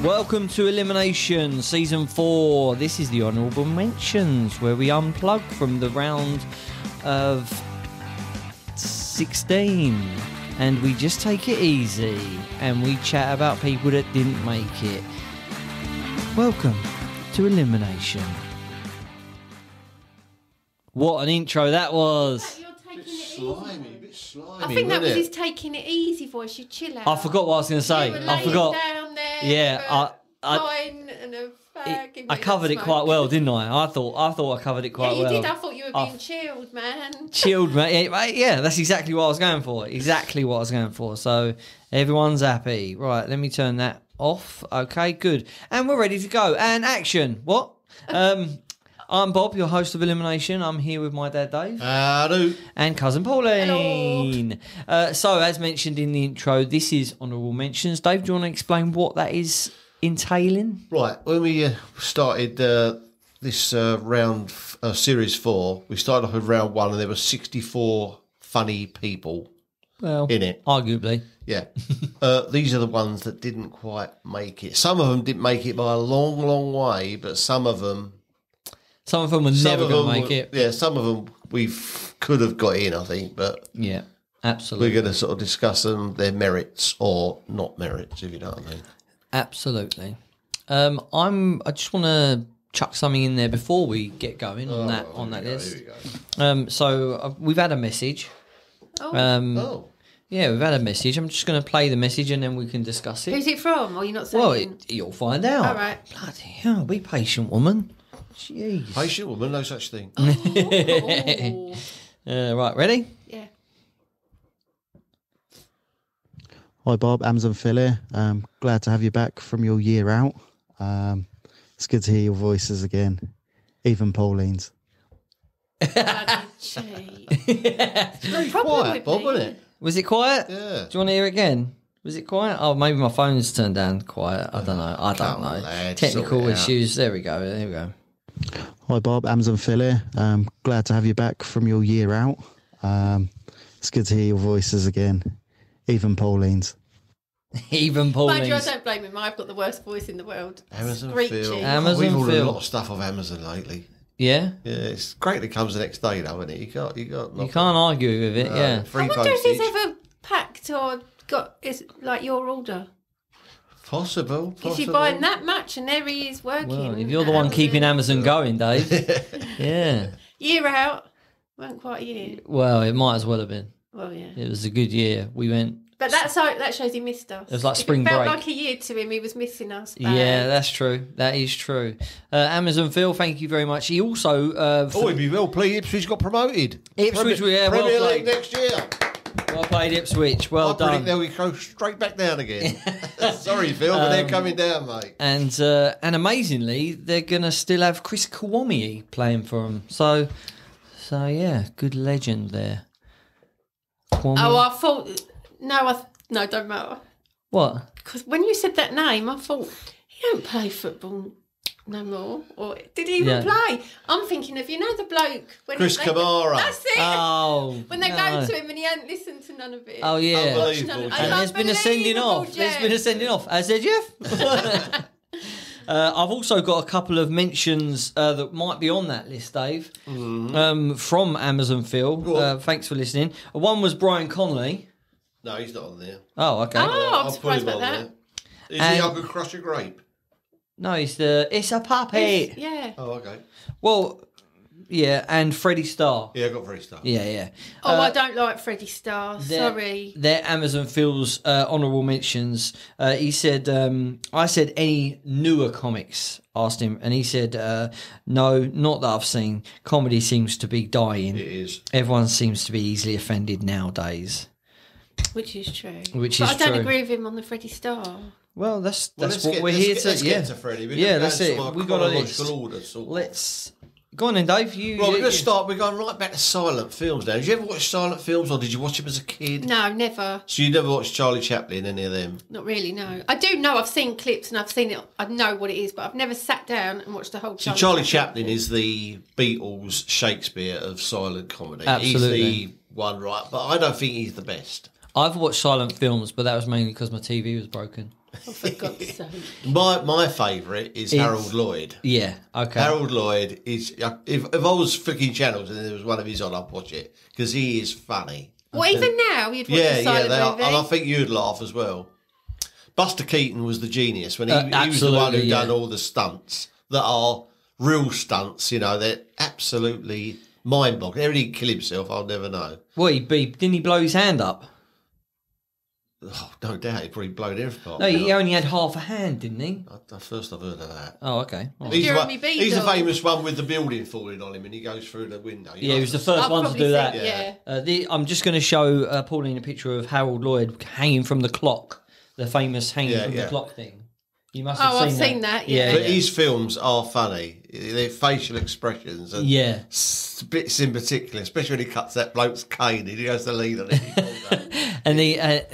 Welcome to Elimination Season 4. This is the Honourable Mentions, where we unplug from the round of 16 and we just take it easy and we chat about people that didn't make it. Welcome to Elimination. What an intro that was. You're taking it Slimy, a bit slimy. I think that was his taking it easy voice. You chill out. I forgot what I was going to say. You were I forgot. down there. Yeah, Wine and a fag. I covered it quite well, didn't I? I thought I covered it quite well. well. You did. I thought you were being chilled, man. Chilled, mate. Yeah, that's exactly what I was going for. Exactly what I was going for. So everyone's happy. Right, let me turn that off. Okay, good. And we're ready to go. And action. What? I'm Bob, your host of Elimination. I'm here with my dad, Dave. Hello. And cousin Pauline. So, as mentioned in the intro, this is Honourable Mentions. Dave, do you want to explain what that is entailing? Right, when we started this round, Series 4, we started off with round 1 and there were 64 funny people in it. Arguably. Yeah. These are the ones that didn't quite make it. Some of them didn't make it by a long, long way, but some of them were never going to make it. Yeah, some of them we could have got in, I think, but yeah, absolutely. We're going to sort of discuss them, their merits or not merits, if you know what I mean. Absolutely. I just want to chuck something in there before we get going on that list. Here we go. So we've had a message. Yeah, we've had a message. I'm just going to play the message and then we can discuss it. Who's it from? Or you're not saying? Well, you'll find out. All right. Bloody hell, be patient, woman. Jeez. Patient woman, no such thing. Right, ready? Yeah. Hi Bob, Amazon Phil here. Glad to have you back from your year out. It's good to hear your voices again, even Pauline's. Very quiet, Bob, wasn't it? Was it quiet? Yeah. Do you want to hear it again? Was it quiet? Oh, maybe my phone's turned down quiet. I don't know. Lad, Technical issues. There we go. Hi Bob, Amazon Phil here. Glad to have you back from your year out. It's good to hear your voices again, even Pauline's. Even Pauline's. Mind you, I don't blame him. I've got the worst voice in the world. Amazon Screechy. Phil. Amazon We've ordered Phil. a lot of stuff off Amazon lately. Yeah? Yeah, it's great that it comes the next day though, isn't it? You can't argue with it, yeah. I wonder if he's ever packed or got like your order. Possible. If you're buying that much and there he is working. Well, if you're the one keeping Amazon going, Dave. Yeah. Year out. Weren't quite a year. Well, it might as well have been. Well, yeah. It was a good year. We went... But that shows he missed us. It was like If spring it felt break. like a year to him. He was missing us. Yeah, that's true. That is true. Amazon Phil, thank you very much. He also... he'd be well pleased. Ipswich got promoted. Ipswich, Premier well League played. next year. Well played, Ipswich. Well done. They'll go straight back down again. Sorry, Phil, but they're coming down, mate. And amazingly, they're going to still have Chris Kawami playing for them. So yeah, good legend there. Kwame. Oh, I thought... No, don't matter. What? Because when you said that name, I thought, he don't play football no more. Or did he even play? I'm thinking of, the bloke... when Chris Kamara. That's it. Oh, When they no. go to him and he hadn't listened to none of it. Oh, yeah. Unbelievable. And there's been a sending off. There's been a sending off. Has there, Jeff? I've also got a couple of mentions that might be on that list, Dave, from Amazon Phil. Thanks for listening. One was Brian Conley. No, he's not on there. Oh, okay. Oh, I'm I'll surprised put him about on that. there. Is he I could crush a grape? No, it's a puppy. Yeah. Oh, okay. Well, yeah, and Freddie Starr. Yeah, I got very stuff. Yeah. Oh, I don't like Freddie Starr. Sorry. They're Amazon Phil's honourable mentions. He said, I said any newer comics, asked him, and he said, no, not that I've seen. Comedy seems to be dying. It is. Everyone seems to be easily offended nowadays. Which is true. But I don't agree with him on the Freddie Starr. Well, that's let's what get- we're let's here get- to. let's Yeah, get to Freddie. We're yeah, gonna that's go it. into our We got a list. chronological order, sort of. Let's go on then, Dave. Right, we're going to start. We're going right back to silent films now. Did you ever watch silent films, or did you watch them as a kid? No, never. So you never watched Charlie Chaplin, any of them? Not really, no. I do know, I've seen clips and I've seen it, I know what it is, but I've never sat down and watched the whole So Charlie Chaplin is the Beatles Shakespeare of silent comedy. Absolutely. He's the one, right? But I don't think he's the best. I've watched silent films, but that was mainly because my TV was broken. Oh, for God's sake. My favourite is Harold Lloyd. Yeah, okay. Harold Lloyd is... If I was flicking channels and there was one of his on, I'd watch it. Because he is funny. Well, even now, you'd watch a silent they are. movie. And I think you'd laugh as well. Buster Keaton was the genius when he was the one who done all the stunts that are real stunts. You know, they're absolutely mind-boggling. Everybody kill himself, I'll never know. Well, didn't he blow his hand up? Oh, no doubt, he probably blowed everything. No, he only had half a hand, didn't he? First I've heard of that. Oh, okay. Oh. He's Beadle. the famous one with the building falling on him and he goes through the window. Yeah, he was the first one to do that. Yeah. I'm just going to show Pauline a picture of Harold Lloyd hanging from the clock, the famous hanging from the clock thing. You must have I've seen that. Yeah. But his films are funny. Their facial expressions and bits in particular, especially when he cuts that bloke's cane and he goes to lean on it. And they're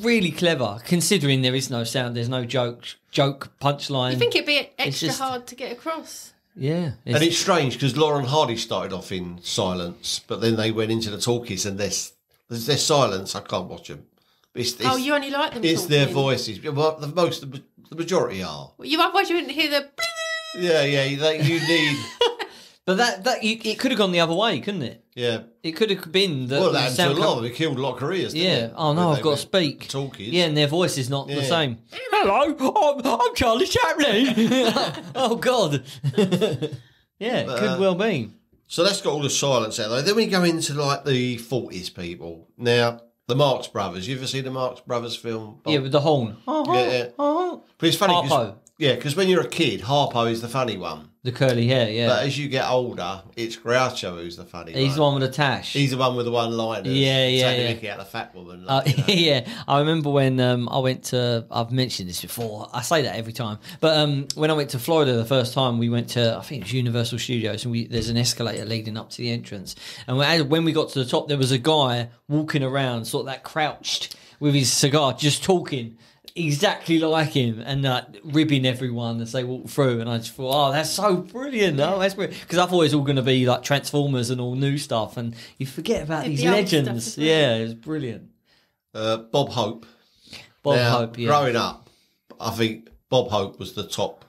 really clever, considering there is no sound, there's no joke punchline. You think it'd be extra hard to get across? Yeah. And it's strange because Laurel and Hardy started off in silence, but then they went into the talkies and there's silence. I can't watch them. You only like them. It's their voices. Well, the majority are. You otherwise you wouldn't hear the. Yeah. You need. But it could have gone the other way, couldn't it? Yeah. It could have been that. Well, that happened to a lot of them. It killed a lot of careers. Yeah. Oh no, I've got to speak. Talkies. Yeah, and their voice is not the same. Hello, I'm Charlie Chaplin. Oh God. Yeah, it could well be. So that's got all the silence out there. Then we go into like the 40s people. Now, the Marx Brothers. You ever see the Marx Brothers film? Yeah, with the horn. Yeah. But it's funny because when you're a kid, Harpo is the funny one. The curly hair, yeah. But as you get older, it's Groucho who's the funny one. He's the one with the tash. He's the one with the one-liners. Yeah. Mickey out the fat woman. Yeah. I remember when I went to... I've mentioned this before. I say that every time. But when I went to Florida the first time, we went to, I think it was Universal Studios, and there's an escalator leading up to the entrance. And when we got to the top, there was a guy walking around, sort of that crouched with his cigar, just talking. Exactly like him, and ribbing everyone as they walk through. And I just thought, oh, that's so brilliant! Oh, that's brilliant, because I thought it was all going to be like Transformers and all new stuff, and you forget about these legends. Yeah, it was brilliant. Bob Hope. Hope. Yeah. Growing up, I think Bob Hope was the top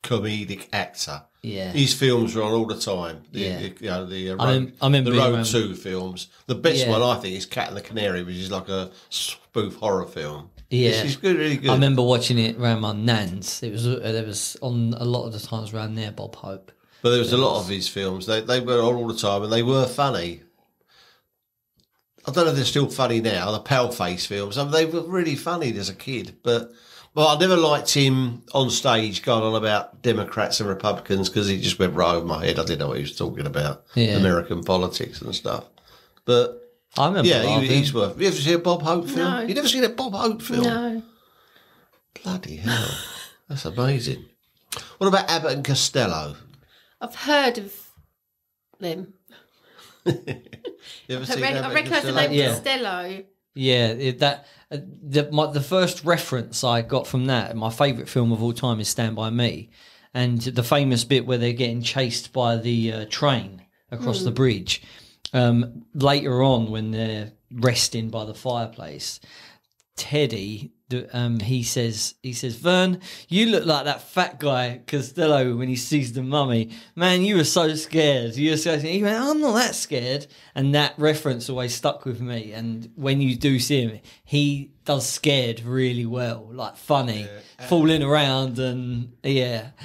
comedic actor. Yeah, his films were on all the time. I remember the Road 2 films. The best one I think is Cat and the Canary, which is like a spoof horror film. Yeah, it's good, really good. I remember watching it around my nan's. There was on a lot of the times around there. Bob Hope. But there was a lot of his films. They were on all the time, and they were funny. I don't know if they're still funny now. The Paleface films, they were really funny as a kid, but. Well, I never liked him on stage going on about Democrats and Republicans because he just went right over my head. I didn't know what he was talking about, American politics and stuff. But I remember. Yeah, he's worth. You ever seen a Bob Hope film? No. You never seen a Bob Hope film? No. Bloody hell, that's amazing. What about Abbott and Costello? I've heard of them. You ever seen Abbott I recognise the name Costello. Yeah, the first reference I got from that, my favourite film of all time is Stand By Me, and the famous bit where they're getting chased by the train across the bridge. Later on, when they're resting by the fireplace, Teddy, he says, Vern, you look like that fat guy Costello when he sees the mummy. Man, you were so scared. He went, I'm not that scared. And that reference always stuck with me. And when you do see him, he does scared really well, like funny, falling around and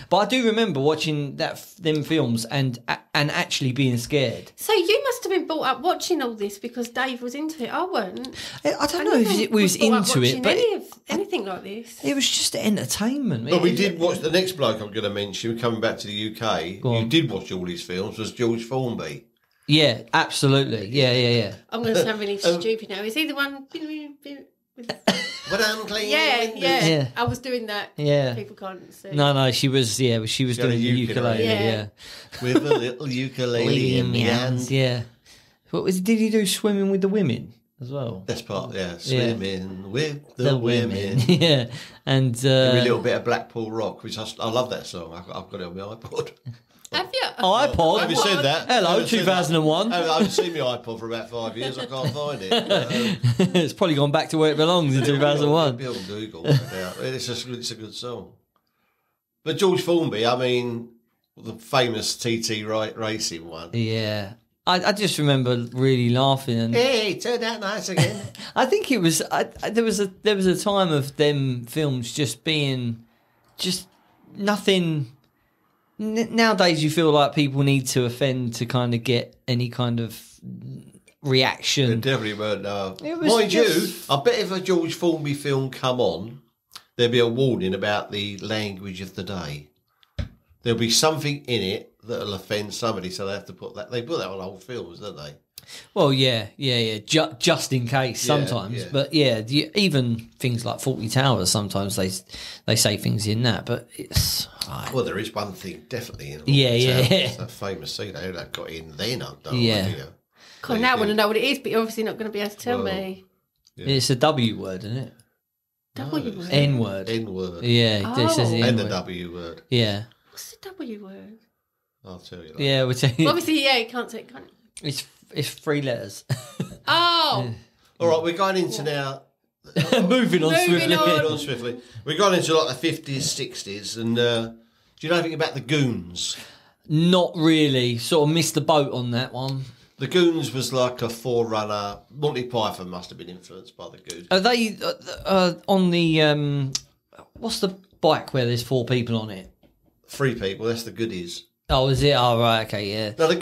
But I do remember watching them films and actually being scared. So you must have been brought up watching all this because Dave was into it. I weren't. I don't know if it was into it, but anything like this. It was just entertainment. But we did watch the next bloke I'm going to mention coming back to the UK. You did watch all these films. Was George Formby? Yeah, absolutely. Yeah. I'm going to sound really stupid now. Is he the one? But I'm clean. Yeah. I was doing that. Yeah. People can't see. No, she was doing the ukulele. Yeah. With a little ukulele in the hand. Yeah. Did he do Swimming with the Women as well? That's part, Swimming with the women. Yeah. And every little bit of Blackpool rock, which I love that song. I've got it on my iPod. Have you? iPod. Have you seen that? Hello, Haven't seen that. 2001. I haven't seen my iPod for about 5 years. I can't find it. It's probably gone back to where it belongs in 2001. Be on Google. No doubt. It's a good song. But George Formby, I mean, the famous TT racing one. Yeah. I just remember really laughing, and Hey, turned out nice again. I think it was there was a time of them films just being just nothing. Nowadays, you feel like people need to offend to kind of get any kind of reaction. It definitely weren't. No. It was Mind just- you, I bet if a George Formby film come on, there'd be a warning about the language of the day. There'll be something in it that'll offend somebody, so they have to put that. They put that on old films, don't they? Well, yeah. Just in case, sometimes. yeah. But yeah, even things like 40 Towers, sometimes they say things in that. But it's Well, there is one thing definitely in. Yeah. It's a famous scene that got in then. I don't Yeah. know, you know. God, now I want to know what it is, but you're obviously not going to be able to tell me. it's a W word, isn't it? W word. N word. N word. Yeah, it says the Oh. N And the word. W word. Yeah, What's the W word? I'll tell you. Later. yeah. We're telling Well, obviously, yeah, you can't say. Can't you? it's 3 letters. Oh, All right, we're going into now. Moving on Moving swiftly. on. Moving on swiftly. We're going into like the 50s, 60s, and do you know anything about the Goons? Not really. Sort of missed the boat on that one. The Goons was like a forerunner. Monty Python must have been influenced by the Goons. Are they on the what's the bike where there's 4 people on it? 3 people. That's the Goodies. Oh, is it? Oh, right. Okay, yeah. Now the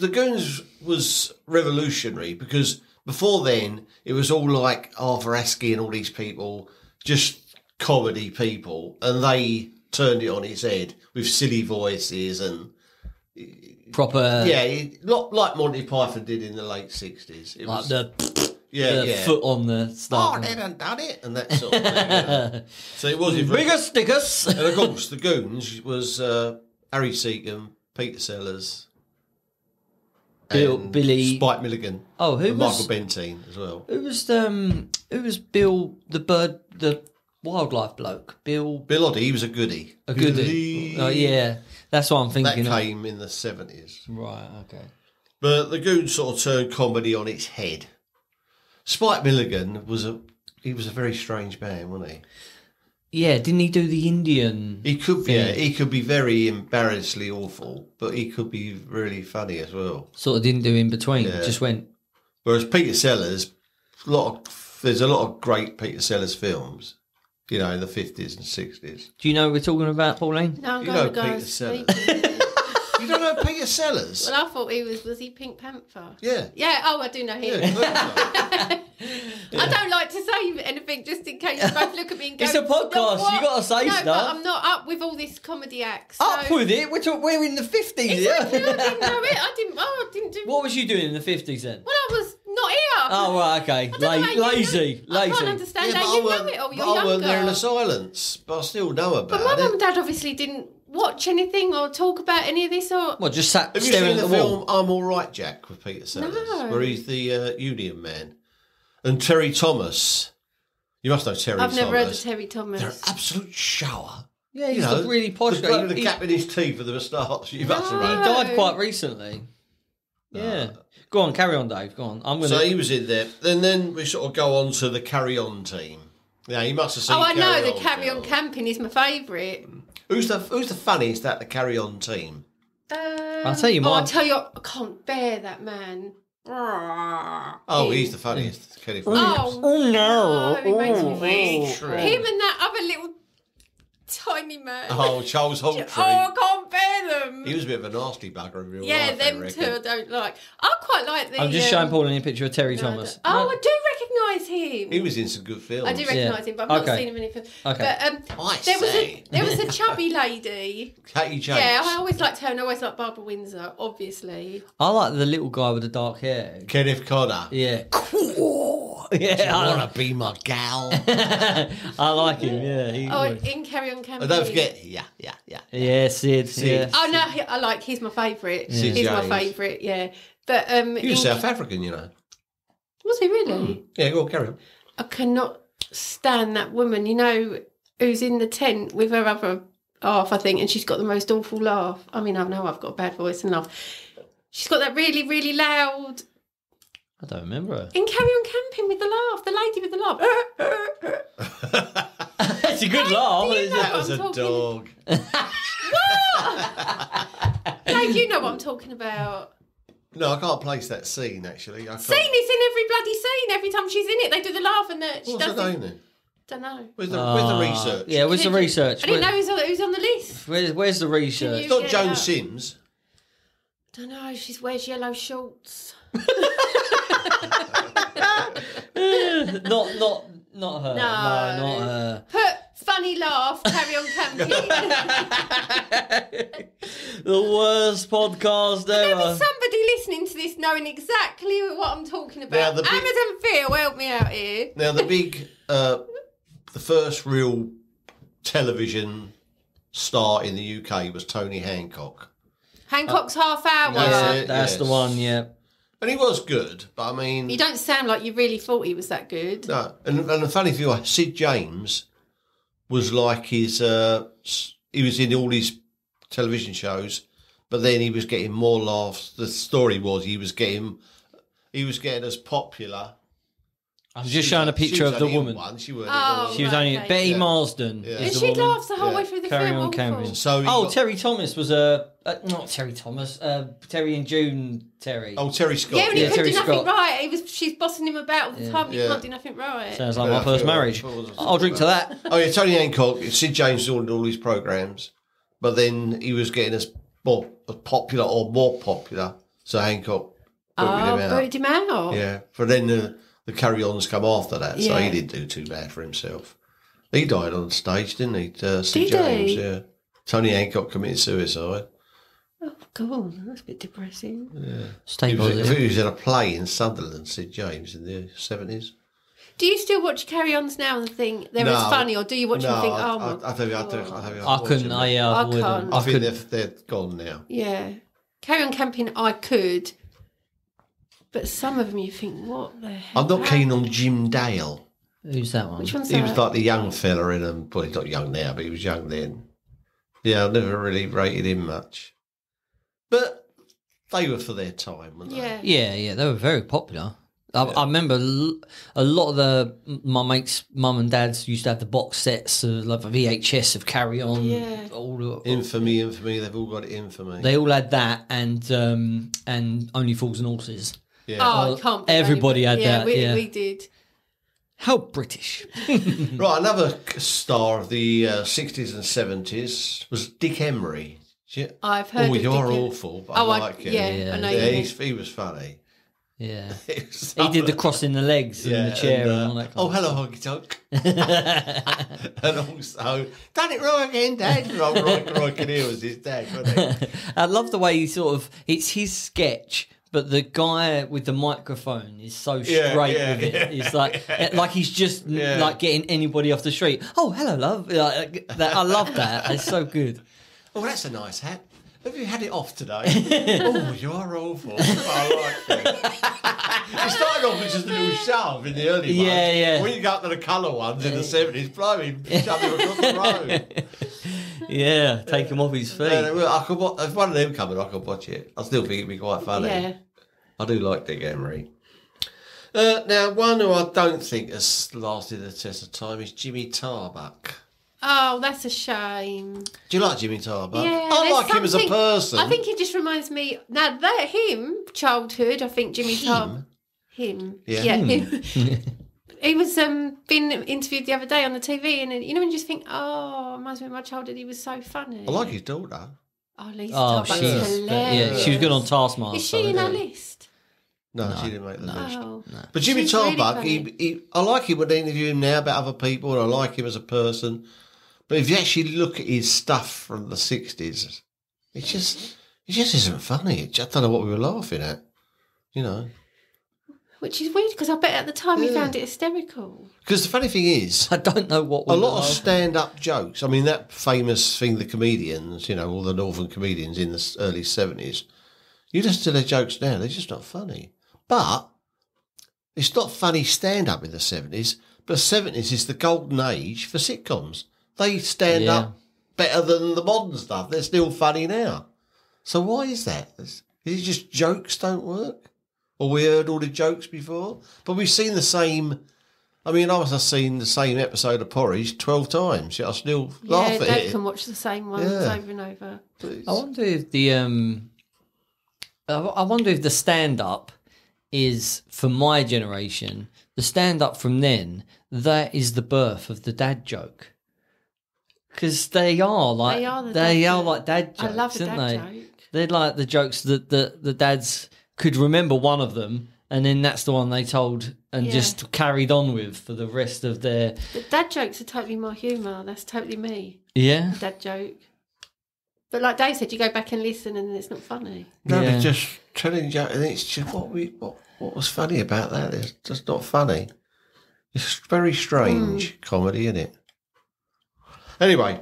Goons was revolutionary because before then it was all like Arthur Askey and all these people, just comedy people, and they turned it on its head with silly voices and Proper. like Monty Python did in the late 60s. It Like was the yeah. foot on the start. Oh, they done done it, and that sort of thing. Yeah. So it was Bigger stickers. and of course the Goons was Harry Seacombe, Peter Sellers, and Billy. Spike Milligan. Oh, who and was Michael Bentine as well. who was Bill the wildlife bloke? Bill Oddie, he was a goodie. A goodie. Oh yeah, that's what I'm That thinking. came in the 70s. Right. Okay. But the Goons sort of turned comedy on its head. Spike Milligan was a very strange man, wasn't he? Yeah, didn't he do the Indian? He could thing? he could be very embarrassingly awful, but he could be really funny as well. Sort of didn't do in between. Yeah. Just went. Whereas Peter Sellers, there's a lot of great Peter Sellers films, you know, in the 50s and 60s. Do you know what we're talking about, Pauline? no, I'm You going know to go Peter and Sellers. sleep. You don't know Peter Sellers? Well, I thought was he Pink Panther? Yeah. Yeah, oh, I do know him. Yeah, I don't like to say anything just in case you both look at me and go, It's a podcast, "No, what?" you gotta say no, stuff. But I'm not up with all this comedy acts. So. Up with it. We're in the 50s. Exactly, Yeah. I didn't know it. I didn't do. What was you doing in the 50s then? Well, I was not here. Oh, right, okay. I don't know how you Lazy. know. I can't understand but how you know it. Or you're I weren't there in younger. the silence, but I still know about But my mum it. and dad obviously didn't watch anything or talk about any of this. Or What, just sat Have you staring seen at the the wall? film I'm All Right, Jack, with Peter Sellers, No. where he's the Union man? And Terry Thomas. You must know Terry I've Thomas. never heard of Terry Thomas. They're an absolute shower. Yeah, he's a really posh the guy. bloke with the He cap in his teeth with the moustache. You must have No. known. died quite recently. Yeah. Go on, carry on, Dave. Go on. I'm going So to... he was in there. And then we sort of go on to the Carry On team. Yeah, you must have seen. Oh, I know Carry the Carry On film. Camping is my favourite. Who's the funniest at the Carry On team? I'll tell you Oh, mine. I tell you, I can't bear that man. Oh, he's the funniest. Kenny Oh, Oh, no. he makes me weak. True. Him and that other little tiny man. Oh, Charles Hawtrey. Oh, I can't bear them. He was a bit of a nasty bugger in real Yeah, life. I them reckon. two I don't like. I quite like the. I'm just showing Pauline a picture of Terry no, Thomas. Oh, I do recognise him. He was in some good films. I do recognise him, but I've not Okay. seen him in any film. Okay. But I there was say. there was a chubby lady. Katie James. Yeah, I always liked her, and I always liked Barbara Windsor, obviously. I like the little guy with the dark hair. Kenneth Connor. Yeah. Yeah, I, Wanna be my gal? I like him, yeah. He, Oh, in Carry On Camping. And don't forget, yeah. yeah, Sid. Yeah. Oh no, I like. He's my favourite. Sid He's my James. favourite. Yeah, but He was South African, you know. was he really? Yeah, go on, carry on. I cannot stand that woman. You know, who's in the tent with her other half, I think, and she's got the most awful laugh. I mean, I know I've got a bad voice and laugh. She's got that really, really loud... I don't remember her. In Carry On Camping with the laugh, the lady with the laugh. It's a good laugh. Do you know That what was I'm a talking- dog. Dave, you know what I'm talking about. No, I can't place that scene, actually. I can't. Scene, it's in every bloody scene. Every time she's in it, they do the laugh and she What's does her this. name then? Don't know. Where's the research? Yeah, where's the research? I didn't know who's on the list. Where's the research? It's not Yeah. Joan Sims. Don't know. She wears yellow shorts. Not her. No. No, not her. Put funny laugh. Carry On Camping. The worst podcast There'll be ever. somebody listening to this knowing exactly what I'm talking Now, about. the big- Amazon Phil, help me out here. Now, the first real television star in the UK was Tony Hancock. Hancock's half hour. That's it. That's yes. the one, yeah. And he was good, but I mean... You don't sound like you really thought he was that good. No, and the funny thing was, Sid James was like his... he was in all his television shows, but then he was getting more laughs. The story was he was getting as popular. I'm just showing a picture of the woman. She was Oh, She was right, only okay. Betty Yeah. Marsden. Yeah. is And the she woman. laughs the whole Yeah. way through the Carry film. On awful. camping. So he Oh, got- Terry Thomas was not Terry Thomas. Terry and June Terry. Oh, Terry Scott. Yeah, and he Yeah, couldn't Terry do nothing Scott. right. She's bossing him about all the time. He Yeah. can't do nothing right. Sounds like Yeah, my first I marriage. thought- I'll drink to that. Oh yeah, Tony Hancock. Sid James doing all his programs, but then he was getting as popular or more popular. So Hancock booted him out. Booted him out. Yeah, but then the carry-ons come after that, so Yeah. he didn't do too bad for himself. He died on stage, didn't he? Sid Did James. he? Yeah. Tony Hancock committed suicide. Oh, God, that's a bit depressing. Stay He was positive. in a play in Sunderland, Sid James, in the 70s. Do you still watch Carry-Ons now and think they're as funny, or do you watch them and think, oh, my I don't I couldn't. I wouldn't. can't. I I think couldn't. they're gone now. Yeah. Carry On Camping, I could. But some of them you think, what the hell? I'm not keen on Jim Dale. Who's that one? Which one's He that? was like the young fella in them. Well, he's not young now, but he was young then. Yeah, I never really rated him much. But they were for their time, weren't they? Yeah. Yeah, they were very popular. I remember a lot of my mates' mum and dads used to have the box sets of like VHS of Carry On. Yeah. Infamy, they've all got infamy. They all had that and Only Fools and Horses. yeah. Oh, I can't. believe Everybody had that, We, yeah. we did. How British. Right, another star of the 60s and 70s was Dick Emery. I've heard Oh, of you're Dick- awful, but I like him. Yeah, I know Yeah, you mean. he was funny. Yeah. He was He did the crossing the legs and the chair and all that kind oh, of hello, Honky Tonk. And also, done it wrong again, Dad. Roy Kinnear was his dad, wasn't he? I love the way he sort of, it's his sketch, but the guy with the microphone is so straight Yeah, with it. yeah. It's like he's just Yeah. like getting anybody off the street. Oh, hello, love. Like, that, I love that. It's so good. Oh, that's a nice hat. Have you had it off today? Oh, you are awful. I like it. It started off with just a little shove in the early ones. Yeah, yeah. When you go up to the colour ones in the 70s, blimey, shove him across the road. Yeah, take him off his feet. I could watch, if one of them coming, I could watch it. I still think it'd be quite funny. Yeah. I do like Dick Emery. Now, one who I don't think has lasted the test of time is Jimmy Tarbuck. Oh, that's a shame. Do you like Jimmy Tarbuck? Yeah, I there's like him as a something- person. I think he just reminds me. Now that him childhood, I think Jimmy Tarbuck. Him. Yeah. him. He was being interviewed the other day on the TV, and you know when you just think, oh, reminds me of my childhood. He was so funny. I like his daughter. Oh, Lisa Oh, Tarbuck's she's hilarious. she was good on Taskmaster. Is she in our isn't list? No, she didn't make the list. Oh, But Jimmy She's really Tarbuck, funny. I like him when I interview him now about other people, and I like him as a person. But if you actually look at his stuff from the 60s, it just isn't funny. I don't know what we were laughing at, you know. Which is weird because I bet at the time he Yeah. found it hysterical. Because the funny thing is, I don't know what. a lot of stand-up jokes. I mean, that famous thing, the comedians, you know, all the northern comedians in the early 70s, you listen to their jokes now, they're just not funny. But it's not funny stand-up in the 70s, but the 70s is the golden age for sitcoms. They stand Yeah. up better than the modern stuff. They're still funny now. So why is that? Is it just jokes don't work? Or we heard all the jokes before? But we've seen the same... I mean, I must have seen the same episode of Porridge 12 times. Yet I still laugh at Dad it. can watch the same ones over and over. I wonder if the stand-up is, for my generation, the stand-up from then, that is the birth of the dad joke. Because they are like dad jokes, I love a aren't dad they? joke. They're like the jokes that the dads could remember one of them, and then that's the one they told and just carried on with for the rest of their... But dad jokes are totally my humour. That's totally me. Yeah? A dad joke. But like Dave said, you go back and listen and it's not funny. No, Yeah. they're just telling jokes. And it's just what was funny about that? It's just not funny. It's very strange comedy, isn't it? Anyway,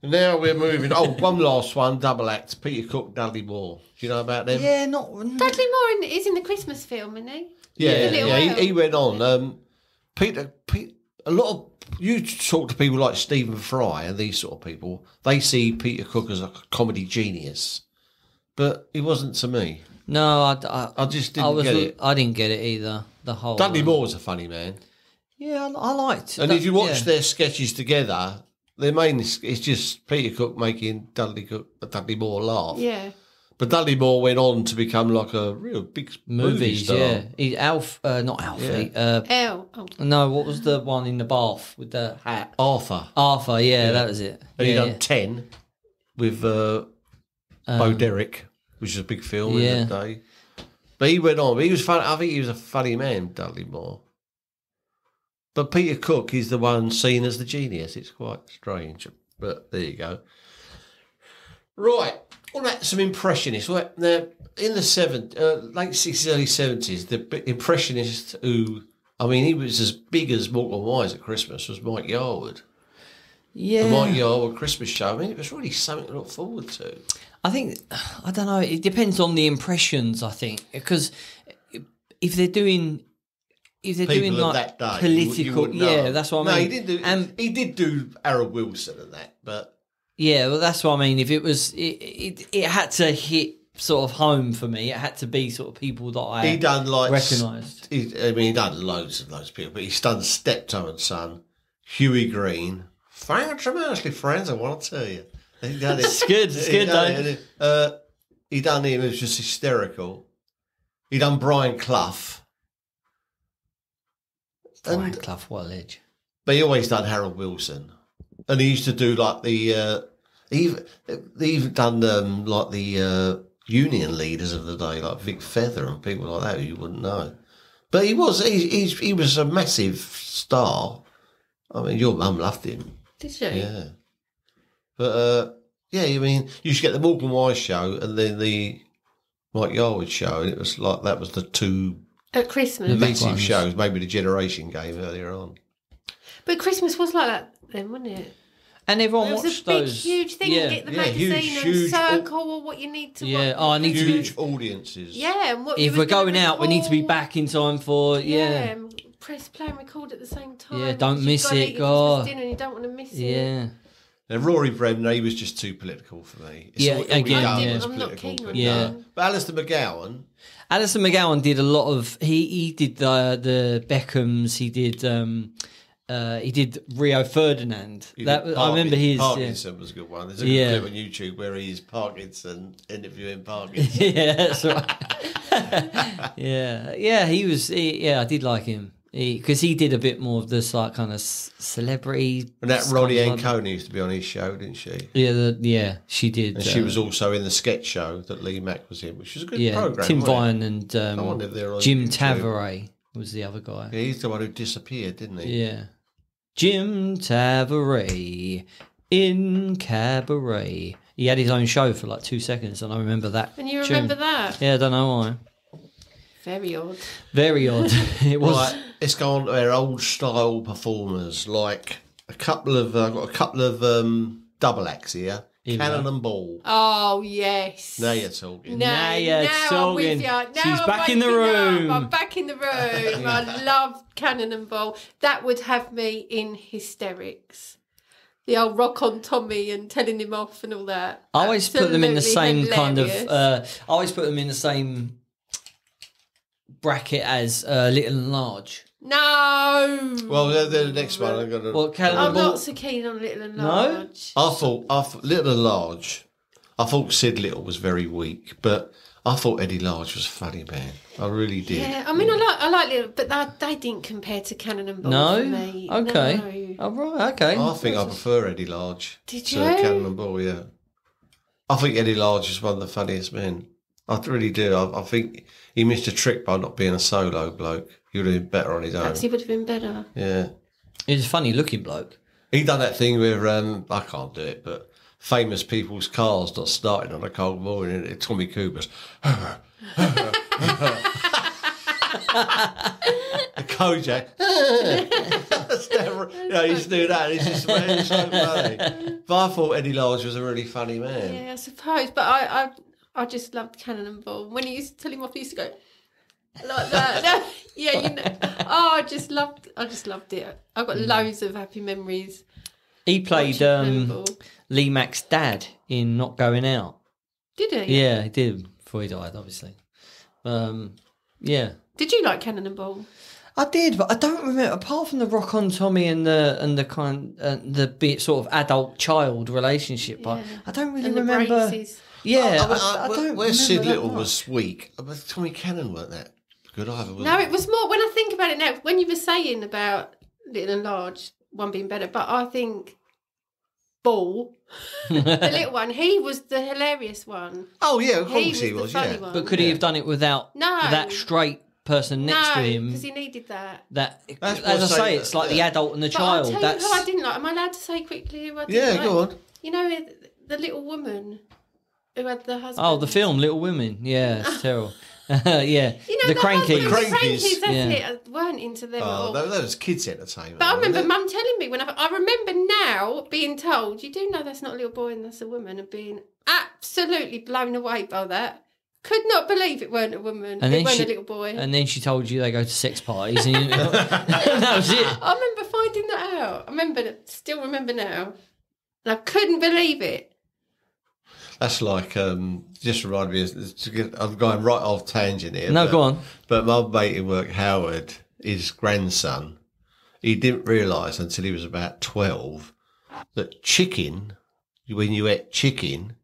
now we're moving. Oh, one last one, double act. Peter Cook, Dudley Moore. Do you know about them? Yeah, not... Dudley Moore is in the Christmas film, isn't he? Yeah. He went on. Peter, a lot of... You talk to people like Stephen Fry and these sort of people, they see Peter Cook as a comedy genius. But he wasn't to me. No, I just didn't get it. I didn't get it either, the whole... Dudley Moore's a funny man. Yeah, I liked... And if you watch their sketches together... Their main it's just Peter Cook making Dudley Moore laugh. Yeah. But Dudley Moore went on to become like a real big movie Movies, star. yeah. Not Alfie. Oh. No, what was the one in the bath with the hat? Arthur. Yeah, that was it. And he Yeah, done 10 with Bo Derek, which is a big film in the day. But he went on. He was fun. I think he was a funny man, Dudley Moore. But Peter Cook is the one seen as the genius. It's quite strange, but there you go. Right, what about some impressionists? Well, now, in the late 60s, early 70s, the impressionist who, I mean, he was as big as Morgan Wise at Christmas, was Mike Yarwood. Yeah. The Mike Yarwood Christmas show. I mean, it was really something to look forward to. I think, I don't know, it depends on the impressions, I think, because if they're doing... If they're People doing of like that day, political, that's what I mean. No, he did do Harold Wilson and that, but yeah, well, that's what I mean. If it was, it had to hit sort of home for me. It had to be sort of people that I recognised. He done loads of those people, but he's done Steptoe and Son, Huey Green. Thanks tremendously, friends. I want to tell you, he done it. It's good. It's good, though. He done him. It was just hysterical. He done Brian Clough. Brian Clough, what a ledge. But he always done Harold Wilson, and he used to do like the they even done like the union leaders of the day, like Vic Feather and people like that who you wouldn't know. But he was a massive star. I mean, your mum loved him. Did she? Yeah. But I mean, you should get the Morgan Wise show and then the Mike Yarwood show, and it was like that was the two. At Christmas. Massive shows, maybe the Generation Game earlier on. But Christmas was like that then, wasn't it? And everyone it watched was a those. big, huge thing. Yeah. You get the Yeah, magazine huge, and circle or what you need to watch. I need to be... Huge audiences. Yeah, and what If you we're were gonna going out, we need to be record. back in time for... Yeah. Press play and record at the same time. Yeah, don't because miss you've gotta it, eat your God. Christmas dinner and you don't want to miss it. Yeah. Now, Rory Bremner, he was just too political for me. Yeah, all he again, done yeah. was I'm not political, keen on but Yeah. no. But Alistair McGowan, Alistair McGowan did a lot of... He did the Beckhams. He did Rio Ferdinand. I remember his... Parkinson was a good one. There's a good clip on YouTube where he's Parkinson interviewing Parkinson. Yeah, that's right. yeah, he was. I did like him because he did a bit more of this like kind of celebrity. And that Ronnie Ancona used to be on his show, didn't she? Yeah, she did. And she was also in the sketch show that Lee Mack was in, which was a good program. Tim wasn't Vine and I wonder if they're on Jim YouTube. Tavares was the other guy. Yeah, he's the one who disappeared, didn't he? Yeah, Jim Tavares in Cabaret. He had his own show for like 2 seconds, and I remember that. And you tune. remember that? Yeah, I don't know why. Very odd. Very odd. It was. Right, let's go on to our old style performers. Like I've got a couple of double acts here. Here we Cannon go. and Ball. Oh, yes. Now you're talking. Now you're I'm with talking. you. Now She's I'm back in the waking up. room. I'm back in the room. I love Cannon and Ball. That would have me in hysterics. the old rock on Tommy and telling him off and all that. I always put them in the same Absolutely kind of. I always put them in the same bracket as Little and Large. No. Well, they're the next one. I'm gonna. Well, I'm Cannonball. not so keen on Little and No? Large. I thought Little and Large. I thought Sid Little was very weak, but I thought Eddie Large was a funny man. I really did. Yeah, I mean, I like Little, but they didn't compare to Cannonball No? for me. Okay. No. Oh, right, okay. I think I prefer Eddie Large Did to you? Cannonball. Yeah, I think Eddie Large is one of the funniest men. I really do. I think he missed a trick by not being a solo bloke. He would have been better on his own. Perhaps he would have been better. Yeah, He's a funny looking bloke. he done that thing where I can't do it, but famous people's cars not starting on a cold morning. And Tommy Cooper's. The Kojak. He used to do that. It's just it's so funny. But I thought Eddie Large was a really funny man. Yeah, I suppose. But I just loved Cannonball. When he used to tell him off, he used to go like that. No, yeah, you know. Oh, I just loved it. I've got loads of happy memories. He played watching Cannonball. Lee Mack's dad in Not Going Out. Did he? Yeah, he did before he died, obviously. Yeah. Did you like Cannonball? I did, but I don't remember. Apart from the Rock on Tommy and the kind the bit sort of adult child relationship, but I don't really And the remember. braces. Yeah, I don't where Sid remember that Little much. was weak, but Tommy Cannon weren't that good either. Was No, he? it was more when I think about it now. When you were saying about Little and Large, one being better, but I think Ball, the little one, he was the hilarious one. Oh yeah, of He course was he the was. funny Yeah, one. But could he have done it without No. that straight person next to him? because he needed that. That, That's as what I I say, say, it's like yeah. the adult and the But I'll child. tell That's you who I didn't like. Am I allowed to say quickly who I didn't yeah. like? Go on. You know, the little woman who had the husband. oh, the film Little Women. Yeah, it's terrible. Yeah, You know, the husband, Crankies. the Crankies. that's Yeah. it. I weren't into them at Oh, all. that was kids' entertainment. But I wasn't remember it? Mum telling me when I remember now being told, you do know that's not a little boy and that's a woman, and being absolutely blown away by that. Could not believe it weren't a woman. And It then weren't she- a little boy. And then she told you they go to sex parties, and that was it. I remember finding that out. Still remember now. And I couldn't believe it. That's like just reminded me. I'm going right off tangent here. No, but, go on. But my mate in work, Howard, his grandson, he didn't realise until he was about 12 that chicken, when you ate chicken,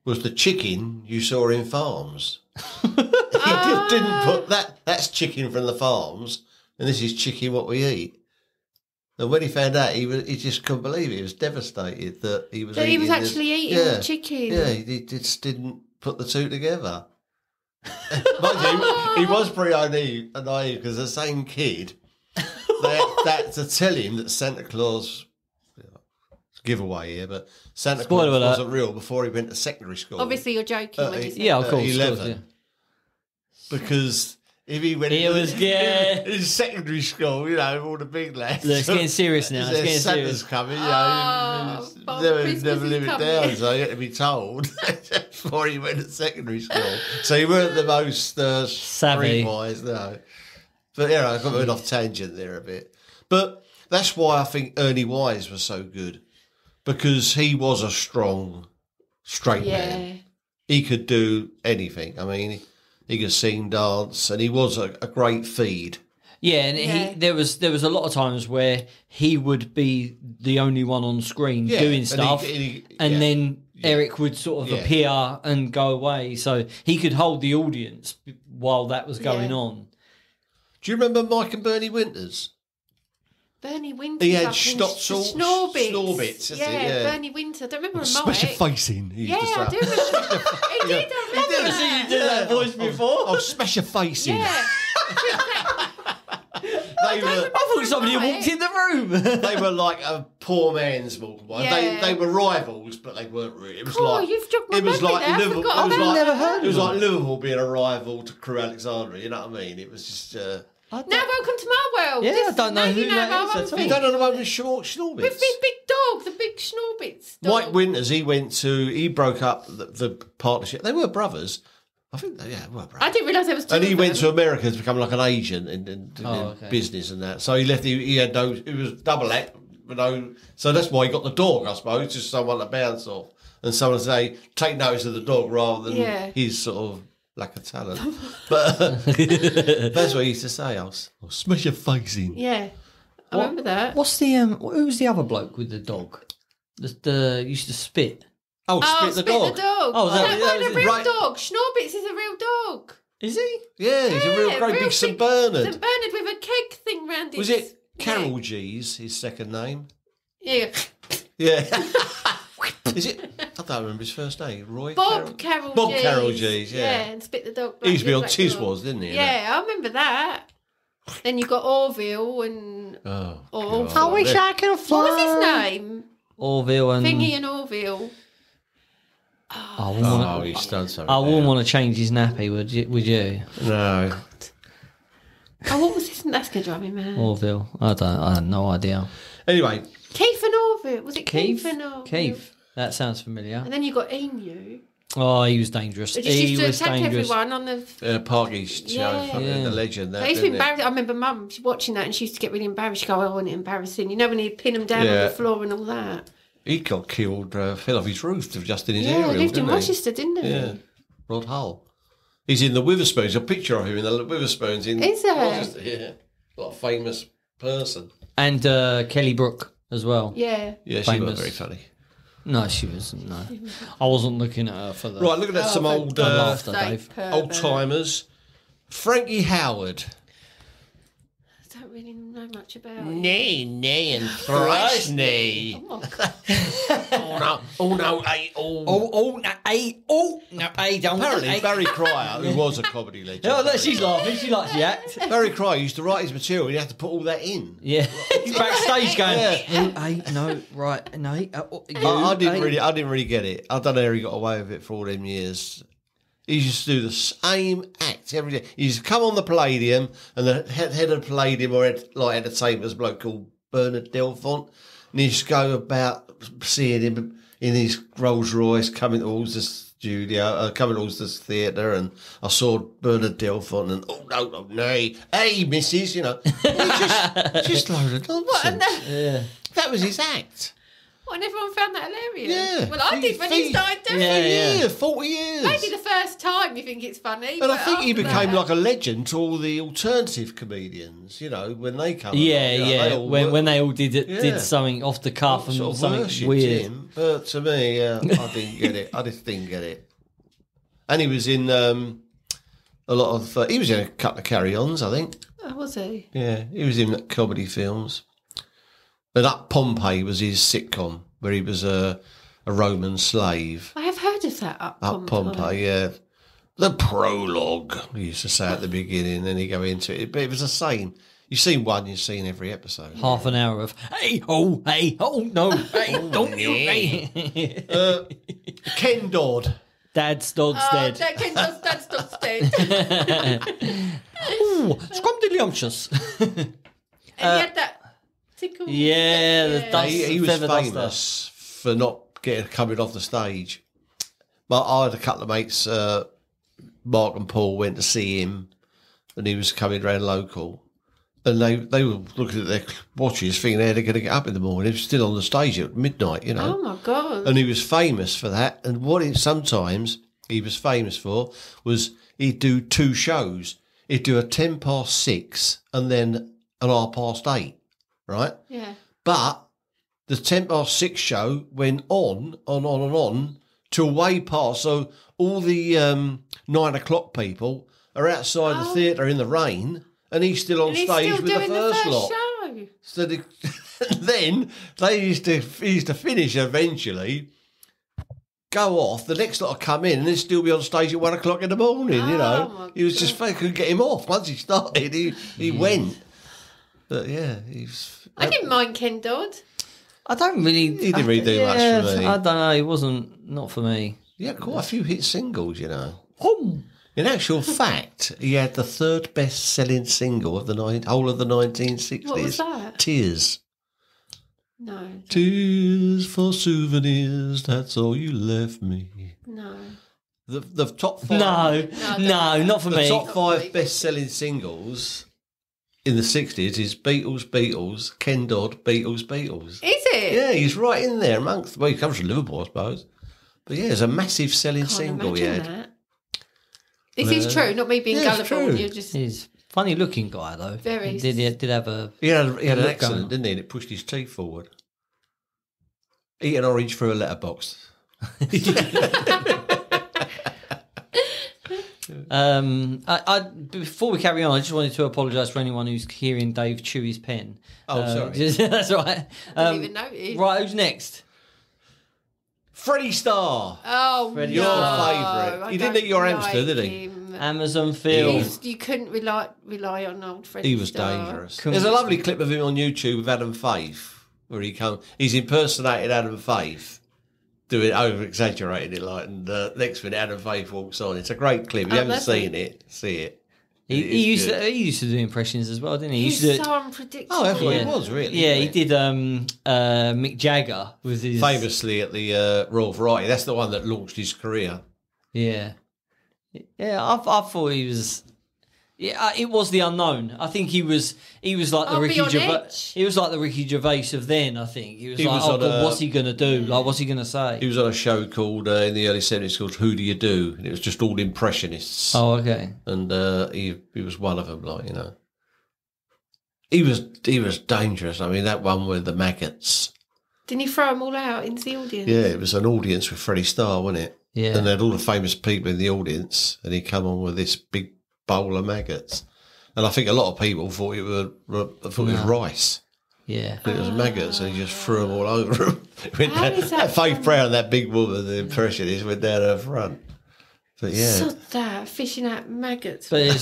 was the chicken you saw in farms. He just didn't put that. That's chicken from the farms, and this is chicken what we eat. And when he found out, he just couldn't believe it. He was devastated that he was. That he was eating this- actually eating Yeah. chicken. Yeah, he just didn't put the two together. Mind you, he was pretty naive because the same kid, they had to tell him that Santa Claus, giveaway here, but Santa Spoiler Claus alert. wasn't real before he went to secondary school. Obviously, you're joking when you say Yeah, of that. course. 11. Yeah. Because if he went It was- yeah. in secondary school, you know, all the big lads. Look, it's getting serious now. It's There's getting Santa's serious. coming, you Oh, know. Bob, never Christmas is live it coming. down, so he had to be told before he went to secondary school. So he weren't the most Savvy. streetwise, no. But yeah, I got went off tangent there a bit. But that's why I think Ernie Wise was so good, because he was a strong, straight man. Yeah. He could do anything. I mean, he could sing, dance, and he was a great feed. Yeah, and Yeah. there was a lot of times where he would be the only one on screen Yeah, doing and stuff, he- and yeah. then Eric would sort of Yeah. appear and go away, so he could hold the audience while that was going Yeah. on. Do you remember Mike and Bernie Winters? Bernie Winter. He had up in Schnitzel- Schnorbits. Schnorbits, that's Yeah, it, yeah. Bernie Winter. I don't remember a Special Mike. facing. He Yeah, used to I say. do remember. He did. I remember did. that. You did that voice before? Oh, special facing. Yeah. They were, I thought somebody had walked in the room. they were like a poor man's Morgan White. Yeah. They were rivals, but they weren't really. It was Oh, like you've jogged my it was memory like there. I Liverpool. forgot It was about like, that. Never heard It was of like Liverpool being a rival to Crewe Alexandria. You know what I mean? It was just. Now welcome to my world. Yeah, This I don't know now who you know that my is one at all. thing. You don't know the one with Schnorbits? With the big dog, the big Schnorbits dog. Mike Winters, he broke up the partnership. They were brothers. I think they were brothers. I didn't realise there was two And he of went them. to America to become like an agent in Oh, okay. business and that. So he left. He had no. It was double act. So that's why he got the dog, I suppose, just someone to bounce off. And someone say, take notice of the dog rather than his sort of lack of talent. But that's what he used to say. I'll smash your face in. Yeah. I remember that. What's the who was the other bloke with the dog? The used to spit. Oh, spit the dog. Oh, no, a real right. dog. Schnorbitz is a real dog. Is he? Yeah, he's a real great big St Bernard. St Bernard with a keg thing round his... Was it Carol G's, his second name? Yeah. Yeah. Is it? I don't remember his first name. Roy? Bob Carol G's. Bob Carol G's, yeah. Yeah, and Spit the Dog. He used to be on Black Tiswas, didn't he? Yeah, I remember that. Then you got Orville and... Oh, God. I wish I could fly. What was his name? Orville and... Thingy and Orville. He's done something. I wouldn't want to change his nappy, would you? No. Oh, what was his... That's going to drive me mad. Orville. I had no idea. Anyway. Keith and Orville. Was it Keith and Orville? Keith. That sounds familiar. And then you got Emu. Oh, he was dangerous. They just used He to was attack dangerous. everyone on the... Parky's show, the legend. That, I used to be embarrassed. I remember Mum watching that and she used to get really embarrassed. She'd go, oh, wasn't it embarrassing? You know when he'd pin him down on the floor and all that? He got killed, fell off his roof just in his Yeah, aerial, he lived in didn't he? Rochester, didn't he? Yeah. Rod Hull. He's in the Witherspoons. A picture of him in the Witherspoons. Is there? Rochester. Yeah. What a famous person. And Kelly Brook as well. Yeah. Yeah, she Famous. was very funny. No, she wasn't. No, I wasn't looking at her for the. Right, looking at some old laughter, Dave. old timers. Frankie Howard. I don't really know much about it. Nay, and thrice nay. Oh, God. Oh no, hey, Don't. Apparently, Barry Cryer, who was a comedy legend. Oh, look, she's laughing. She likes the act. Barry Cryer used to write his material. He'd have to put all that in. Yeah, he's backstage going. Yeah. No, right, no. I didn't really get it. I don't know how he got away with it for all them years. He used to do the same act every day. He used to come on the Palladium, and the head of the Palladium or entertainment was a bloke called Bernard Delfont, and he used to go about seeing him in his Rolls Royce coming towards the studio, coming towards the theatre, and I saw Bernard Delfont, and no, hey, missus, you know, just load of nonsense. Yeah. That was his act. And everyone found that hilarious. Yeah. Well, I did when he started doing Yeah. it. 40 years. Maybe the first time you think it's funny. And I think he after became that- like a legend to all the alternative comedians, you know, when they come. Yeah, along, you know, yeah. they all When they all Yeah. did something off the cuff and sort of something worshipped weird. him, but to me, I didn't get it. I just didn't get it. And he was in a lot of. He was in a couple of carry-ons, I think. Oh, was he? Yeah, he was in comedy films. But Up Pompeii was his sitcom where he was a Roman slave. I have heard of that Up Pompeii, yeah. The prologue, he used to say at the beginning, then he'd go into it. But it was the same. You've seen one, you've seen every episode. Half an hour of hey, oh, no, hey, don't you, hey. Ken Dodd. Dad's dog's dead. Dad's dog's dead. Ooh, scrumptious. And he had that tickle. Yeah, the dust. He was feather famous duster. for not coming off the stage. But I had a couple of mates, Mark and Paul, went to see him, and he was coming round local. And they were looking at their watches, thinking they're going to get up in the morning. He was still on the stage at midnight, you know. Oh, my God. And he was famous for that. And what sometimes he was famous for was he'd do two shows. He'd do a 6:10 and then an 8:30, right? Yeah. But the 6:10 show went on till way past. So all the 9:00 people are outside the theatre in the rain, and he's still on And he's stage still with the doing first lot. show. So then they used to finish eventually, go off. The next lot would come in and he'd still be on stage at 1:00 in the morning. You know, my he was just they couldn't get him off. Once he started, he went. But yeah, I didn't mind Ken Dodd. I don't really. He didn't really do much for me. I don't know. It wasn't not for me. He had quite a few hit singles, you know. Oh. In actual fact, he had the third best-selling single of the whole of the 1960s. What was that? Tears. No. Tears for souvenirs, that's all you left me. No. The top five. No, not for The me. top five best-selling singles in the 60s is Beatles, Ken Dodd, Beatles. Is it? Yeah, he's right in there amongst. Well, he comes from Liverpool, I suppose. But yeah, it's a massive selling Can't single he imagine had. that. This is true, not me being Yeah, it's gullible. true. You're just He's a funny looking guy though. Very. Did have a He had an Look going accident, on. didn't he? And it pushed his teeth forward. Eat an orange through a letterbox. I before we carry on, I just wanted to apologise for anyone who's hearing Dave chew his pen. Oh, sorry. That's all right. didn't even notice. Right, who's next? Freddie Starr. Oh, Freddie Your Starr. favourite. He didn't eat your hamster, did he? him. Amazon Phil. You couldn't rely on old Freddie He was Starr. dangerous. There's a lovely clip of him on YouTube with Adam Faith where he's impersonated Adam Faith, doing over exaggerating it and next minute Adam Faith walks on. It's a great clip. If you haven't lovely. seen it, see it. He used to do impressions as well, didn't he? He's used to so unpredictable. Oh, that's what Yeah. he was, really. Yeah, he wasn't did Mick Jagger with his famously at the Royal Variety. That's the one that launched his career. Yeah. Yeah, I thought he was. Yeah, it was the unknown. I think he was like the I'll be Ricky on Gervais. edge. He was like the Ricky Gervais of then. I think he was He like, was oh on God, a- what's he gonna do? Like, what's he gonna say? He was on a show called in the early 70s called Who Do You Do? And it was just all impressionists. Oh, okay. And he was one of them, like, you know. He was dangerous. I mean, that one with the maggots. Didn't he throw them all out into the audience? Yeah, it was an audience with Freddie Starr, wasn't it? Yeah. And they had all the famous people in the audience, and he come on with this big bowl of maggots. And I think a lot of people thought it was rice. Yeah. But it was maggots, and he just threw them all over him. How is that Faith funny? Brown, that big woman, the impressionist, went down her front. But yeah. Sod that, fishing out maggots. But it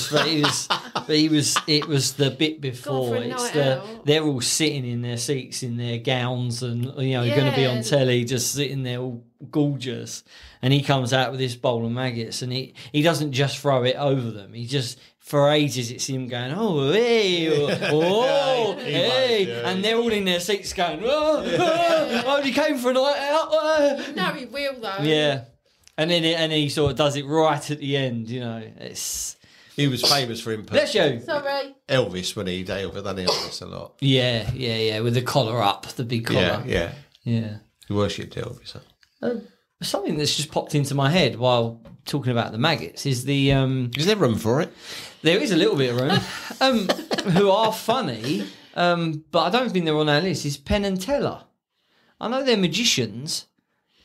was the bit before. for a It's night out. they're all sitting in their seats in their gowns and you're going to be on Yeah. telly, just sitting there all gorgeous. And he comes out with this bowl of maggots, and he doesn't just throw it over them. He just for ages it's him going, oh hey, oh He hey, might, yeah. and they're all in their seats going, oh, you came for a night out. No, he will though. Yeah. And then he sort of does it right at the end, He was famous for Bless you. Sorry. Elvis when he done Elvis a lot. Yeah, with the collar up, the big collar. Yeah. Yeah. He worshipped Elvis. Something that's just popped into my head while talking about the maggots is the Is there room for it? there is a little bit of room who are funny, but I don't think they're on our list. Is Penn and Teller. I know they're magicians,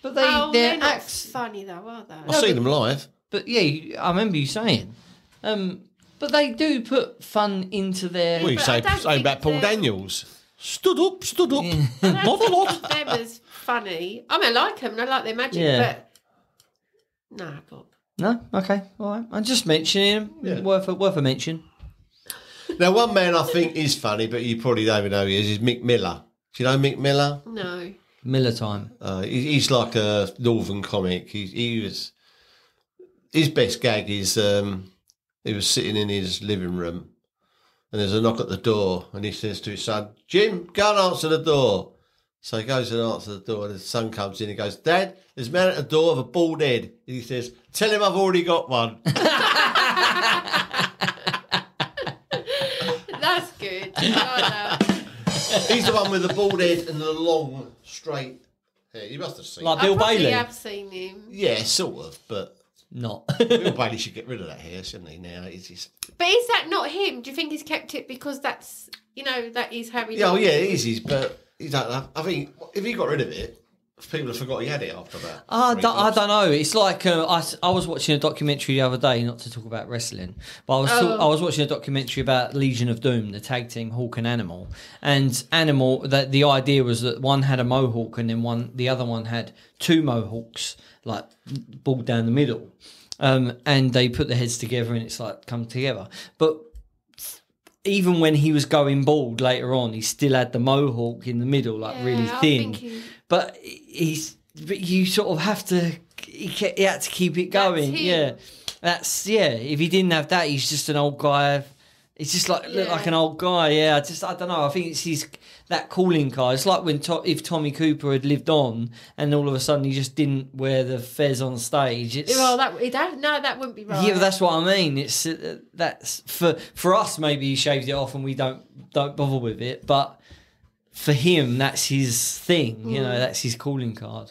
but they're they're not acts. funny though, are they? I've seen them live. But yeah, I remember you saying. But they do put fun into their. Well, you But say I don't think about Paul they're- Daniels. Stood up. I Not a don't lot. think them as funny. I mean, I like them and I like their magic, Yeah. but nah, Bob. No, okay, all right. I'm just mentioning him. Yeah. Worth a mention. Now, one man I think is funny, but you probably don't even know who he is Mick Miller. Do you know Mick Miller? No. Miller time. He's like a northern comic. He was his best gag is he was sitting in his living room and there's a knock at the door and he says to his son, Jim, go and answer the door. So he goes and answers the door and his son comes in and goes, Dad, there's a man at the door with a bald head. And he says, tell him I've already got one. That's good. I like that. He's the one with the bald head and the long, straight hair. You must have seen Like it. Bill I probably Bailey. have seen him. Yeah, sort of, but Not. Bill Bailey should get rid of that hair, shouldn't he, now? It's just... But is that not him? Do you think he's kept it because that's, that is how he Yeah, looks? yeah, it is, but you don't have, I think if he got rid of it, people have forgot he had it after that. I don't know. It's like I was watching a documentary the other day, not to talk about wrestling, but I was watching a documentary about Legion of Doom, the tag team Hawk and Animal. And Animal, that the idea was that one had a mohawk and then the other one had two mohawks, like bald down the middle. And they put the heads together and it's like come together. But even when he was going bald later on, he still had the mohawk in the middle, like Yeah, really I thin. think he- But you sort of have to. He had to keep it going. That's him. Yeah, if he didn't have that, he's just an old guy. He's just like look like an old guy. Yeah, I don't know. I think it's that calling card. It's like when if Tommy Cooper had lived on, and all of a sudden he just didn't wear the fez on stage. Well, that wouldn't be right. Yeah, but that's what I mean. It's that's for us. Maybe he shaved it off, and we don't bother with it. But for him, that's his thing. You know, that's his calling card.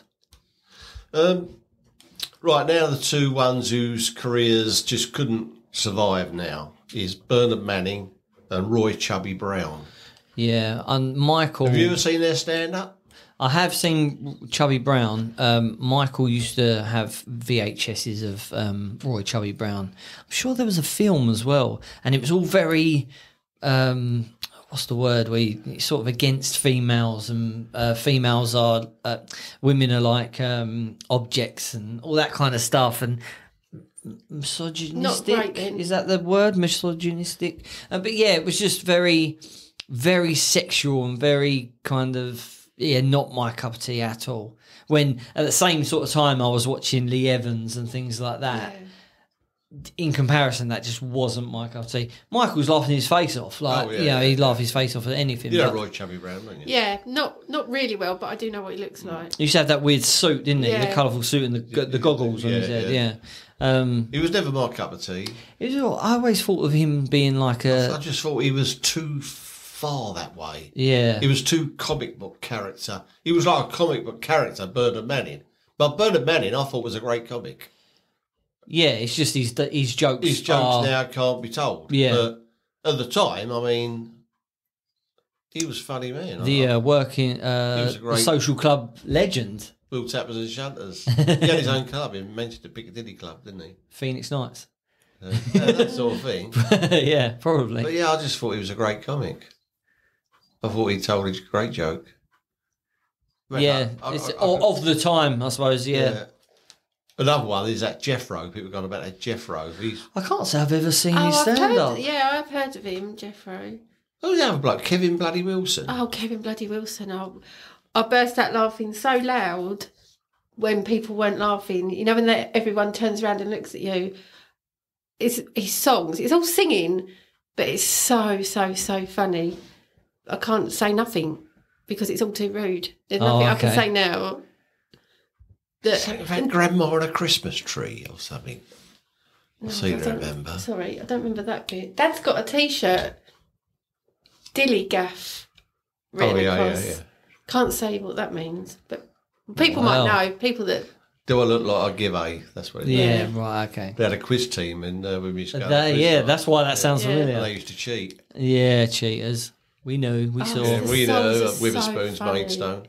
Right now, the two ones whose careers just couldn't survive now is Bernard Manning and Roy Chubby Brown. Yeah, and Michael. Have you ever seen their stand-up? I have seen Chubby Brown. Michael used to have VHSs of Roy Chubby Brown. I'm sure there was a film as well, and it was all very what's the word? Sort of against females, and females are women are like objects and all that kind of stuff, and misogynistic. Not right, then. Is that the word? Misogynistic. But yeah, it was just very, very sexual and very kind of not my cup of tea at all. When at the same sort of time I was watching Lee Evans and things like that. Yeah. In comparison, that just wasn't my cup of tea. Michael's laughing his face off, he'd laugh his face off at anything. You know Roy Chubby Brown, don't you? Yeah, not really well, but I do know what he looks like. He used to have that weird suit, didn't he? Yeah. The colourful suit and the goggles on his head. Yeah. He was never my cup of tea. I always thought of him being like I just thought he was too far that way. Yeah. He was too comic book character. He was like a comic book character, Bernard Manning. But Bernard Manning, I thought was a great comic. Yeah, it's just his jokes. His jokes now can't be told. Yeah. But at the time, I mean, he was a funny man. The working was a great- social club legend, Will Tappers and Shunters. He had his own club in Manchester Piccadilly Club, didn't he? Phoenix Nights. That sort of thing. Yeah, probably. But yeah, I just thought he was a great comic. I thought he told a great joke. Yeah, of the time, I suppose. Yeah. Another one is that Jeffro. People gone about that Jeffro. I can't say I've ever seen his stand up. I've heard of him, Jeffro. Who's the other bloke? Kevin Bloody Wilson. Oh, Kevin Bloody Wilson. I burst out laughing so loud when people weren't laughing. You know, when everyone turns around and looks at you. It's his songs. It's all singing, but it's so funny. I can't say nothing because it's all too rude. There's nothing I can say now. Something about grandma and a Christmas tree or something. I seem to remember. Sorry, I don't remember that bit. Dad's got a T-shirt. Dilly Gaff written across. Yeah. Can't say what that means, but people might know. People that... Do I look like I give a? That's what it is. Yeah, right, okay. They had a quiz team and we used to go that's why that sounds familiar. And they used to cheat. Yeah, cheaters. We knew, we saw. Yeah, we know Witherspoon's Maidstone.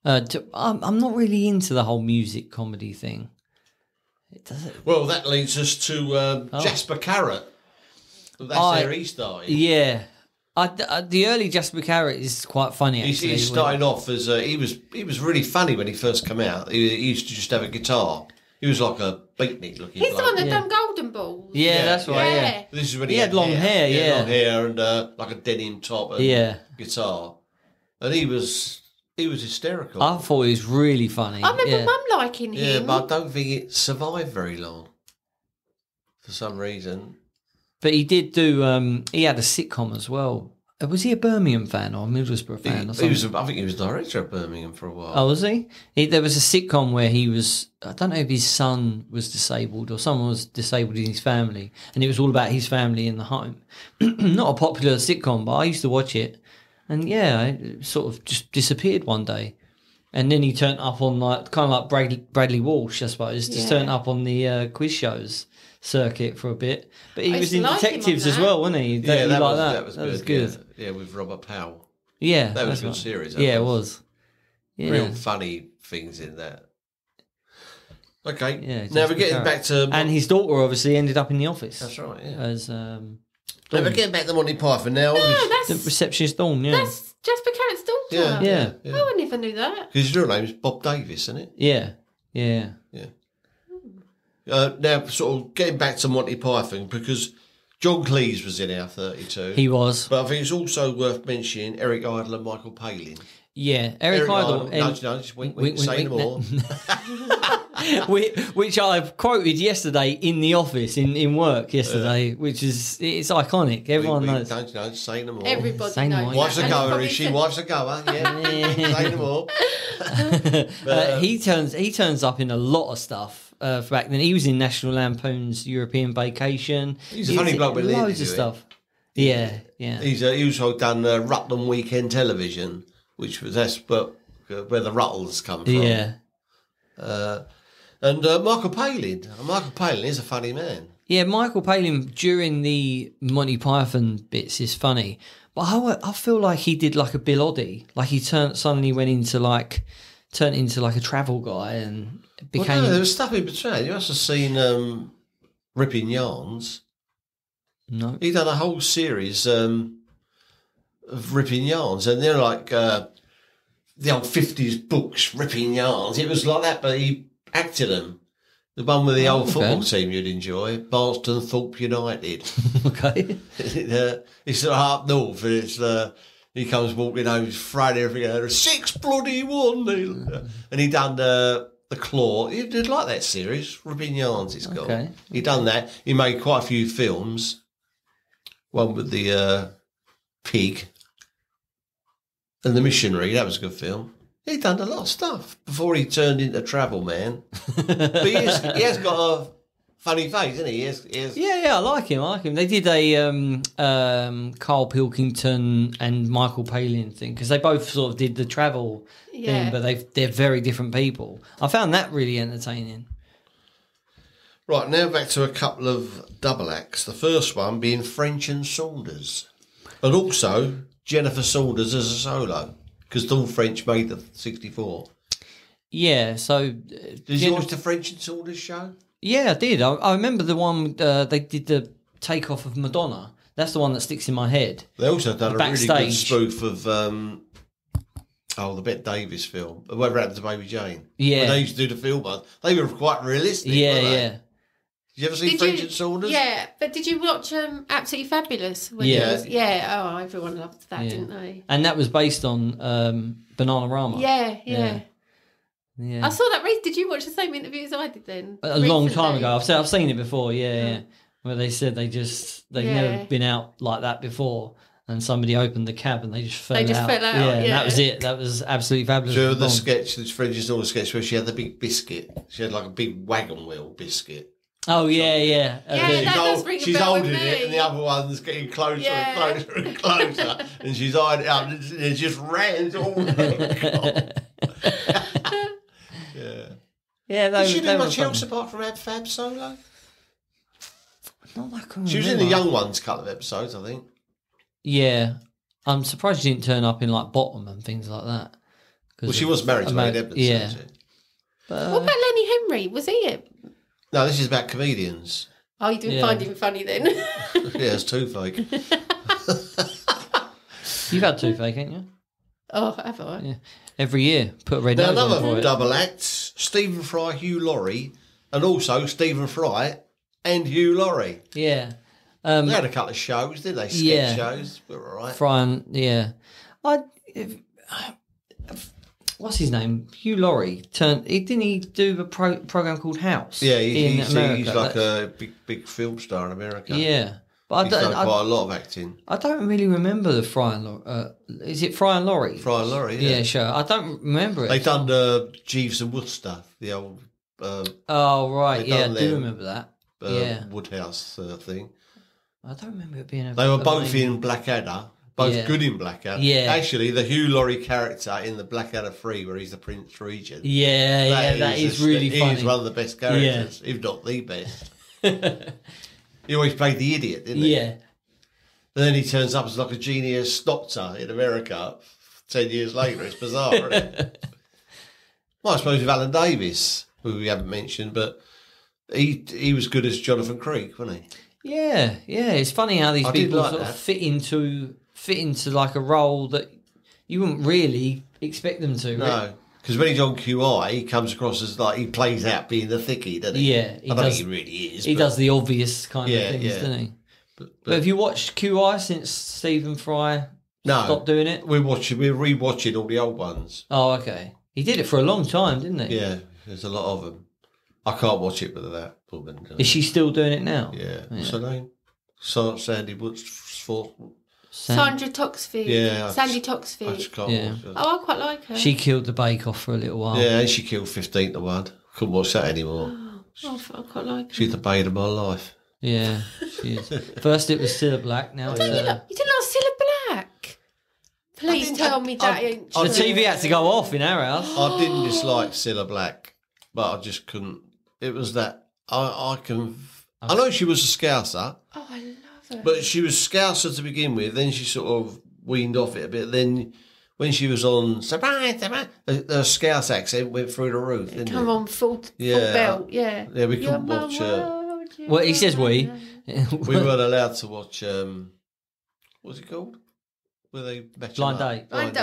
I'm not really into the whole music comedy thing. Well, that leads us to Jasper Carrot. That's where he started. Yeah. The early Jasper Carrot is quite funny, actually. He started off as... he was really funny when he first came out. He used to just have a guitar. He was like a beatnik looking He's the bloke. one that done Golden Balls. Yeah, that's right, yeah. This is when he had long hair, yeah. Long hair and like a denim top and guitar. And he was hysterical. I thought he was really funny. I remember Mum liking him. Yeah, but I don't think it survived very long. For some reason. But he did do... he had a sitcom as well. Was he a Birmingham fan or a Middlesbrough fan or something? I think he was director of Birmingham for a while. Oh, was he? There was a sitcom where he was... I don't know if his son was disabled or someone was disabled in his family. And it was all about his family in the home. Not a popular sitcom, but I used to watch it. And yeah, it sort of just disappeared one day. And then he turned up on kind of like Bradley Walsh, I suppose. Just turned up on the quiz shows circuit for a bit. But he was in Detectives as well, wasn't he? Yeah, that was good. Yeah, with Robert Powell. Yeah. That was a good series. Yeah, it was. Yeah. Real funny things in that. Okay. Yeah, now we're getting back to... And his daughter obviously ended up in the office. That's right, yeah. As... now we're getting back to Monty Python now. No, that's... The receptionist Dawn, yeah. That's Jasper Carrot's daughter. Yeah. Oh, I never knew that. His real name is Bob Davis, isn't it? Yeah. Now, sort of getting back to Monty Python, because John Cleese was in our 32. He was. But I think it's also worth mentioning Eric Idle and Michael Palin. Yeah, Eric Idle. No, just wink, say no more. which I've quoted yesterday in the office in work yesterday, which is it's iconic. Everyone knows. Don't you know? Say no more. Everybody Say no knows. more. that. Wife's a And goer, probably is she? said- Wife's a goer. Yeah. Say no more. He turns up in a lot of stuff back then. He was in National Lampoon's European Vacation. He's a He funny was bloke in when they loads of interview stuff. Yeah, yeah. He's also done Rutland Weekend Television, which was where the Ruttles come from. Yeah. And Michael Palin. Michael Palin is a funny man. Yeah, Michael Palin during the Monty Python bits is funny, but I feel like he did like a Bill Oddie, like he suddenly went into like a travel guy and became. Well, no, there was stuff in between. You must have seen Ripping Yarns. No. He done a whole series of Ripping Yarns, and they're like the old 50s books, Ripping Yarns. It was like that, but he acted them. The one with the old football team you'd enjoy, Barnston Thorpe United. Okay. It's sort of up north, and it's he comes walking home, he's Friday, everything, 6 bloody 1-0. And he done the Claw. He did like that series, Ripping Yarns it's called. Okay. He done that. He made quite a few films. One with the pig and the missionary. That was a good film. He done a lot of stuff before he turned into Travel Man. But he has got a funny face, isn't he? He has, Yeah, I like him. They did a Carl Pilkington and Michael Palin thing because they both sort of did the travel thing, but they're very different people. I found that really entertaining. Right, now back to a couple of double acts. The first one being French and Saunders. And also Jennifer Saunders as a solo, because Dawn French made the 64. Yeah, so... Did you watch the French and Saunders show? Yeah, I did. I remember the one they did the takeoff of Madonna. That's the one that sticks in my head. They also done a really good Backstage. spoof of the Bette Davis film, Whatever Happened to Baby Jane. Yeah. When they used to do the film, they were quite realistic, Yeah, weren't they? yeah. Did you ever see French and Saunders? Yeah, but did you watch Absolutely Fabulous? When Yeah. it was, yeah. Oh, everyone loved that, Yeah. didn't they? And that was based on Bananarama. Yeah. Yeah. I saw that. Did you watch the same interview as I did then? A long time Recently? ago. I've seen it before, yeah. Where they said they've never been out like that before. And somebody opened the cab and they just fell out. fell out, Yeah, and yeah. that was it. That was absolutely fabulous. Do you remember the sketch, this French and Saunders sketch, where she had the big biscuit? She had like a big wagon wheel biscuit. Oh, yeah. Yeah, that does ring a she's bell with holding it, me. and the other one's getting closer Yeah. and closer and closer, and she's eyeing it up, and it just ran all over. Yeah. Yeah, Did she they do were much fun. else apart from Ab Fab solo? Not that I can She was in the remember. Young Ones couple of episodes, I think. Yeah. I'm surprised she didn't turn up in like Bottom and things like that. 'Cause Well, she of- was married to about- Wayne Edmonds, Yeah. wasn't she? But, What about Lenny Henry? Was he it? No, this is about comedians. Oh, you didn't Yeah. find him funny then? Yeah, it's toothache. You've had toothache, haven't you? Oh, have I? Yeah. Every year. Put a red Now, nose on another for it. double act, Stephen Fry, Hugh Laurie, and also Stephen Fry and Hugh Laurie. Yeah. They had a couple of shows, didn't they? Sketch Yeah. shows. We were all right. Brian, yeah. What's his name? Hugh Laurie didn't he do a program called House? Yeah, in America. he's like a big film star in America. Yeah, but He's done quite a lot of acting. I don't really remember the Fry and Laurie. Is it Fry and Laurie? Fry and Laurie, yeah. Yeah, sure. I don't remember it. They done Jeeves and Wooster, the old Oh right, they yeah, I done do them. remember that. Yeah, Woodhouse thing. I don't remember it being. They were both in Blackadder, both Yeah. good in Blackadder. Yeah. Actually, the Hugh Laurie character in the Blackadder 3, where he's the Prince Regent. Yeah, that is really funny. He's one of the best characters, if not the best. He always played the idiot, didn't he? Yeah, And then he turns up as like a genius doctor in America 10 years later. It's bizarre, isn't it? Well, I suppose with Alan Davis, who we haven't mentioned, but he was good as Jonathan Creek, wasn't he? yeah. It's funny how these I did people like sort of that. fit into like a role that you wouldn't really expect them to. No, because when he's on QI, he comes across as like he plays out being the thickie, doesn't he? Yeah, he I don't does. think he really is. He but- does the obvious kind Yeah, of things, yeah. doesn't he? But But have you watched QI since Stephen Fry no, stopped doing it? We're rewatching all the old ones. Oh, okay. He did it for a long time, didn't he? Yeah, there's a lot of them. I can't watch it with that woman. Is she still doing it now? Yeah. What's her name? Sandy Woods. Sandra Toxfield. Yeah. Sandy I just Toxfield. can't Yeah. watch it. Oh, I quite like her. She killed the Bake Off for a little while. Yeah, and she killed 15 to 1. Couldn't watch that anymore. Oh, I quite like her. She's the bane of my life. Yeah, she is. First it was Cilla Black, now it's You didn't like Cilla Black? Please didn't- tell me that ain't the true. TV had to go off in our house. I didn't dislike Cilla Black, but I just couldn't. It was that I know she was a Scouser, Oh, I love her. but she was Scouser to begin with. Then she sort of weaned off it a bit. Then when she was on Surprise, the Scouse accent went through the roof. Didn't Come it? on, full Yeah. belt, yeah. Yeah, we You're couldn't my watch. world, you're Well, he my says we. world. We weren't allowed to watch. What's it called? Where they match Blind them up? Date. Blind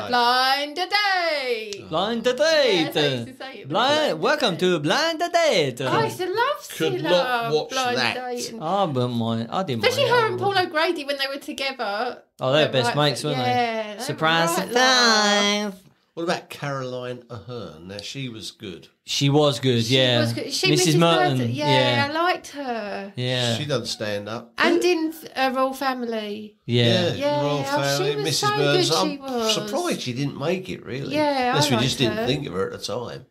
Day. Blind Yeah, Date. that's how I used to say it. Blind. Welcome to Blind Date. I used to love Could Cilla, not watch Blind that. Date and- I wouldn't mind. I didn't Especially mind. her and Paul O'Grady when they were together. Oh, they're They were best mates, weren't they? Yeah. Surprise, were right laugh. surprise. What about Caroline Ahern? Now she was good. She was good, yeah. Was good. She, Mrs. Merton. Yeah, I liked her. Yeah. She doesn't stand up. And in Royal Family. Yeah. Yeah, Royal oh, she Family, was Mrs. so Burns. good, I'm she was. surprised she didn't make it, really. Yeah, Unless I we just liked didn't her. think of her at the time.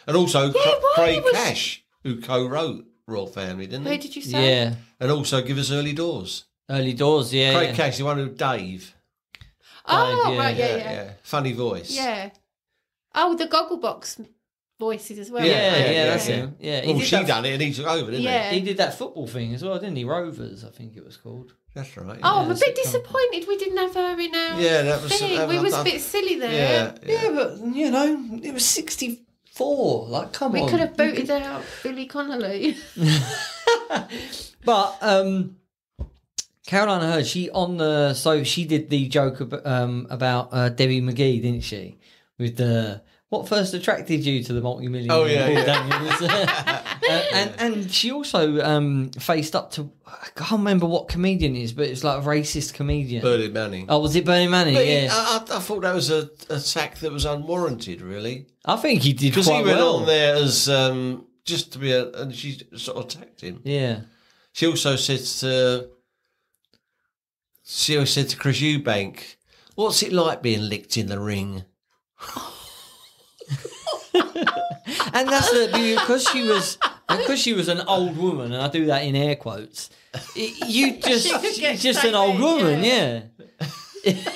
And also why Craig was- Cash, who co-wrote Royal Family, didn't Who he? did you say? Yeah. And also Give Us Early Doors. Early doors, yeah. Craig yeah. Cash, the one who Dave. Oh, Yeah, right, yeah. Funny voice. Yeah. Oh, the Gogglebox voices as well. Yeah, that's him. Yeah. Well, did she that- done it and he took over, didn't Yeah. He did that football thing as well, didn't he? Rovers, I think it was called. he? That's right. Oh, I'm Yeah, a bit sitcom. disappointed we didn't have her in our Yeah, that was- thing. that We was- was a bit silly there. Yeah. but, you know, it was 64. Like, come We on. could have booted out Billy Connolly. But Caroline Hurd, she did the joke about Debbie McGee, didn't she? With the what first attracted you to the multi-million? Oh, yeah, yeah. and she also faced up to I can't remember what comedian it is, but it's like a racist comedian. Burning Manning. Oh, was it Bernie Manning? But Yeah, I thought that was a attack that was unwarranted, really. I think he did Because quite he went well. on there as just to be and she sort of attacked him. Yeah. She also said to Chris Eubank, "What's it like being licked in the ring?" And that's because she was an old woman, and I do that in air quotes. You just She could get just so an old big, woman, yeah. yeah.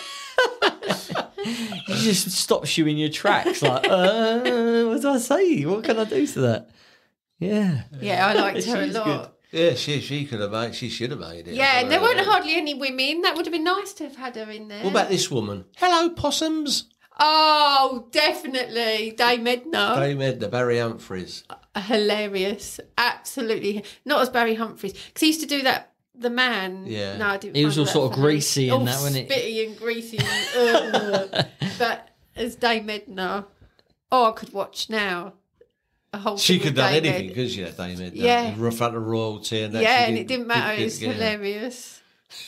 You just stops you in your tracks, like, what do I say? What can I do to that? Yeah, Yeah, I liked her a She's lot. good. Yeah, she could have made. She should have made it. Yeah, there weren't hardly any women. That would have been nice to have had her in there. What about this woman? Hello, possums. Oh, definitely. Dame Edna. Dame Edna, Barry Humphries. Hilarious. Absolutely. Not as Barry Humphries. Because he used to do that, The Man. Yeah. No, I didn't He was find all that sort of funny. greasy and that, wasn't it? Spitty and greasy. And, but as Dame Edna, I could watch now. A whole She thing could with have done Dame anything, Edna. couldn't she, that Dame Edna? Yeah. In front of royalty and that. Yeah, she and it didn't matter. It's hilarious.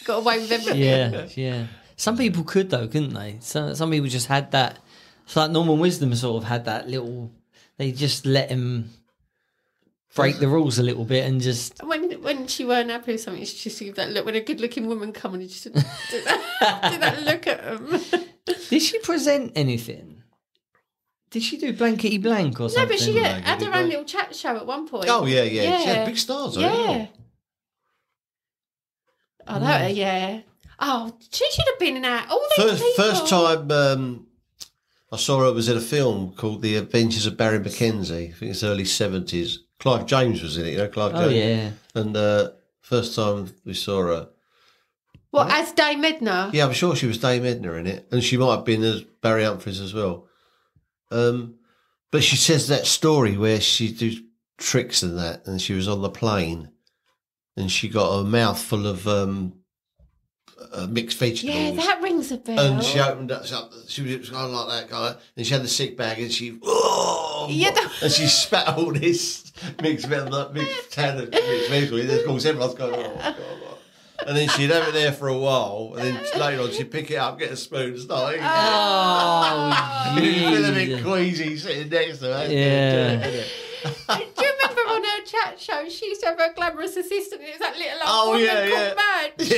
Got away with everything. yeah, yeah. Some people could though, couldn't they? Some people just had that. It's like Norman Wisdom sort of had that little. They just let him break the rules a little bit and just. When she weren't happy with something, she just give that look. When a good-looking woman come and just did that look at him. Did she present anything? Did she do Blankety Blank or No, something? but she Like, had did her it own go- little chat show at one point. Oh, yeah. She had big stars on it. Yeah. Oh, that, yeah. Oh, she should have been in that. All these people. First time I saw her was in a film called The Adventures of Barry Mackenzie. I think it's early 70s. Clive James was in it, Clive Oh James. yeah. And first time we saw her, What, as Dame Edna? yeah, I'm sure she was Dame Edna in it. And she might have been as Barry Humphries as well. But she says that story where she do tricks and that, and she was on the plane and she got a mouthful of mixed vegetables. Yeah, that rings a bell. And she opened up, she was kind of like that guy, and she had the sick bag, and she, and she spat all this mixed can of mixed vegetables. And of course, everyone's going, oh, God. And then she'd have it there for a while, and then later on she'd pick it up, get a spoon, and start eating. Oh, You feel a bit Jesus. queasy sitting next to her. Yeah. Do you remember on she used to have her glamorous assistant, and it was that little Oh, old woman yeah, called Madge.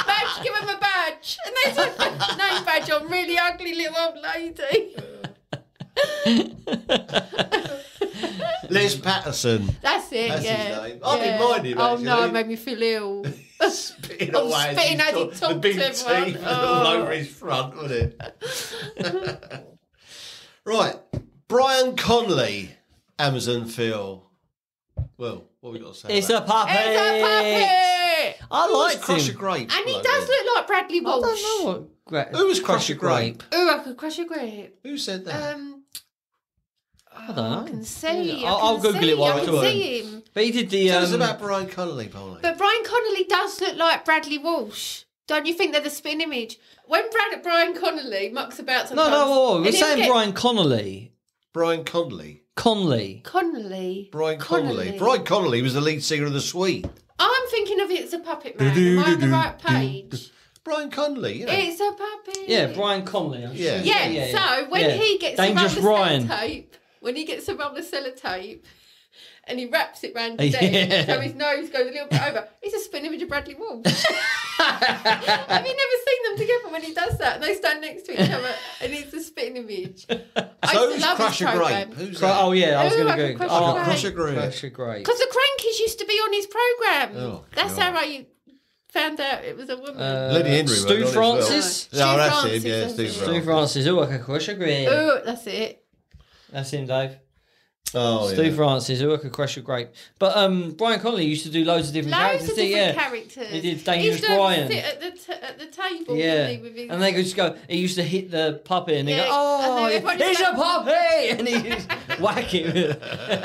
Madge, give him a badge. And there's a name badge on really ugly little old lady. Les Patterson. That's it, That's yeah. his name. I didn't mind him, Oh, no, actually. it made me feel ill. Spitting I'm away. spitting as he The talks big to everyone. teeth Oh. all over his front, wasn't it? Right. Brian Conley, Amazon Phil. Well, what have we got to say It's about a puppet. It's a puppet! I Who was liked Crusher him. Grape? And he bloke does then? look like Bradley I Walsh. don't know what. Who was Crusher Grape? Ooh, I could crush a grape. Who said that? I don't know. I can see. Yeah, I'll Google it while I we're can talking. see him. But he did the. Tell us about Brian Connolly, Polly. But Brian Connolly does look like Bradley Walsh. Don't you think they're the spin image? When Brian Connolly mucks about No, sometimes... whoa. We're and he'll saying get- Brian Connolly. Brian Conley. Conley. Connolly. Brian Connolly. Brian Connolly was the lead singer of The Sweet. I'm thinking of It's a Puppet Man. Am I on the right page? Brian Connolly, you know. It's a puppet. Yeah, Brian Connolly. I'm Yeah. sure. Yeah, so when Yeah. he gets Dangerous a roll of Brian. sellotape, when he gets a roll of sellotape and he wraps it round his head Yeah. so his nose goes a little bit over, it's a spin image of Bradley Walsh. Have you never seen them together when he does that and they stand next to each other and it's a spin image? I So used who's to love his Crusher programme. Grape? Who's that? Oh yeah, I was Ooh, going I to can go. crush your Crusher Grape. Crusher Grape. Because the Crankies used to be on his programme. Oh, That's God. how I found out it was a woman. Lenny Henry Stu went on as Francis. well. No, that's Francis, him, yeah, that's Stu it. Stu Francis. Francis. Oh, I can crush a grape. Oh, that's it. That's him, Dave. Oh, Stu yeah. Francis. Oh, I could crush a grape. But Brian Connolly used to do loads of different Loads characters. of didn't he? different Yeah. characters. He did He Dangerous used to Brian. sit at the table, Yeah, didn't he, with his... and they could just go. He used to hit the puppet, and they Yeah, go, "Oh, and then everybody it's a just- puppet!" and he just whack him.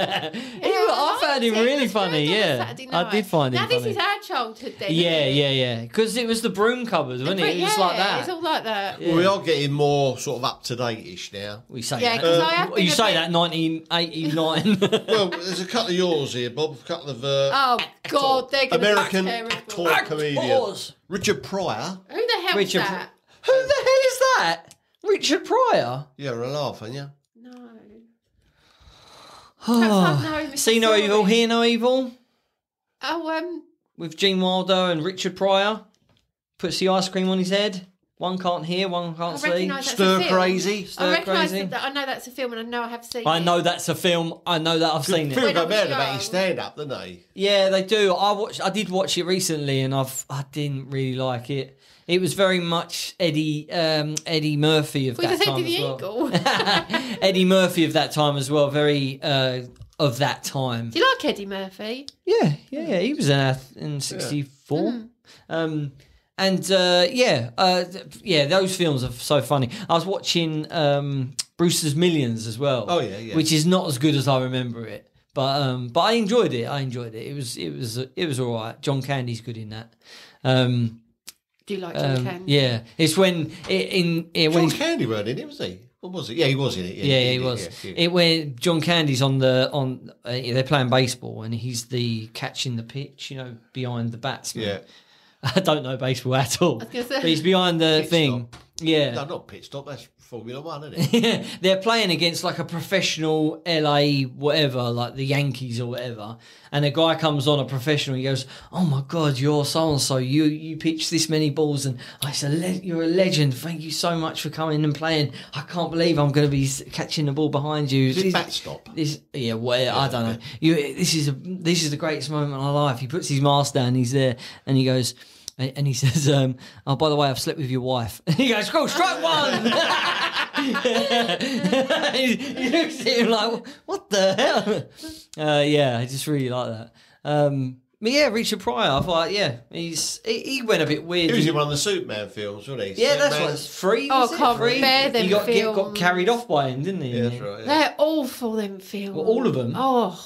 I found him really funny. Yeah, I did find him now funny. this is our childhood then. Yeah, isn't it? yeah. Because it was the broom cupboard, wasn't it? It was like that. It's all like that. Yeah. Well, we are getting more sort of up to date-ish now. We say Yeah, that. 'cause I have been You a say bit- that 1989. Well, there's a couple of yours here, Bob. A couple of Oh God, they're going to American be terrible. actor comedian Pause. Richard Pryor. Who the hell's Richard that? Who the hell is that? Richard Pryor. Yeah, we're laughing, yeah. No. Oh. know Mr. See no evil, Sorry. hear no evil. Oh, With Gene Wilder and Richard Pryor. Puts the ice cream on his head. One can't hear, one can't I see. recognise that's Stir a film. Crazy. I Stir recognise Crazy. that. I know that's a film, and I know I have seen I it. know that's a film. I know that I've seen Phil it. When I got was mad about young. his stand-up, didn't they? Yeah, they do. I did watch it recently, and I didn't really like it. It was very much Eddie Murphy of We that just time Eddie the as well. Eagle. Eddie Murphy of that time as well. Very of that time. Do you like Eddie Murphy? Yeah. He was in '64. Those films are so funny. I was watching Brewster's Millions as well. Oh, yeah. Which is not as good as I remember it, but I enjoyed it. It was all right. John Candy's good in that. Do you like John Candy? Yeah, it's when when John he's Candy weren't in it, was he? What was it? Yeah, he was in it. yeah, he was. Yeah. It when John Candy's they're playing baseball and he's the catching the pitch, behind the batsman. Yeah. I don't know baseball at all, gonna say- but he's behind the Pit thing. stop. Yeah, No, not pit stop. That's Formula One, isn't it? they're playing against like a professional LA whatever, like the Yankees or whatever. And a guy comes on, a professional. He goes, "Oh my God, you're so and so. You pitched this many balls, and I said, you're a legend. Thank you so much for coming and playing. I can't believe I'm going to be catching the ball behind you." Is it bat stop? I don't know. This is the greatest moment of my life. He puts his mask down. He's there, and he goes. And he says, "Oh, by the way, I've slept with your wife." And he goes, "Cool, strike one." he looks at him like, "What the hell?" I just really like that. But yeah, Richard Pryor. I thought, he went a bit weird. He was in one of the Superman films, wasn't he? Yeah, that's Superman. what it's free. Oh, was it? can't Free? bear them He got films. carried off by him, didn't he? Yeah, that's right. Yeah. They're awful, them films. Well, all of them? Oh,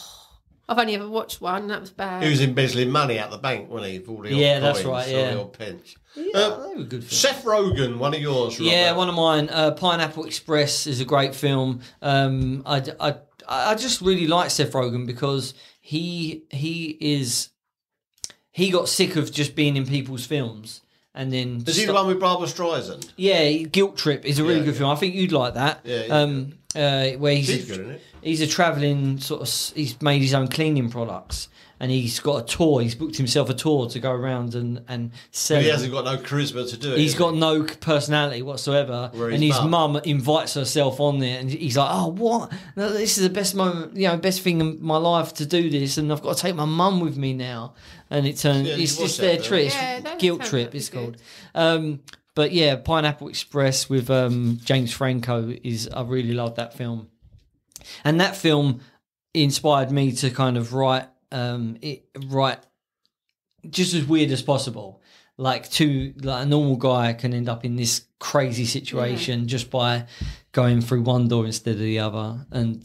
I've only ever watched one. That was bad. He was embezzling money out the bank, wasn't he? For all the Yeah, old that's coins, right, all yeah. the old pence. Yeah, they were good films. Seth Rogen, one of yours, Robert. Yeah, one of mine. Pineapple Express is a great film. I just really like Seth Rogen because he got sick of just being in people's films, and then Is he the one with Barbara Streisand? Yeah, Guilt Trip is a really good film. I think you'd like that. Yeah, where She's good, isn't it? he's a travelling sort of. He's made his own cleaning products, and he's got a tour. He's booked himself a tour to go around and sell. But he it. hasn't got no charisma to do it. He's has got he? no personality whatsoever, Where and his his mum- mum invites herself on there, and he's like, "Oh, what? No, this is the best moment, best thing in my life to do this, and I've got to take my mum with me now." And it turns, Yeah, it's you just watch their that trip. It's Yeah, that Guilt sounds Trip. like It's good. called. But yeah, Pineapple Express with James Franco I really love that film, and that film inspired me to kind of write just as weird as possible. Like a normal guy can end up in this crazy situation just by going through one door instead of the other. And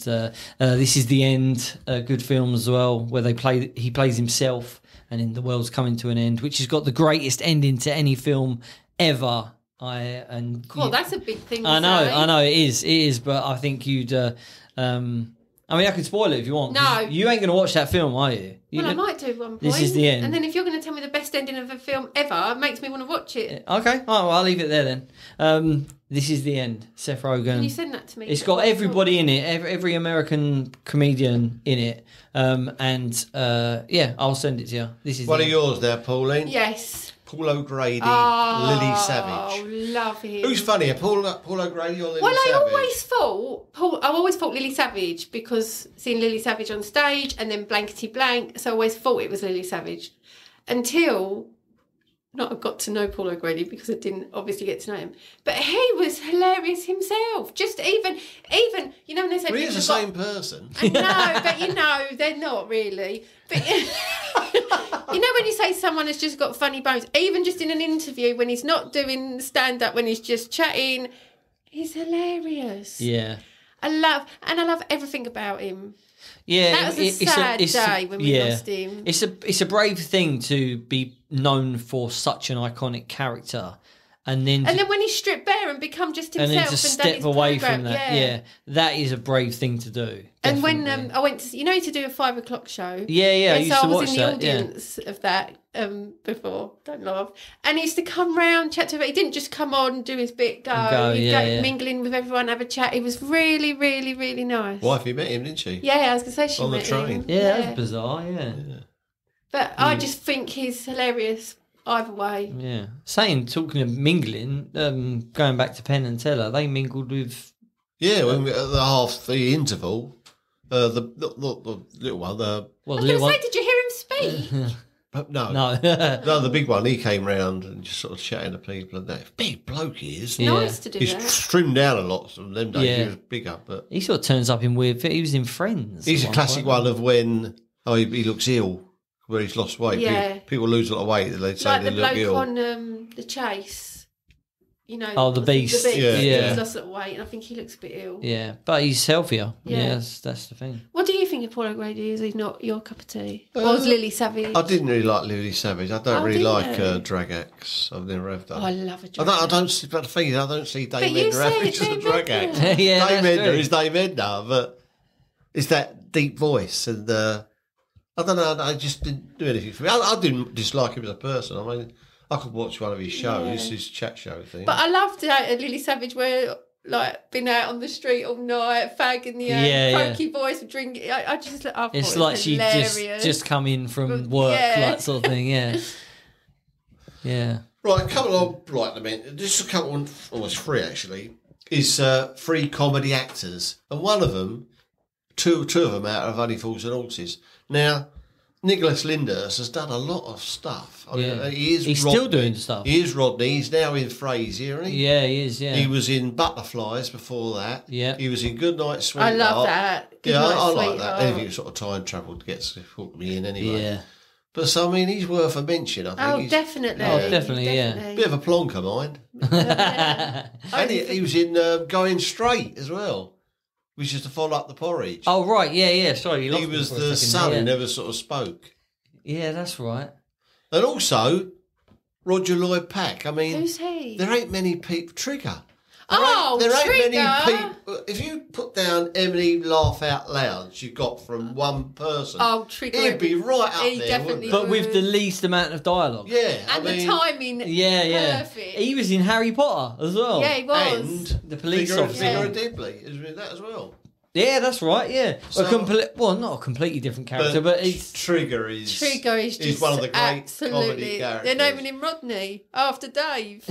This Is the End, a good film as well, where he plays himself, and then the world's coming to an end, which has got the greatest ending to any film ever. Cool, that's a big thing. I know it is, but I think you'd. I can spoil it if you want. 'cause No. you ain't going to watch that film, are you? Well, I might do at one point. This is the end. And then if you're going to tell me the best ending of a film ever, it makes me want to watch it. Okay, all right, well, I'll leave it there then. This Is the End. Seth Rogen. Can you send that to me? It's got everybody in it, every American comedian in it, I'll send it to you. This is One the of end. yours there, Pauline. Yes. Paul O'Grady, Oh, Lily Savage. love him. Who's funnier, Paul O'Grady or Lily Well, Savage? I always thought Lily Savage, because seeing Lily Savage on stage and then blankety blank, so I always thought it was Lily Savage until I got to know Paul O'Grady, because I didn't obviously get to know him. But he was hilarious himself. Just even when they say Well, he is the people same got- person. I know, but they're not really. But when you say someone has just got funny bones, even just in an interview when he's not doing stand up, when he's just chatting, he's hilarious. Yeah. I love everything about him. Yeah, That was a sad day when we lost him. It's a brave thing to be known for such an iconic character, and then when he stripped bare and become just and himself then to and done step his away programme, from that, that is a brave thing to do. And when definitely. I went to do a 5 o'clock show. Yeah, I used so to I was watch in the that, yeah. audience of that before. Don't laugh. And he used to come round, chat to everyone. He didn't just come on, do his bit, go. He'd go mingle in with everyone, have a chat. He was really, really, really nice. Wifey met him, didn't she? Yeah, I was going to say she On the met train. him. Yeah, that's bizarre. Yeah. But I just think he's hilarious either way. Yeah. Talking of mingling, going back to Penn and Teller, they mingled with. Yeah, when we, at the interval, the little one, I was going to say, did you hear him speak? no, No. the big one, he came round and just sort of chatting to people and that. Big bloke he is. Yeah. Nice to do He's that. trimmed down a lot from them days. Yeah. He was bigger, but He sort of turns up in weird. He was in Friends. he's at a one classic point. one of when he looks ill, where he's lost weight. Yeah. People lose a lot of weight. They say Like they the look bloke ill. on The Chase. You know. Oh, the Beast. The Beast. Yeah. He's lost a lot of weight and I think he looks a bit ill. Yeah, but he's healthier. Yeah. Yeah, that's the thing. What do you think of Paul O'Grady? Is he not your cup of tea? Or was Lily Savage? I didn't really like Lily Savage. I don't Oh, really didn't like you? drag acts. I've never have done. Oh, I love a I drag. don't see, but the thing is, I don't see But Dame you Edna having said just a Dame drag Edna. act. Yeah, Dame that's Edna true. is Dame Edna, but it's that deep voice, and I don't know. I just didn't do anything for me. I didn't dislike him as a person. I mean, I could watch one of his shows, his chat show thing. But I loved Lily Savage, where like been out on the street all night, fag in the air, Yeah, croaky voice, drinking. I thought It's it like was she hilarious. just come in from work, Yeah. like sort of thing. Yeah, yeah. Right, a couple of just a couple, almost three actually, is three comedy actors, and one of them, two of them out of Only Fools and Horses. Now, Nicholas Lyndhurst has done a lot of stuff. I mean, Yeah. he is He's Rodney. still doing stuff. He is Rodney. He's now in Frasier, isn't he? Yeah, he is. Yeah, He was in Butterflies before that. Yeah. He was in Good Night, Sweetheart. I love that. Good Yeah, Night, I like that. Sweetheart. Anything sort of time travel gets hooked me in anyway. yeah. But so, I mean, he's worth a mention, I think. Oh, He's definitely. Oh, definitely, yeah. a bit of a plonker, mind. And he was in Going Straight as well, which is to follow up the porridge. Oh right, yeah. Sorry, you lost he me was for a the second son there, who yeah. never sort of spoke. Yeah, that's right. And also, Roger Lloyd Pack. I mean, Who's he? there ain't many people. Trigger. Oh, there ain't Trigger. many people. If you put down how many laugh out louds you got from one person, Oh, Trigger. he'd be right up He there, definitely wouldn't But with the least amount of dialogue. he? Yeah, And the timing. Yeah. Perfect. He was in Harry Potter as well. Yeah, he was. And The police officer. Figure of Dibley is in that as well. Yeah, that's right. Yeah, So- not a completely different character, but he's Trigger is Just one of the great comedy absolutely. characters. They're naming him Rodney after Dave.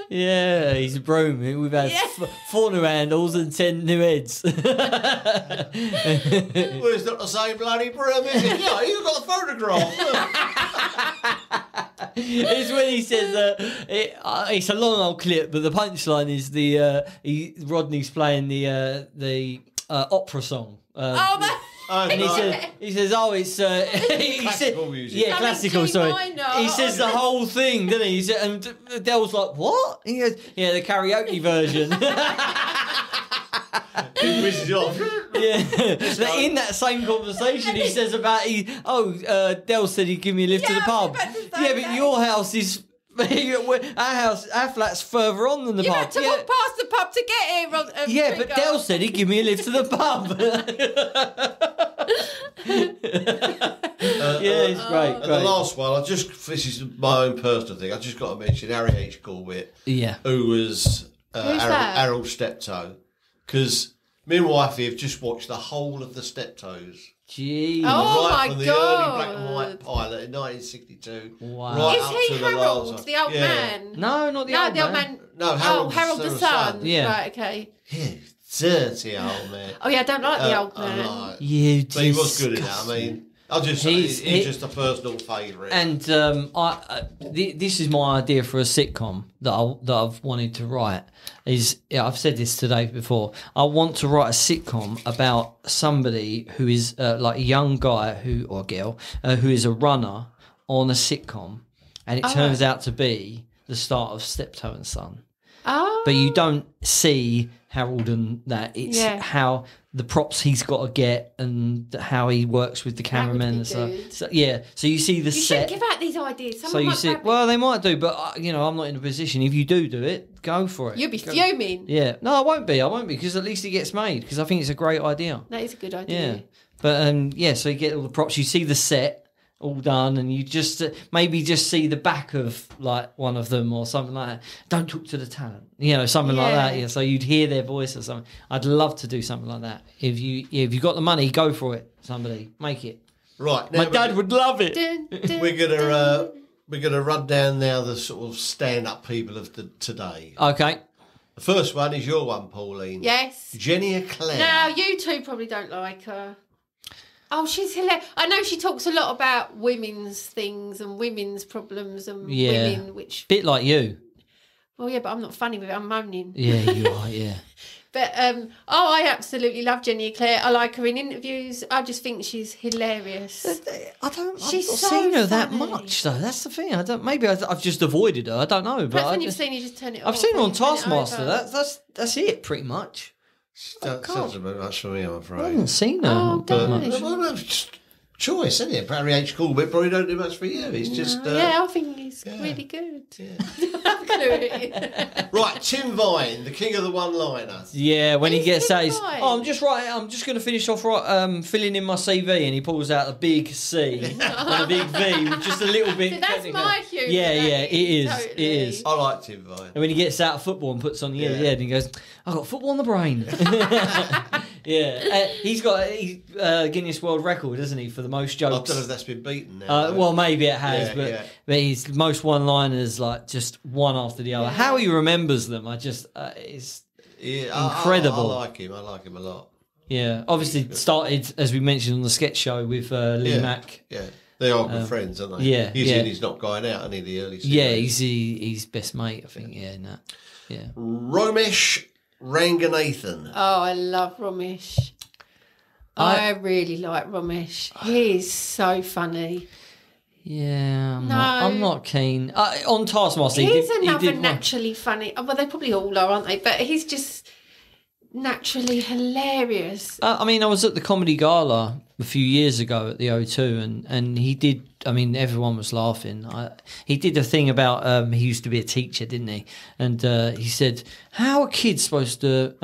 yeah, he's a broom. We've had Yeah. 4 new handles and 10 new heads. Well, it's not the same bloody broom, is it? Yeah, you got a photograph. It's when he says it's a long old clip, but the punchline is Rodney's playing the opera song. Oh, that. Oh, And right. he says, oh, it's he Classical said, music. Yeah, Something classical. G Sorry, minor. he says the whole thing, doesn't he? And Dell's like, what? He goes, yeah, the karaoke version. He whizzes off. Yeah, in that same conversation, he says about Dell said he'd give me a lift to the Yeah, I was pub. about to say Yeah, but that. your house is. Our flat's further on than the You pub. had to walk past the pub to get here, Yeah, Trigger. but Dell said he'd give me a lift to the pub. Yeah, it's great. And the last one, this is my own personal thing. I just got to mention Harry H. Corbett, Yeah. who was Who's that? Harold Steptoe, because me and wifey have just watched the whole of the Steptoes. Gee. Oh, right my from the God. early black and white pilot in 1962. Wow. Right Is up he to the Harold, last the old one. Yeah. man? No, not the No, old the old man. man. No, Harold, Harold the son. Yeah. Right, okay. Yeah, dirty old man. Oh, yeah, I don't like the old man. You But he was good at that. I disgusting. mean, I'll just say he's just a personal favourite. And this is my idea for a sitcom that I've wanted to write. I've said this today before. I want to write a sitcom about somebody who is like a young guy or girl who is a runner on a sitcom, and it turns out to be the start of Steptoe and Son. Oh. But you don't see Harold and that. It's how the props he's got to get and how he works with the cameramen be and stuff. good. So, yeah, so you see the You set. should give out these ideas. So Someone you might see, grab it. well, they might do, but I'm not in a position. If you do it, go for it. You'll be Go- fuming. Yeah, no, I won't be, because at least it gets made. Because I think it's a great idea. That is a good Yeah, idea. but so you get all the props. You see the set all done, and you just maybe just see the back of like one of them or something like that. Don't talk to the talent, something like that. Yeah. Yeah, so you'd hear their voice or something. I'd love to do something like that. If you got the money, go for it. Somebody make it. right, My now dad would love it. Dun, dun, we're dun. gonna run down now the sort of stand-up people of today. Okay. The first one is your one, Pauline. Yes. Jenny Eclair. Now, you two probably don't like her. Oh, she's hilarious. I know she talks a lot about women's things and women's problems and women, which... Bit like you. Well, yeah, but I'm not funny with it. I'm moaning. Yeah, you are. Yeah. But, I absolutely love Jenny Eclair. I like her in interviews. I just think she's hilarious. I've not She's so seen her that funny. much though. That's the thing. Maybe I've just avoided her. I don't know. But Perhaps I when you've just- seen her, just turn it off. I've seen her on and turn it Taskmaster. over. That's it, pretty much. That sounds a bit much for me, I'm I afraid. haven't seen her. Oh, that don't much. know. Well, that's just choice, isn't it? Harry H. Corbett probably don't do much for you. It's just... Yeah, I think he's yeah. really good. Yeah. Right, Tim Vine, the king of the one-liner. Yeah, when he Who's gets Tim out, he's, Vine? I'm just going to finish off filling in my CV, and he pulls out a big C and a big V with just a little bit. See, that's technical. my humour. Yeah, that it is. totally. It is. I like Tim Vine. And when he gets out of football and puts on the head, and he goes, "I've got football on the brain." Yeah, he's got a Guinness World Record, hasn't he, for the most I jokes? don't know if that's been beaten now. Well, maybe it has, Yeah, but he's most one-liners like just one after the other. Yeah. How he remembers them, I just is yeah, incredible. I like him. I like him a lot. yeah. Obviously started as we mentioned on the sketch show with Lee Yeah. Mack. Yeah, they are good friends, aren't they? yeah, He's yeah. in, he's not going out, and in the early series. Yeah, he's best mate, I think. Yeah, no, yeah. Romesh Ranganathan. Oh, I love Ramesh. I really like Ramesh. He's so funny. Yeah, No. I'm not keen. On Taskmaster, He's he another did one. naturally funny. Well, they probably all are, aren't they? But he's just naturally hilarious. I mean, I was at the Comedy Gala a few years ago at the O2, and he did. I mean, everyone was laughing. He did a thing about he used to be a teacher, didn't he? And he said, "How are kids supposed to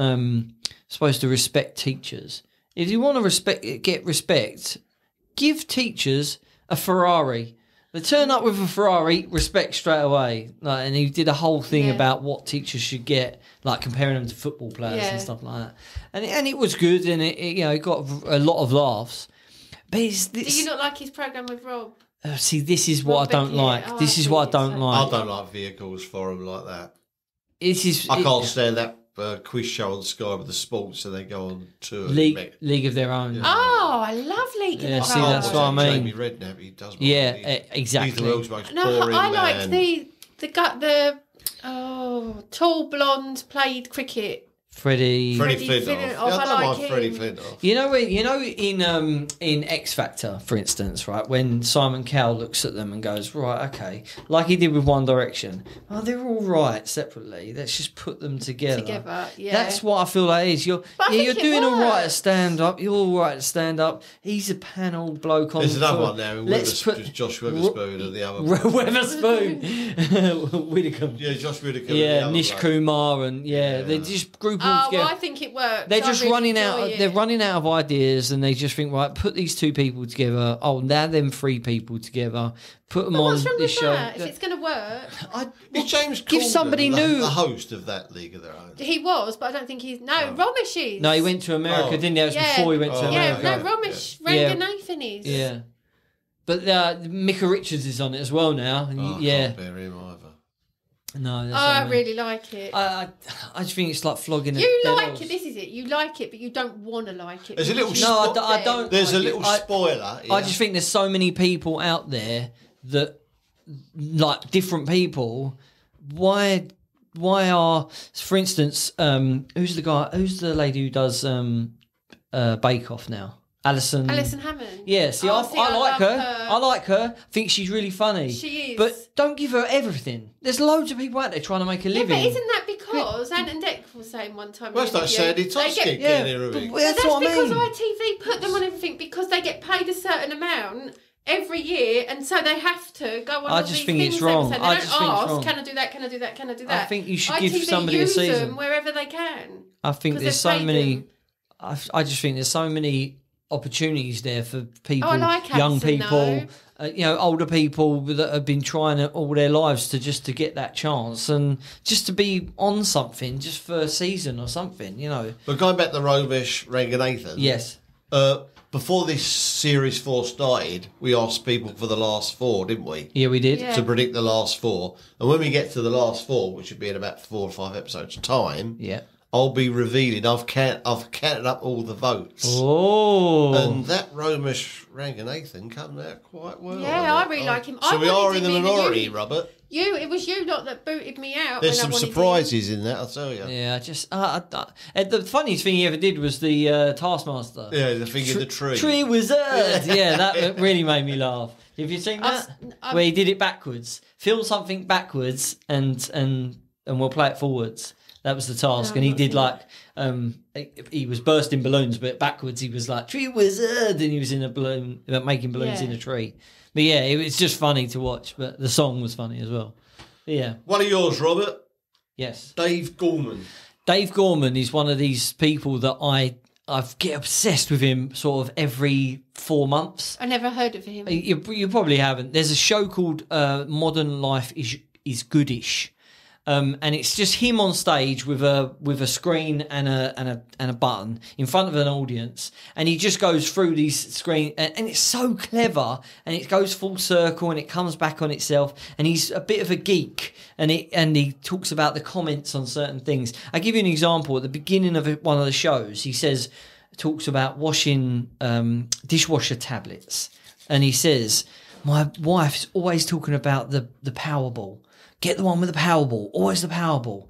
respect teachers? If you want to get respect, give teachers a Ferrari." They turn up with a Ferrari, respect straight away. Like, and he did a whole thing about what teachers should get, like comparing them to football players and stuff like that. And it was good, and it got a lot of laughs. But do you not like his programme with Rob? See, this is what I don't like. Oh, this is what I don't like. I don't like vehicles for him like that. I can't stand that quiz show on Sky with the sports, and they go on tour. League of Their Own. Yeah. Oh, I love League of Their Own. See, that's what I mean. Jamie Redknapp, he does. Exactly. He's the world's most No, boring I man. like the tall blonde played cricket. Freddie Flintoff. Flintoff, Yeah, I I don't like mind Freddie him. Flintoff. In X Factor, for instance, right, when Simon Cowell looks at them and goes, right, okay, like he did with One Direction, they're all right separately, let's just put them together. Yeah. That's what I feel like it is. You're doing all right at stand up. You're all right at stand up. He's a panel bloke on. There's another one now. Josh Witherspoon and the other one. Witherspoon, Widdicombe. Yeah, Josh Widdicombe. Yeah, Nish Kumar, and they just group all together. Well, I think it works. They're just running out. It. They're running out of ideas, and they just think, right, put these two people together. Oh, now them three people together. Put them on what's wrong this with show. that? If it's going to work, Is James give Corden somebody new. the host of that League of Their Own? he was, but I don't think he's. No, Romesh is. No, he went to America, didn't he? That was before he went to America. Yeah, no, Romesh Ranganathan is. Yeah, but Micah Richards is on it as well now. And I can't bear him either. No, that's I really like it. I just think it's like flogging. You like it. This is it. You like it, but you don't want to like it. There's a little. I don't. There's a like little it. spoiler. I just think there's so many people out there that like different people. Why are, for instance, who's the lady who does Bake Off now? Alison Hammond. Yeah, see, I like her. I like her. I think she's really funny. She is. But don't give her everything. There's loads of people out there trying to make a living. But isn't that because Ant and Dec was saying one time? Well, it's like Sandy Toski getting everything. That's what I mean. Because ITV put them on everything because they get paid a certain amount every year, and so they have to go on. I just think it's wrong. They don't ask, can I do that? Can I do that? Can I do that? I think you should ITV give somebody a use season them wherever they can. I think there's so many. I just think there's so many opportunities there for people, I like young Alison, people, older people that have been trying it all their lives to get that chance and just to be on something just for a season or something, But going back to Romesh Ranganathan. Yes. Before this series 4 started, we asked people for the last 4, didn't we? Yeah, we did. Yeah. To predict the last 4. And when we get to the last 4, which would be in about 4 or 5 episodes' time, Yeah. I'll be revealing. I've counted up all the votes. Oh. And that Romesh Ranganathan come out quite well. Yeah, I really like him. So we are in the minority, you, Robert. It was you lot that booted me out. There's when some I wanted surprises in that, I'll tell you. Yeah, the funniest thing he ever did was the Taskmaster. Yeah, the thing in the tree. Tree wizard. Yeah, that really made me laugh. Have you seen that? Where he did it backwards. Film something backwards and we'll play it forwards. That was the task, and he did he was bursting balloons, but backwards he was like tree wizard, and he was in a balloon, making balloons in a tree. But yeah, it was just funny to watch. But the song was funny as well. But yeah. One of yours, Robert. Yes. Dave Gorman. Dave Gorman is one of these people that I get obsessed with him sort of every 4 months. I never heard of him. You probably haven't. There's a show called Modern Life is Goodish. And it's just him on stage with a screen and a button in front of an audience, and he just goes through these screen, and it's so clever, and it goes full circle and it comes back on itself, and he's a bit of a geek, and he talks about the comments on certain things. I give you an example. At the beginning of one of the shows, he talks about washing dishwasher tablets, and he says, "My wife's always talking about the Powerball. Get the one with the Powerball. Always the Powerball."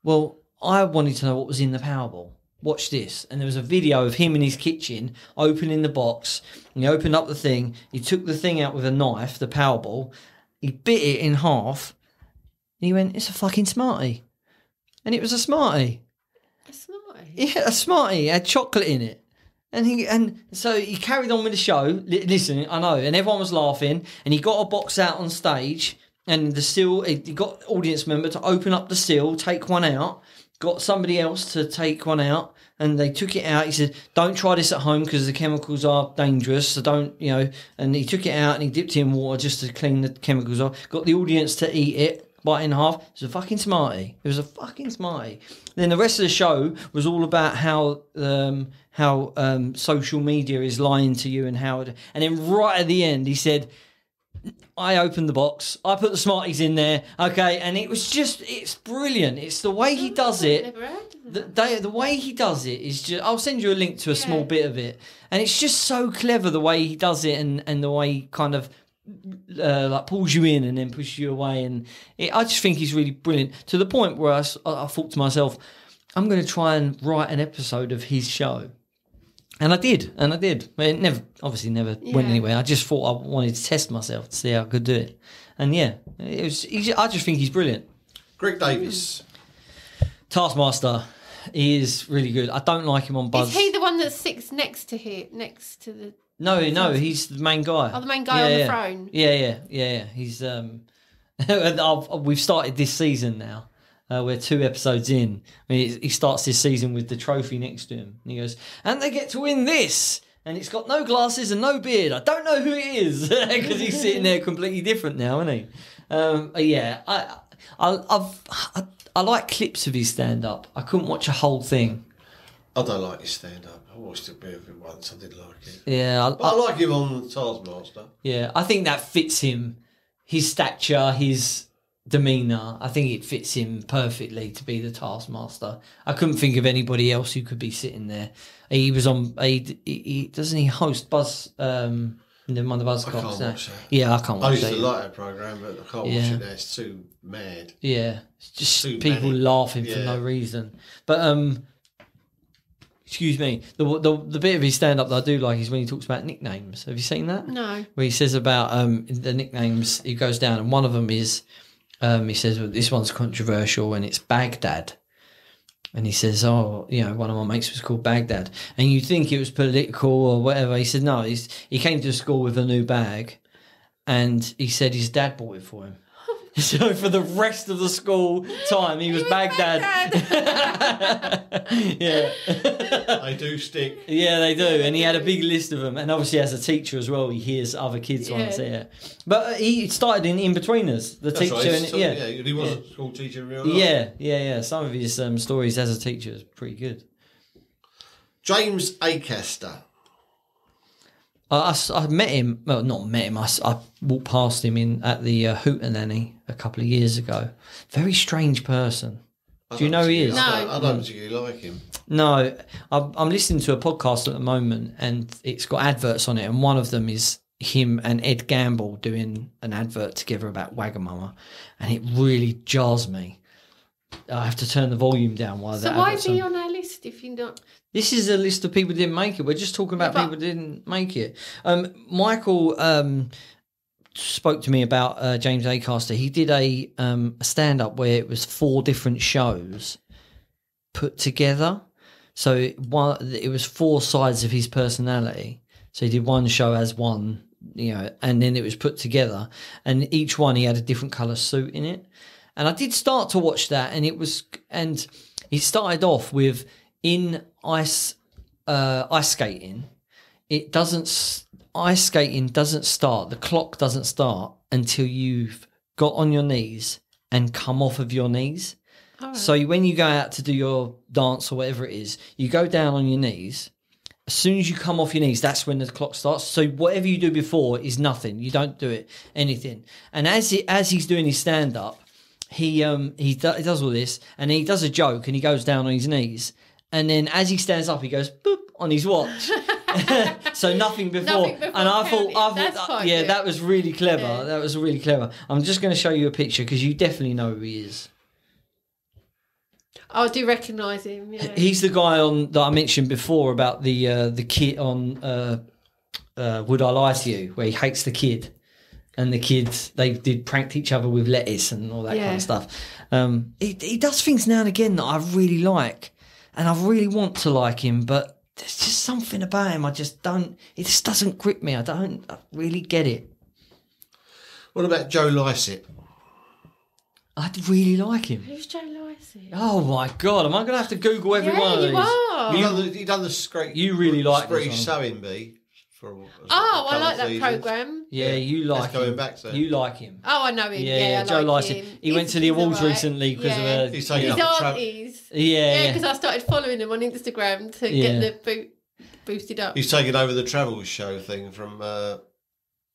Well, I wanted to know what was in the Powerball. Watch this. And there was a video of him in his kitchen opening the box. And he opened up the thing. He took the thing out with a knife, the Powerball. He bit it in half. And he went, "It's a fucking Smartie." And it was a Smartie. A Smartie. Yeah, a Smartie had chocolate in it. And so he carried on with the show. Listen, I know, and everyone was laughing. And he got a box out on stage, and the seal. He got audience member to open up the seal, take one out. Got somebody else to take one out, and they took it out. He said, "Don't try this at home because the chemicals are dangerous. So don't, you know." And he took it out and he dipped it in water just to clean the chemicals off. Got the audience to eat it, bite in half. It was a fucking Smartie. It was a fucking Smartie. Then the rest of the show was all about how social media is lying to you and how. And then right at the end, he said, I opened the box, I put the Smarties in there, okay, and it's brilliant. It's the way he does it. Never heard of that. The way he does it is just. I'll send you a link to a small bit of it, and it's just so clever the way he does it, and the way he kind of like pulls you in and then pushes you away, and I just think he's really brilliant to the point where I thought to myself, I'm going to try and write an episode of his show. And I did. Well, it never went anywhere. I just thought I wanted to test myself to see how I could do it. And yeah, it was. I just think he's brilliant. Greg Davis. Taskmaster, he is really good. I don't like him on Buzz. Is he the one that sits next to the? No, he's the main guy. Oh, the main guy on the throne. Yeah. He's we've started this season now. We're 2 episodes in. I mean, he starts this season with the trophy next to him. And he goes, and they get to win this. And it's got no glasses and no beard. I don't know who it is because he's sitting there completely different now, isn't he? Yeah, I like clips of his stand-up. I couldn't watch a whole thing. I don't like his stand-up. I watched a bit of it once. I did like it. Yeah, I like him on the Taskmaster. Yeah, I think that fits him. His stature, his demeanour, I think it fits him perfectly to be the Taskmaster. I couldn't think of anybody else who could be sitting there. He was on. He doesn't he host Buzz? One of the Buzzcocks. I can't watch that. Yeah, I can't watch I used that. to like that programme, but I can't watch it now. It's too mad. Yeah, it's just Too people many. laughing for no reason. But excuse me, the bit of his stand up that I do like is when he talks about nicknames. Have you seen that? No. Where he says about the nicknames. He goes down, and one of them is. He says, well, this one's controversial and it's Baghdad. And he says, oh, you know, one of my mates was called Baghdad. And you think it was political or whatever. He said, no, he came to school with a new bag and he said his dad bought it for him. So for the rest of the school time, he was Baghdad. Yeah. They do stick. Yeah, they do. And he had a big list of them. And obviously as a teacher as well, he hears other kids ones there. But he started in In-Betweeners, the That's teacher. right. And, He was a school teacher in real life. Yeah. Some of his stories as a teacher is pretty good. James Acaster. I met him. Well, not met him. I walked past him at the Hootenanny a couple of years ago. Very strange person. Do you know who he is? No. I don't particularly like him. No, I'm listening to a podcast at the moment, and it's got adverts on it, and one of them is him and Ed Gamble doing an advert together about Wagamama, and it really jars me. I have to turn the volume down while So why is he on our list if you're not? This is a list of people who didn't make it. We're just talking about people who didn't make it. Michael spoke to me about James Acaster. He did a stand-up where it was 4 different shows put together. So it was 4 sides of his personality. So he did one show as one, you know, and then it was put together. And each one he had a different colour suit in it. And I did start to watch that, and he started off with in ice skating. Ice skating doesn't start. The clock doesn't start until you've got on your knees and come off of your knees. Right. So when you go out to do your dance or whatever it is, you go down on your knees. As soon as you come off your knees, that's when the clock starts. So whatever you do before is nothing. You don't do anything. And as he's doing his stand up, he does all this, and he does a joke, and he goes down on his knees, and then as he stands up, he goes boop on his watch. So nothing before. And I thought, that was really clever. Yeah. That was really clever. I'm just going to show you a picture because you definitely know who he is. I do recognise him. Yeah. He's the guy that I mentioned before about the kid on Would I Lie to You, where he hates the kid. And the kids, they pranked each other with lettuce and all that kind of stuff. He does things now and again that I really like. and I really want to like him, but there's just something about him. I just don't. It just doesn't grip me. I don't really get it. What about Joe Lycett? I really like him. Who's Joe Lycett? Oh my God! Am I going to have to Google every one of these? you are. He done the Scrapes. You really like British this one. Sewing Bee. I like that programme. Yeah, you like That's him. going back to. You like him. Oh, I know him. Yeah, I Joe like Lycett. him. He went to the awards alright. recently because of a. He's taking His up aunties. Yeah, because I started following him on Instagram to get the boosted up. He's taking over the travel show thing from.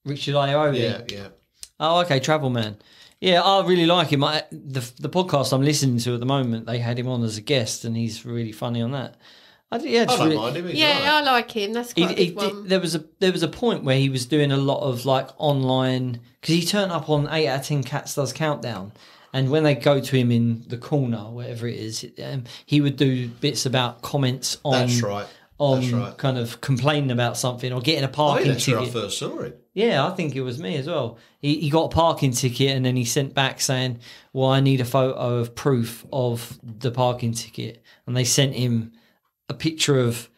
Richard Ayoade. Yeah. Oh, okay, Travel Man. Yeah, I really like him. The podcast I'm listening to at the moment, they had him on as a guest, and he's really funny on that. I don't mind him. He's Yeah, right. I like him. That's quite a good one. There was a point where he was doing a lot of like online, because he turned up on 8 out of 10 Cats Does Countdown, and when they go to him in the corner, whatever it is, he would do bits about comments on. That's right. Kind of complaining about something or getting a parking That's where I ticket. first saw it. Yeah, I think it was me as well. He got a parking ticket and then he sent back saying, well, I need a photo of proof of the parking ticket. And they sent him a picture of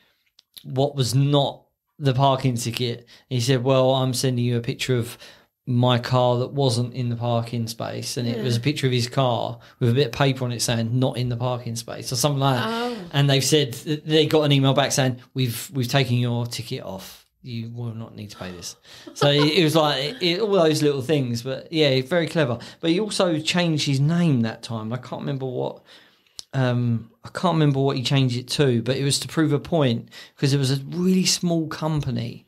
what was not the parking ticket. He said, well, I'm sending you a picture of my car that wasn't in the parking space, and it was a picture of his car with a bit of paper on it saying not in the parking space or something like that. Oh. And they've said they got an email back saying we've taken your ticket off, you will not need to pay this. So it was like all those little things, but yeah, very clever. But he also changed his name that time. I can't remember what he changed it to, but it was to prove a point, because it was a really small company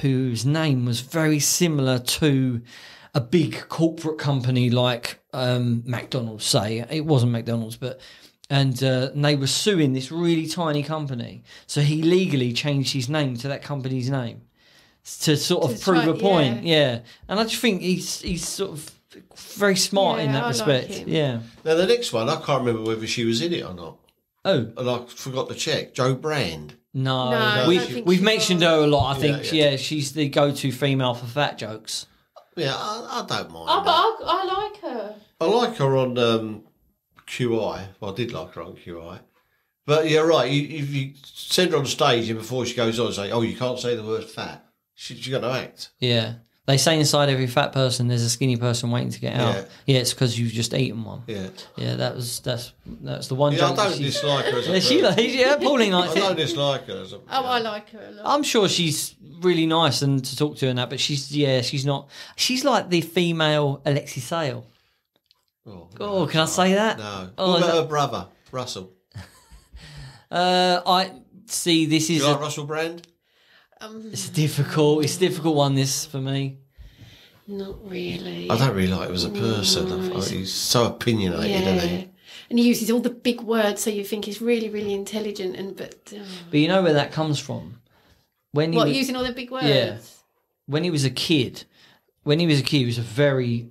whose name was very similar to a big corporate company like McDonald's, say. It wasn't McDonald's, but... And they were suing this really tiny company. So he legally changed his name to that company's name to sort of prove a point. Yeah. And I just think he's sort of very smart in that respect. Like him. Yeah. Now, the next one, I can't remember whether she was in it or not. Oh. And I forgot to check. Jo Brand. No, I don't think we've she mentioned was. her a lot. I think, Yeah. she's the go-to female for fat jokes. Yeah, I don't mind. Oh, that. but I like her. I like her on QI. Well, I did like her on QI. But you're right. If you send her on stage and before she goes on and say, oh, you can't say the word fat, she's got to act. Yeah. They say inside every fat person there's a skinny person waiting to get out. Yeah, it's because you've just eaten one. Yeah. Yeah, that's the one Yeah, joke. I don't dislike her as a She person. yeah, Pauline likes I don't it. dislike her as a... Oh, I like her a lot. I'm sure she's really nice and to talk to and that, but she's not. She's like the female Alexis Sale. Oh, can I say that? No. Oh, What is about that- her brother, Russell? I see. This Do is you like Russell Brand? it's a difficult one. This for me. Not really. I don't really like him as a person. I thought he's so opinionated, isn't he? And he uses all the big words, so you think he's really, really intelligent. But you know where that comes from? When he what, was, using all the big words? Yeah. When he was a kid, he was a very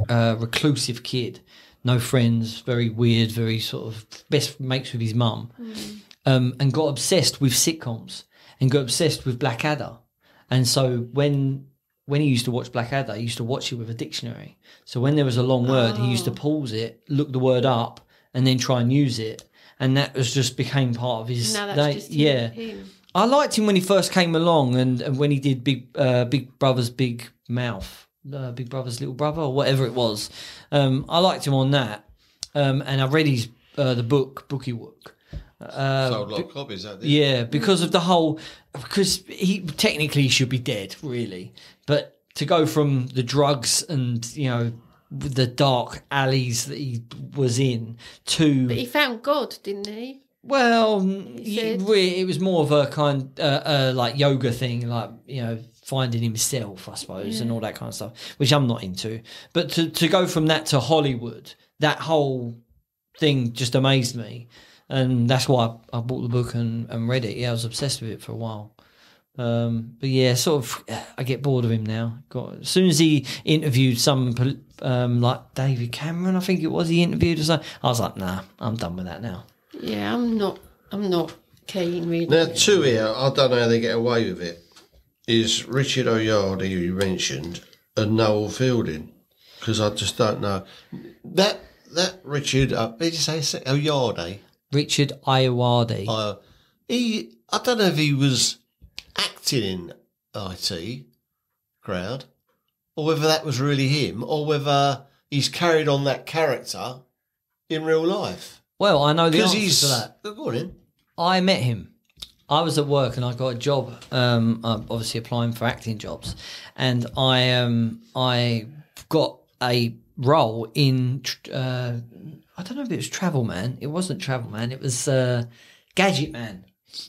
reclusive kid. No friends, very weird, very sort of best mates with his mum, and got obsessed with sitcoms and got obsessed with Blackadder. And so when he used to watch Blackadder, he used to watch it with a dictionary. So when there was a long word, he used to pause it, look the word up, and then try and use it. And that was just became part of his Now that's day. just him. I liked him when he first came along, and when he did Big Brother's Big Mouth, Big Brother's Little Brother, or whatever it was. I liked him on that, and I read his the book Bookie Wook. Sold a lot of copies, that did. Yeah, because he technically should be dead, really, but to go from the drugs and the dark alleys that he was in to But he found God, didn't he? well, said- it was more of a kind like yoga thing, like finding himself, I suppose, and all that kind of stuff, which I'm not into. But to go from that to Hollywood, that whole thing just amazed me, and that's why I bought the book and read it. Yeah, I was obsessed with it for a while. But yeah, sort of, I get bored of him now. As soon as he interviewed some like David Cameron, I think it was, he interviewed or something, I was like, nah, I'm done with that now. Yeah, I'm not keen, really. Now, two here, I don't know how they get away with it, is Richard O'Yardley, who you mentioned, and Noel Fielding, because I just don't know. That Richard, did you say O'Yardley? Richard Ayoade. I don't know if he was acting in IT Crowd, or whether that was really him, or whether he's carried on that character in real life. Well, I know the Because answer to that. Go on in. I met him. I was at work and I got a job, obviously applying for acting jobs, and I got a role in, I don't know if it was Travel Man. It wasn't Travel Man. It was Gadget Man.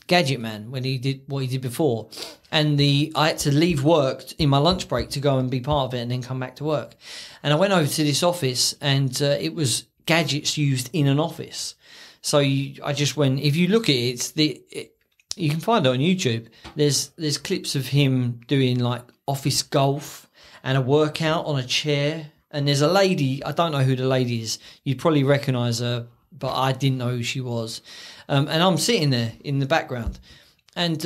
Gadget Man, when he did what he did before. And I had to leave work in my lunch break to go and be part of it and then come back to work. And I went over to this office and it was gadgets used in an office. So I just went, if you look at it, you can find it on YouTube. There's clips of him doing like office golf and a workout on a chair. And there's a lady, I don't know who the lady is. You'd probably recognise her, but I didn't know who she was. And I'm sitting there in the background. And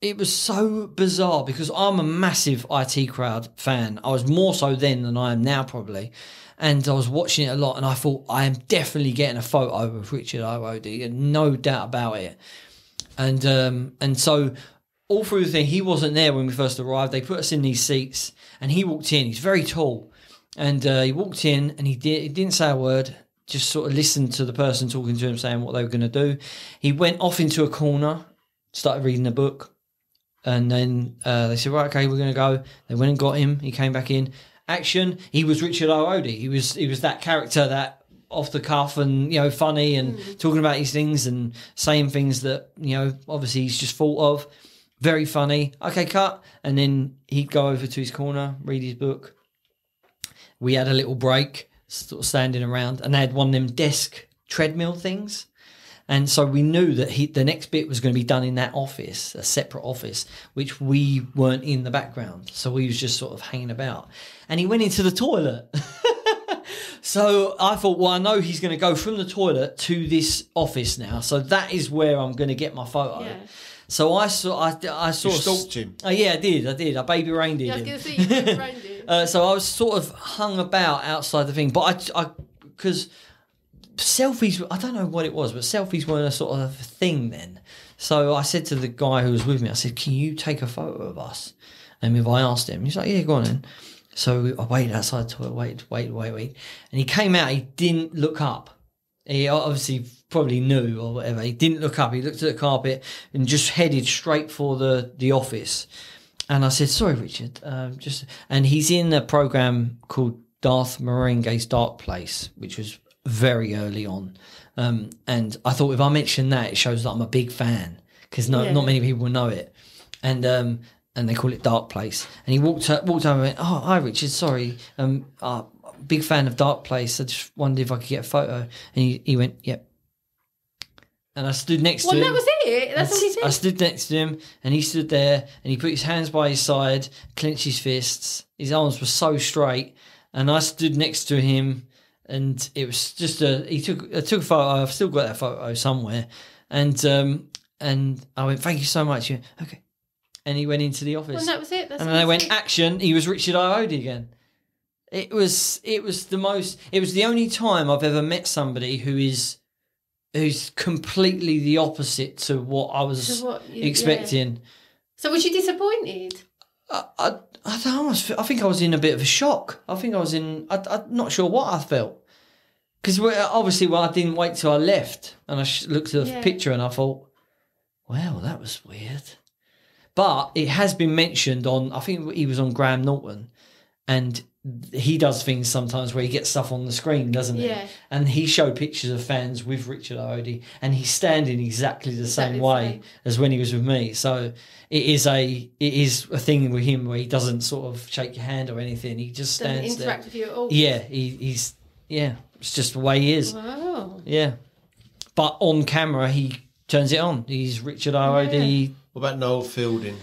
it was so bizarre because I'm a massive IT Crowd fan. I was more so then than I am now probably. And I was watching it a lot and I thought, I am definitely getting a photo of Richard Ayoade, and no doubt about it. And so all through the thing, he wasn't there when we first arrived. They put us in these seats and he walked in. He's very tall. And he walked in and he didn't say a word, just sort of listened to the person talking to him saying what they were going to do. He went off into a corner, started reading a book. And then they said, right, okay, we're going to go. They went and got him. He came back in. Action. He was Richard Ayoade. He was that character that off the cuff and, you know, funny and talking about these things and saying things that, you know, obviously he's just thought of. Very funny. Okay, cut. And then he'd go over to his corner, read his book. We had a little break, sort of standing around, and they had one of them desk treadmill things. And so we knew that the next bit was going to be done in that office, a separate office, which we weren't in the background. So we was just sort of hanging about. And he went into the toilet. So I thought, well, I know he's going to go from the toilet to this office now. So that is where I'm going to get my photo. Yeah. So I saw. You stalked him. Oh yeah, I did. I baby reindeered him. I was going to say you baby reindeer. So I was sort of hung about outside the thing, but I because selfies, I don't know what it was, but selfies weren't a sort of thing then. So I said to the guy who was with me, I said, "Can you take a photo of us?" And if I asked him, he's like, "Yeah, go on then." So I waited outside the toilet, wait. And he came out, he didn't look up. He obviously probably knew or whatever. He didn't look up. He looked at the carpet and just headed straight for the office. And I said, "Sorry, Richard." And he's in a program called Darth Merengue's Dark Place, which was very early on. And I thought if I mention that, it shows that I'm a big fan because not many people know it. And they call it Dark Place. And he walked over and went, "Oh, hi, Richard. Sorry. Big fan of Dark Place. I just wondered if I could get a photo." And he went, "Yep." And I stood next to him. Well, that was it. That's all he said. I stood next to him and he stood there and he put his hands by his side, clenched his fists. His arms were so straight. And I stood next to him and it was just I took a photo. I've still got that photo somewhere. And I went, "Thank you so much." He went, "Okay." And he went into the office. Well, that was it. That's and then I went, action. He was Richard Ayoade again. It was the only time I've ever met somebody who's completely the opposite to what I was expecting. Yeah. So was you disappointed? I think I was in a bit of a shock. I think I was in. I'm not sure what I felt because obviously, I didn't wait till I left and I looked at the picture and I thought, "Well, that was weird." But it has been mentioned on. I think he was on Graham Norton, and he does things sometimes where he gets stuff on the screen, doesn't he? Yeah. And he showed pictures of fans with Richard Ayoade, and he's standing exactly the same way as when he was with me. So it is a thing with him where he doesn't sort of shake your hand or anything. He just stands there. Doesn't interact with you at all. Yeah, he's it's just the way he is. Wow. Yeah, but on camera he turns it on. He's Richard Ayoade. Yeah. What about Noel Fielding?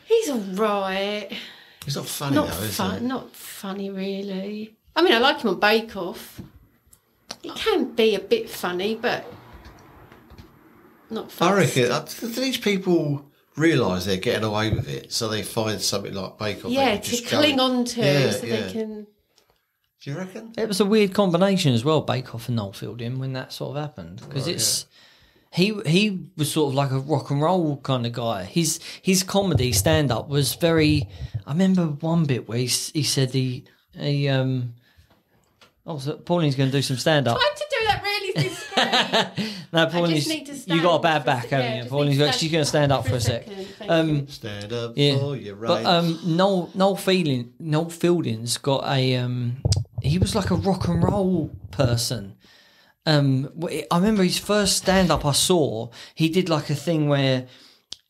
He's all right. He's not funny though, is he? Not funny, really. I mean, I like him on Bake Off. He can be a bit funny, but not funny. I reckon these people realise they're getting away with it, so they find something like Bake Off. Yeah, to cling on to so they can... Do you reckon? It was a weird combination as well, Bake Off and Noel Fielding, when that sort of happened. Because he was sort of like a rock and roll kind of guy. His comedy stand up was very. I remember one bit where he said so Pauline's going to do some stand up. Trying to do that really discreet. No, I Pauline's. just need to stand You got a bad for back, yeah, haven't you? just Pauline's. need to She's going to stand up for a sec. Thank you. Stand up Yeah. for your rights. But Noel Fielding's got a. He was like a rock and roll person. I remember his first stand up I saw. He did like a thing where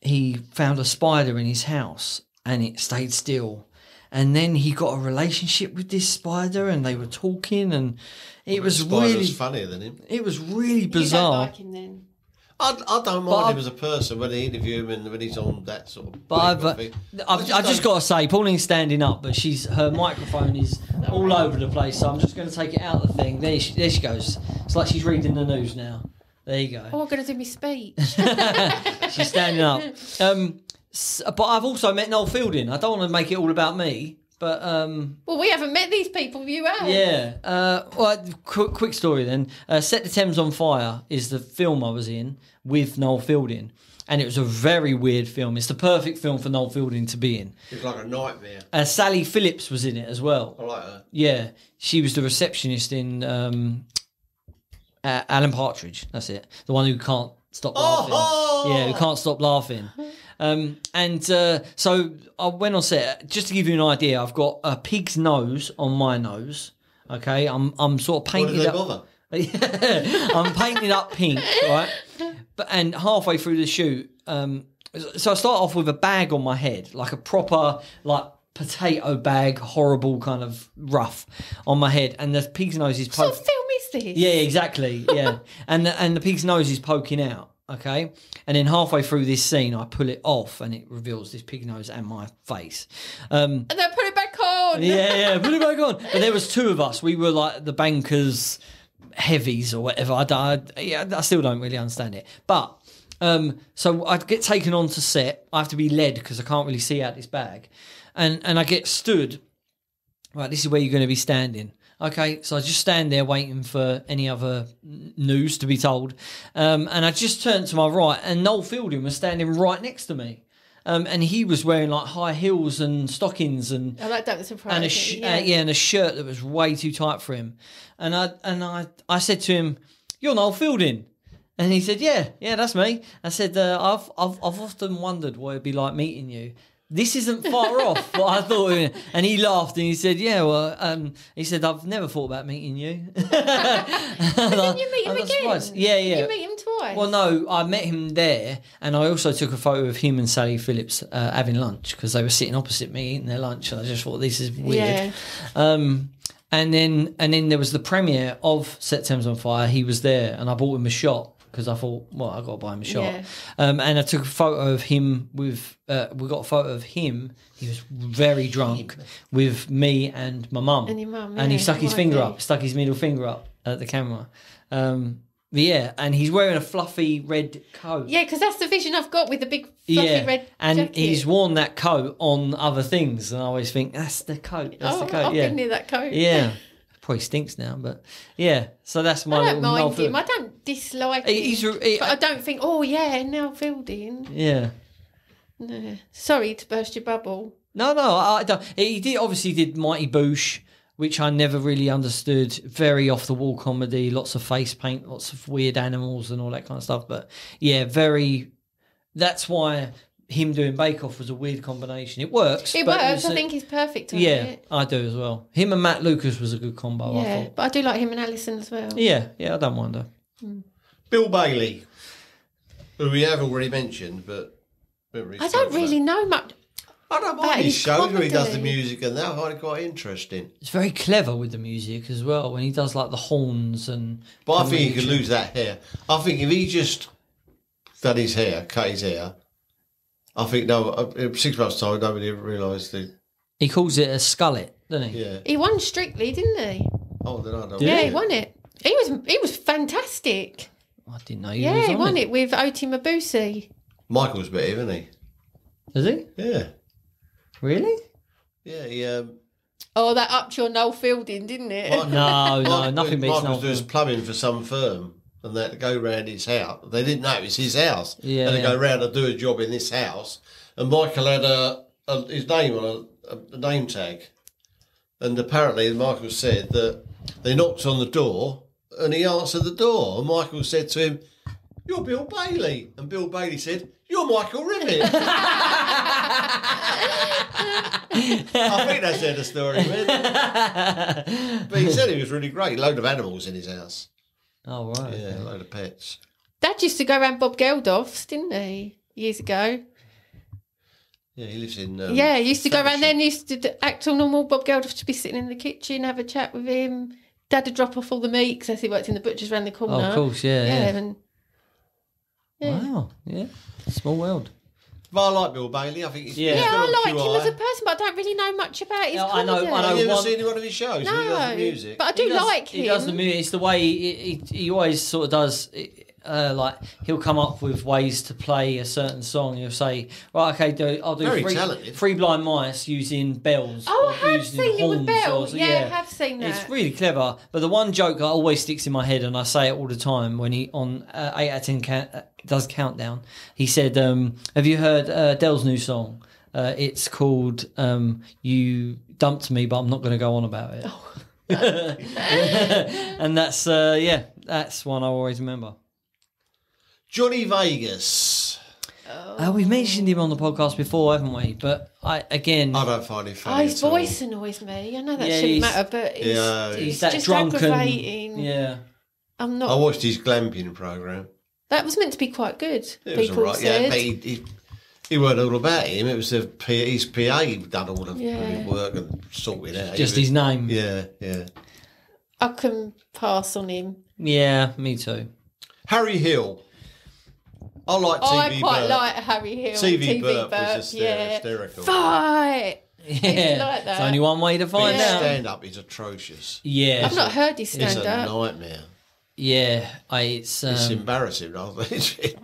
he found a spider in his house and it stayed still. And then he got a relationship with this spider, and they were talking, and it was Spider really was funnier than him. It was really You bizarre. don't like him then? I don't mind him as a person when they interview him and when he's on that sort of. But I've just don't- got to say, Pauline's standing up, but her microphone is all over the place. So I'm just going to take it out of the thing. There she goes. It's like she's reading the news now. There you go. Oh, I'm going to do my speech. She's standing up. But I've also met Noel Fielding. I don't want to make it all about me, but Well, we haven't met these people. You have. yeah. Quick story then. Set the Thames on Fire is the film I was in with Noel Fielding, and it was a very weird film. It's the perfect film for Noel Fielding to be in. It's like a nightmare. Sally Phillips was in it as well. I like her. Yeah, she was the receptionist in Alan Partridge. That's it. The one who can't stop laughing. Yeah, who can't stop laughing. So I went on set. Just to give you an idea, I've got a pig's nose on my nose. Okay, I'm sort of Why did painted they up. bother? I'm painting up pink, right? And halfway through the shoot, so I start off with a bag on my head, like a proper potato bag, horrible kind of rough on my head, and the pig's nose is What sort poking. of film is this? Yeah, exactly. Yeah, and the pig's nose is poking out. Okay, and then halfway through this scene, I pull it off, and it reveals this pig nose and my face. And then put it back on. Yeah, put it back on. But there was two of us. We were like the bankers' heavies or whatever. I still don't really understand it. But so I get taken onto set. I have to be led because I can't really see out this bag, and I get stood. Right, this is where you're going to be standing. Okay, so I just stand there waiting for any other news to be told. And I just turned to my right, and Noel Fielding was standing right next to me. And he was wearing like high heels and stockings and Oh, that don't surprise and me. and a shirt that was way too tight for him. And I said to him, "You're Noel Fielding." And he said, "Yeah, that's me." I said, "I've often wondered what it'd be like meeting you. This isn't far off what I thought." And he laughed and he said, "Yeah, well," he said, "I've never thought about meeting you." Didn't you meet him again? Surprised. Yeah. You meet him twice. Well, no, I met him there, and I also took a photo of him and Sally Phillips having lunch because they were sitting opposite me eating their lunch, and I just thought this is weird. Yeah. And then there was the premiere of Set Thames on Fire. He was there, and I bought him a shot because I thought, well, I got to buy him a shot. Yeah. And I took a photo of him with. We got a photo of him. He was very drunk with me and my mum. And your mum, And he yeah, stuck his might finger be. up, stuck his middle finger up at the camera. But yeah, and he's wearing a fluffy red coat. Yeah, because that's the vision I've got with the big fluffy red and jacket. he's worn that coat on other things, and I always think that's the coat. That's the coat. I've Yeah, been near that coat. yeah. Probably stinks now, but yeah. So that's my I little don't mind Noel him. Fielding. I don't dislike He's him. he- But I don't think, oh yeah, Noel Fielding. Yeah. No. Sorry to burst your bubble. No, I don't. He did Mighty Boosh, which I never really understood. Very off the wall comedy, lots of face paint, lots of weird animals and all that kind of stuff. But yeah, very. That's why him doing Bake Off was a weird combination. It works. It but works. was I think he's perfect on Yeah, it. I do as well. Him and Matt Lucas was a good combo. I Yeah, thought. but I do like him and Alison as well. Yeah, I don't mind her. Bill Bailey, who we have already mentioned, but we haven't I don't really know much. I don't about mind his his shows where he does the comedy. music and that. I find it quite interesting. It's very clever with the music as well when he does like the horns and. But I and think he really could lose that hair. I think if he just done his hair, cut his hair, I think in 6 months' time nobody realised the. He calls it a skullet, doesn't he? Yeah. He won Strictly, didn't he? Oh, then I don't. Did Yeah, he? he won it. He was fantastic. I didn't know he Yeah, was he on won it with Oti Mabuse. Michael's better, isn't he? Is he? Yeah. Really? Yeah, Oh, that up to your Noel Fielding, didn't it? Nothing beats Michael Noel was doing Fielding. plumbing for some firm, and they had to go round his house. They didn't know it was his house. Yeah, and they yeah. go round and do a job in this house. And Michael had his name on a name tag. And apparently Michael said that they knocked on the door and he answered the door. And Michael said to him, "You're Bill Bailey." And Bill Bailey said, "You're Michael Rivet." I think that's where the story went. But he said he was really great. Load of animals in his house. Oh, right. Yeah, a load of pets. Dad used to go around Bob Geldof's, didn't he? Years ago. Yeah, he lives in... Yeah, he used to go around Faversham. then, used to act all normal. Bob Geldof to be sitting in the kitchen, have a chat with him. Dad would drop off all the meat because he worked in the butcher's around the corner. Oh, of course, yeah. And, yeah. Wow, yeah. Small world. But I like Bill Bailey. I think he's, Yeah. he's Yeah, good on I like him QI. as a person, but I don't really know much about his Yeah, I know- comedy. I know Have you ever one- seen one of his shows? He does the music. But I do like him. He does the music. It's the way he always sort of does. Like he'll come up with ways to play a certain song. He'll say, "Right, okay, I'll do Very talented. three blind mice using bells." Oh, or I have using seen him with horns bells. or- Yeah, I have seen that. It's really clever. But the one joke that always sticks in my head, and I say it all the time when he on 8 out of 10 does countdown. He said, "Have you heard Dell's new song? It's called You Dumped Me, but I'm not going to go on about it." Oh. And that's that's one I always remember. Johnny Vegas. We've mentioned him on the podcast before, haven't we? But I don't find him Oh, funny his at all. voice annoys me. I know that Yeah, shouldn't he's- matter, but it's, Yeah, it's he's that just drunken. aggravating. Yeah, I'm I not. watched his glamping programme. That was meant to be quite good. It was People all right, said. yeah, but he weren't all about him. It was his PA done all the Yeah. work and sorted out. just He his was- name. Yeah, yeah. I can pass on him. Yeah, me too. Harry Hill. I like TV I quite Burp. like Harry Hill. TV Burp was yeah. hysterical. Fight! Yeah, like that. it's only one way to find His out. stand-up is atrocious. Yeah, I've not heard his It's stand a up. nightmare. yeah, it's It's embarrassing, I think.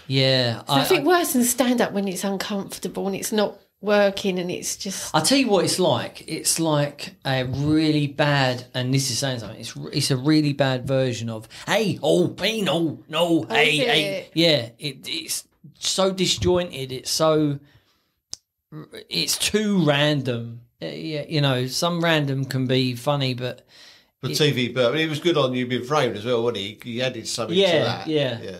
yeah. I think worse than stand up when it's uncomfortable and it's not working and it's just. I'll tell you what it's like. It's like a really bad, and this is saying something. It's a really bad version of "Hey, oh, hey, no, hey, is hey." it? Yeah, it's so disjointed. It's too random. Yeah, you know, some random can be funny, but But TV Burp, and he was good on You've Been Framed as well, wasn't he? He added something to Yeah, that. yeah. Yeah.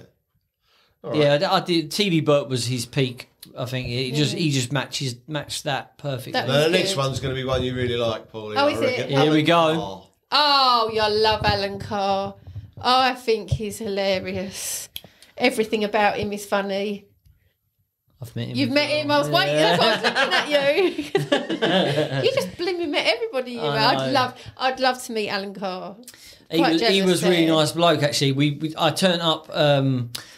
All right. yeah, I did. TV Burt was his peak. I think he just matched that perfectly. That Now, the was next good. one's going to be one you really like, Paulie. Oh, I is it? reckon. Here we go. Alan Carr. Oh, you love Alan Carr. Oh, I think he's hilarious. Everything about him is funny. I've met him. You've as met well. him. I was waiting. That's why I was looking at you. You just blooming met everybody. You I know. I'd love to meet Alan Carr. He Quite was jealous really there. nice bloke actually. I turned up.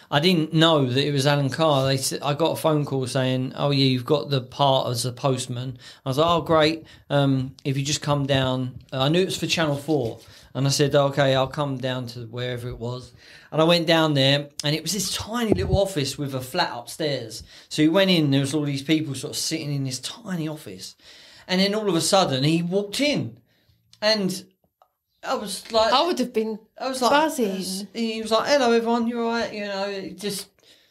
I didn't know that it was Alan Carr. I got a phone call saying, "Oh yeah, you've got the part as a postman." I was like, "Oh great. If you just come down," I knew it was for Channel 4, and I said, "Okay, I'll come down to wherever it was." And I went down there, and it was this tiny little office with a flat upstairs. So he went in. There was all these people sort of sitting in this tiny office, and then all of a sudden he walked in, and I was like, I would have been I was like, buzzing. he was like, "Hello, everyone. You're all right." You know, just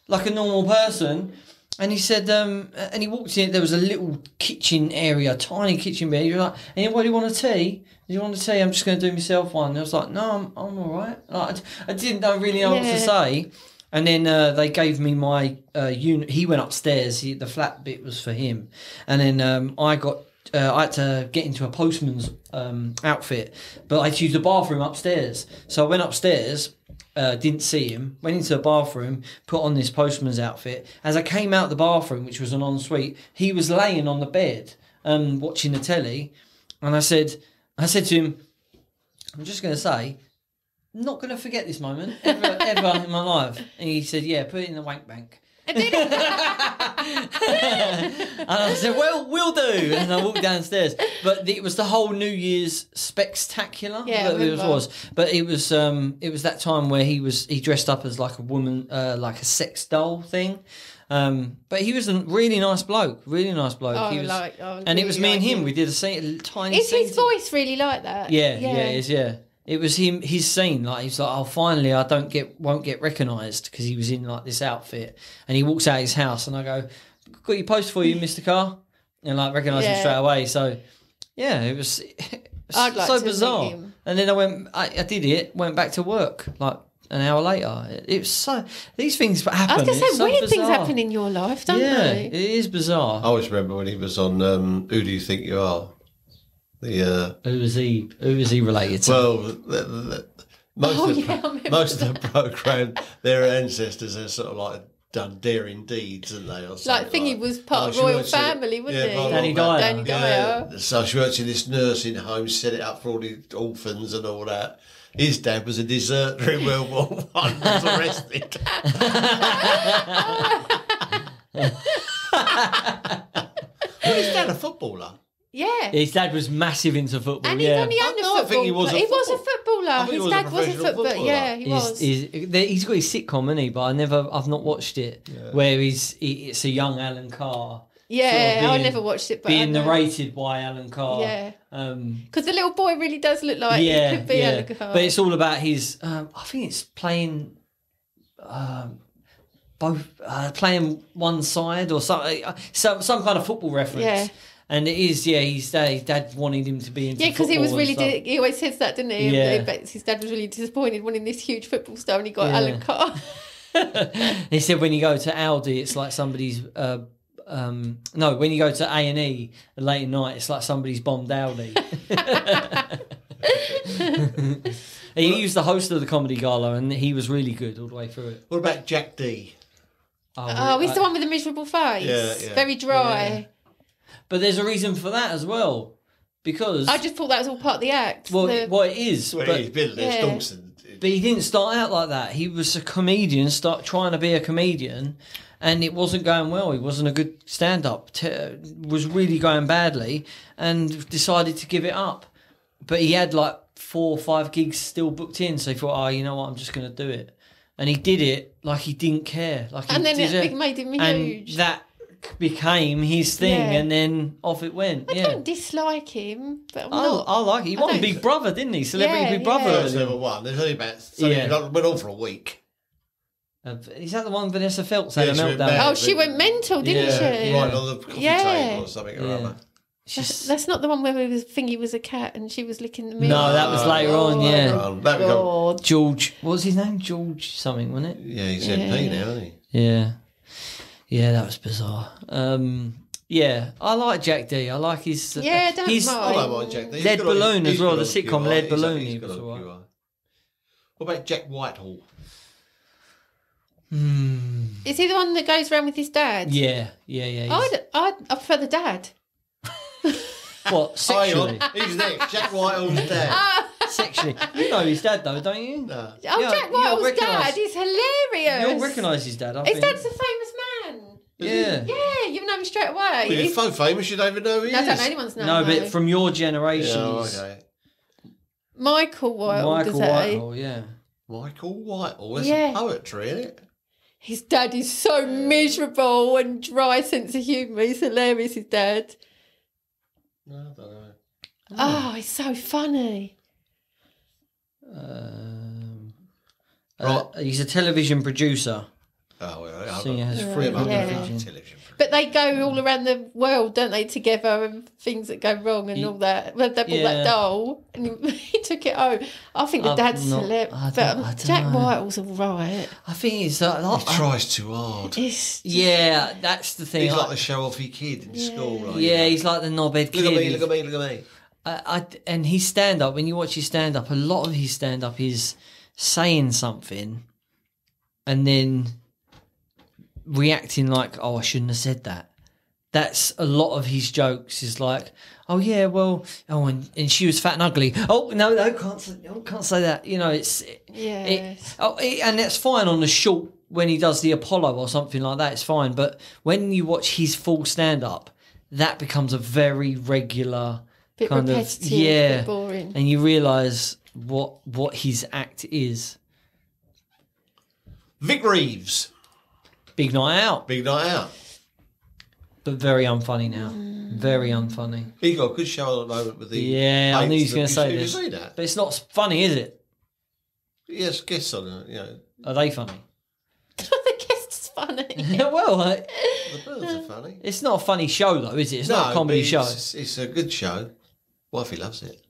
like a normal person. And he said, and he walked in. There was a little kitchen area, tiny kitchen bed. He was like, "Anybody want a tea? Do you want a tea? I'm just going to do myself one." And I was like, "No, I'm all right." Like, I didn't really know what to Yeah. say. And then they gave me my unit. He went upstairs. The flat bit was for him. And then I had to get into a postman's outfit, but I had to use the bathroom upstairs. So I went upstairs, didn't see him, went into the bathroom, put on this postman's outfit. As I came out the bathroom, which was an ensuite, he was laying on the bed watching the telly. And I said to him, "I'm just going to say, I'm not going to forget this moment ever in my life." And he said, "Yeah, put it in the wank bank." And then- And I said, well, we'll do. And I walked downstairs. But it was the whole New Year's spectacular. Yeah, I that it remember. was. But it was that time where he dressed up as like a woman, like a sex doll thing. But he was a really nice bloke. Really nice bloke. Oh, He was, and it was really me and like him. We did a tiny Is scene. his voice really like that? Yeah, it is, yeah. It was him. His scene, like he's like, oh, finally, I won't get recognised because he was in like this outfit, and he walks out his house, and I go, got your post for you, Mr. Carr, and like recognise him Yeah. straight away. So, yeah, it was, I'd like so to meet bizarre. him. And then I did it, went back to work like an hour later. It was so these things happen. I was going to It's say, so weird things bizarre. happen in your life, don't Yeah, they? it is bizarre. I always remember when he was on Who Do You Think You Are? The Who was he related to? well, most of the program, their ancestors are sort of like done daring deeds, haven't they? Or something Like Thingy was part of she Royal works in- Family, wasn't he? part of Danny Royal Dyer. Danny Yeah, Dyer. so she works in this nursing home, set it up for all the orphans and all that. His dad was a deserter in World War One, was arrested. Well, his dad a footballer. Yeah. His dad was massive into football. And he's yeah. only owned a No, I football. think he was a He was a football- footballer. I think he His was a dad was a professional footballer. footballer. Yeah, he was. He's got his sitcom, hasn't he? But I've not watched it. Where it's a young Alan Carr. Yeah, sort of I being- never watched it, but being I know. narrated by Alan Carr. Yeah. Um, Because the little boy really does look like he could be Alan Carr. But it's all about his. I think it's playing. Both playing one side or something, some kind of football reference. Yeah. And it is, his dad wanted him to be into Yeah, because he was football and really. stuff. He always says that, didn't he? Yeah. But his dad was really disappointed wanting this huge football star, and he got Yeah. Alan Carr. He said when you go to Aldi, it's like somebody's. No, when you go to A&E late at night, it's like somebody's bombed Aldi. He was the host of the comedy gala, and he was really good all the way through it. What about Jack D? Oh, he's the one with the miserable face. Yeah, yeah. Very dry. But there's a reason for that as well, because I just thought that was all part of the act. well, The- what it is, Well, but he's been yeah. Les Dawson. But he didn't start out like that. He was a comedian, trying to be a comedian, and it wasn't going well. He wasn't a good stand-up. Was really going badly, and decided to give it up. But he had like 4 or 5 gigs still booked in, so he thought, "Oh, you know what? I'm just going to do it." And he did it like he didn't care. Like, and he then did it made him and huge. that became his thing, Yeah. and then off it went. I Yeah. don't dislike him, but I'm not. I like it. He won don't- Big Brother, didn't he? Celebrity Yeah, Big Brother. yeah. First ever one. There's only about. So Yeah. it went on for a week. Is that the one Vanessa Feltz had Yeah, a she went meltdown? mad. Oh, she went mental, didn't Yeah. she? Right on the coffee Yeah. table or something or Yeah. other. That's not the one where Thingy was a cat and she was licking the mirror. No, that was later on, yeah. That we got, God. George, what was his name? George something, wasn't it? yeah, he's Yeah. MP now, isn't he? Yeah. Yeah, that was bizarre. Yeah, I like Jack D. I like his. Yeah, don't his, mind. I don't mind Jack. He's Lead good on- Balloon as he's well, good the on sitcom QI. Lead He's- Balloon, he's he good was on all right. QI. What about Jack Whitehall? Is he the one that goes around with his dad? Yeah. I prefer the dad. What, sexually? Hang on, he's next. Jack Whitehall's dad. Sexually. You know his dad, though, don't you? No. Oh, Yeah, Jack you'll Whitehall's recognise- dad is hilarious. You'll recognise his dad, I His think. dad's a famous man. Yeah. Yeah, you know him straight away. Well, he's so famous you don't even know who he No, I is. don't know anyone's name. No, though. but from your generation. Yeah, okay. Michael Whitehall, Michael does that? Whitehall, yeah. Michael Whitehall. There's Yeah. some poetry in it. His dad is so miserable and dry sense of humour. He's hilarious, his dad. No, I don't know. Oh, he's so funny. He's a television producer. Oh, well, So he has I'm free not yeah. television. television. But they go all around the world, don't they, together, and things that go wrong and all that. Well, they bought Yeah. that doll, and he took it home. I think the I've dad's not- celeb, I but don't Jack know. Whitehall's all right. I think it's He tries too hard. It's yeah, that's the thing. He's I- like the show-offy kid in school, right? yeah, he's like the knobhead kid. Look at me, look at me, look at me. And his stand-up, when you watch his stand-up, a lot of his stand-up is saying something and then reacting like, oh, I shouldn't have said that. That's a lot of his jokes is like, oh, yeah, well, oh, and she was fat and ugly. Oh, no, can't say that. You know, it's... yeah. and that's fine on the short when he does the Apollo or something like that, it's fine. But when you watch his full stand-up, that becomes a very regular Bit kind of repetitive, yeah, bit boring. and you realise what his act is. Vic Reeves, Big night out, Big Night Out. but very unfunny now. Very unfunny. He got a good show at the moment with the. Yeah, I knew he was going to say Did you this. see that? But it's not funny, is it? Yes, guess on it. Are they funny? The guest's funny. Well, The birds are funny. it's not a funny show though, is it? It's not a comedy but show. It's a good show. Wifey loves it.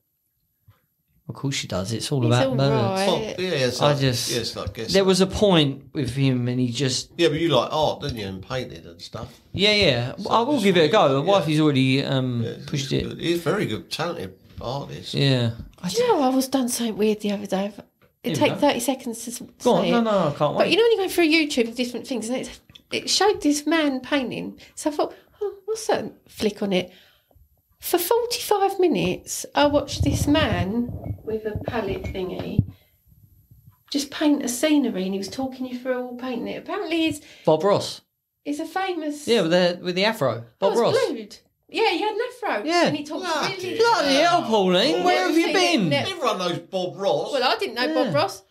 Of course she does. It's all It's about all birds. right. Oh, yeah, it's I like, just- yeah, it's like guess. There was a point with him, and he just Yeah, but you like art, didn't you, and painted and stuff. yeah. So I will just give it a go. The yeah. wifey's already Yeah, pushed he's it. good. He's a very good, talented artist. Yeah. Do you know I was done something weird the other day? It Here we take go. 30 seconds to say Go on. it. No, I can't But wait. you know when you go through YouTube with different things, and it showed this man painting. So I thought, oh, what's that flick on it? For 45 minutes, I watched this man with a palette thingy just paint a scenery, and he was talking you through all painting it. Apparently, Bob Ross. he's a famous. Yeah, with the afro. Oh, Bob it's Ross. glued. Yeah, he had an afro. Yeah. And he talks Bloody really. Bloody hell, Pauline! Well, Where have you seen been? it. Everyone knows Bob Ross. Well, I didn't know Yeah. Bob Ross.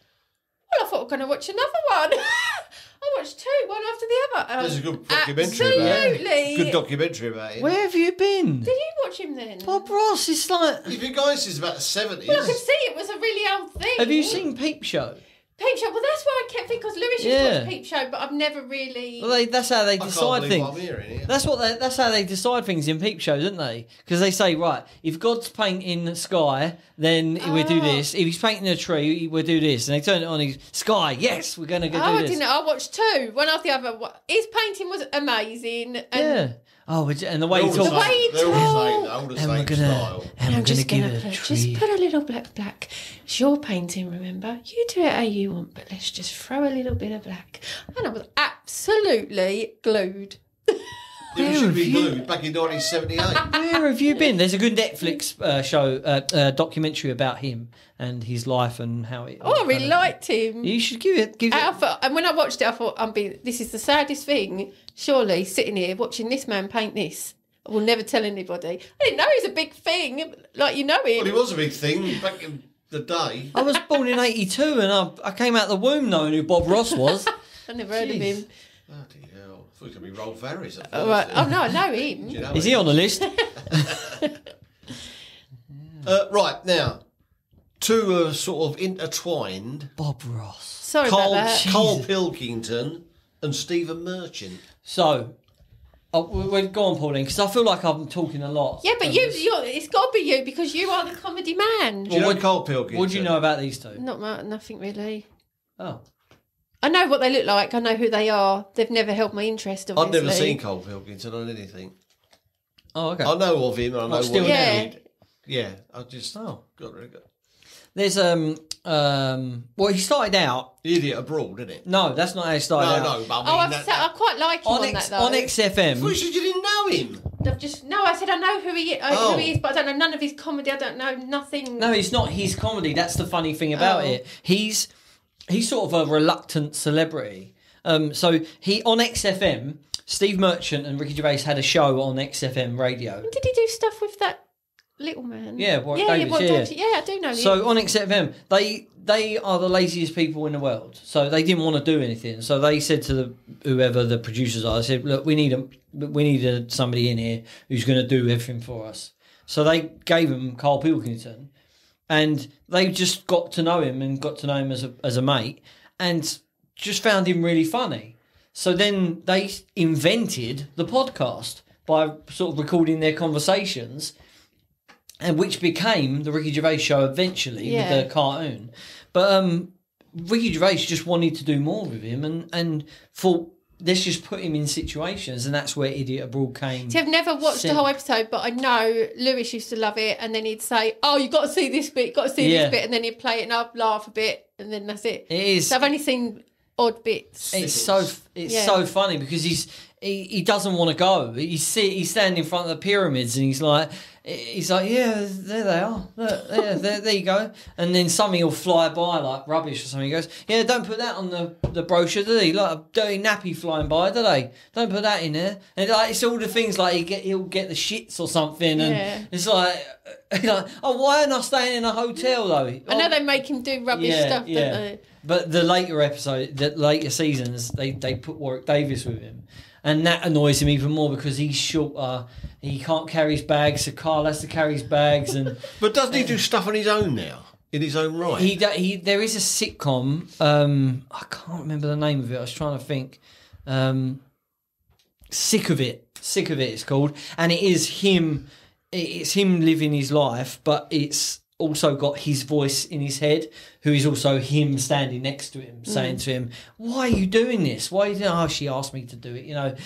Well, I thought I was going to watch another one. I watched two, one after the other. There's a good documentary about it. Absolutely. Good documentary about him. Where have you been? Did you watch him then? Bob Ross. It's like. You've been going since about the 70s. Well, I could see it was a really old thing. Have you seen Peep Show? Peep Show? Well, that's why I kept thinking, because Lewis used to Yeah. watch Peep Show, but I've never really. Well, that's how they I can't decide believe things. what I'm hearing here. That's how they decide things in Peep Shows, don't they? Because they say, right, if God's painting the sky, then we do this. If he's painting a tree, we'll do this. And they turn it on. He's sky. Yes, we're going to go Oh, do I this. didn't know. I watched two, one after the other. His painting was amazing. And Yeah. Oh, and the way he They're all talks. The way he they're all the same, talks. all the And same we're gonna, style. and we're I'm gonna just give gonna it a put, tree. just put a little black. It's your painting, remember? You do it how you want, but let's just throw a little bit of black. And I was absolutely glued. It should be glued back in 1978. Where have you been? There's a good Netflix documentary about him and his life and how it. Oh, I really liked him. You should give it. And when I watched it, I thought, this is the saddest thing. Surely, sitting here watching this man paint this. I will never tell anybody. I didn't know he was a big thing. Like, you know him. Well, he was a big thing back in the day. I was born in '82 and I came out the womb knowing who Bob Ross was. I never heard of Jeez. him. Bloody hell. I thought it was going to be Rolf Harris at Oh, first. right. Oh, no, I know him. Do you know Is him? he on the list? Right, now, two are sort of intertwined. Bob Ross. Sorry about that. Cole Pilkington and Stephen Merchant. So, we'll go on, Pauline, because I feel like I'm talking a lot. Yeah, but it's got to be you because you are the comedy man. Do you know what- Cole Pilkington? What do you know about these two? Nothing really. Oh. I know what they look like. I know who they are. They've never held my interest, I've obviously. never seen Cole Pilkington on anything. Oh, okay. I know of him and I know What, still what he now? did. Yeah, I just Oh. got rid of it. There's well, he started out. Idiot Abroad, didn't it? No, that's not how he started out. No, but I mean, I quite like him on that though. on XFM. you said you didn't know him. I said I know who he Oh. is, but I don't know none of his comedy. I don't know nothing. No, it's not his comedy. That's the funny thing about Oh. it. He's sort of a reluctant celebrity. So he on XFM, Steve Merchant and Ricky Gervais had a show on XFM radio. Did he do stuff with that little man? Yeah, Warwick Davis, yeah. I do know him. So on XFM, they are the laziest people in the world. So they didn't want to do anything. So they said to whoever the producers are, they said, "Look, we need somebody in here who's going to do everything for us." So they gave him Carl Pilkington, and they just got to know him and got to know him as a mate, and just found him really funny. So then they invented the podcast by sort of recording their conversations, and which became the Ricky Gervais show eventually Yeah. with the cartoon. But Ricky Gervais just wanted to do more with him and thought, let's just put him in situations, and that's where Idiot Abroad came. See, I've never watched the whole episode, but I know Lewis used to love it, and then he'd say, "Oh, you got to see this bit, got to see Yeah. this bit," and then he'd play it, and I'd laugh a bit, and then that's it. It is. So I've only seen odd bits. It's so funny because he doesn't want to go. He's standing in front of the pyramids and he's like, he's like, yeah, there they are. Look, there you go. And then something will fly by like rubbish or something. He goes, yeah, don't put that on the brochure, do they? Like a dirty nappy flying by, do they? Don't put that in there. And like, it's all the things like he'll get the shits or something. And it's like, oh, why aren't I staying in a hotel though? I know they make him do rubbish stuff, don't they? But the later seasons, they put Warwick Davis with him. And that annoys him even more because he's shorter. He can't carry his bags, so Carl has to carry his bags. But doesn't he do stuff on his own now? In his own right? There is a sitcom. I can't remember the name of it. I was trying to think. Sick of It. Sick of It, it's called. And it is him. It's him living his life, but it's also got his voice in his head, who is also him standing next to him, saying to him, "Why are you doing this? Why are you doing?" Oh, she asked me to do it,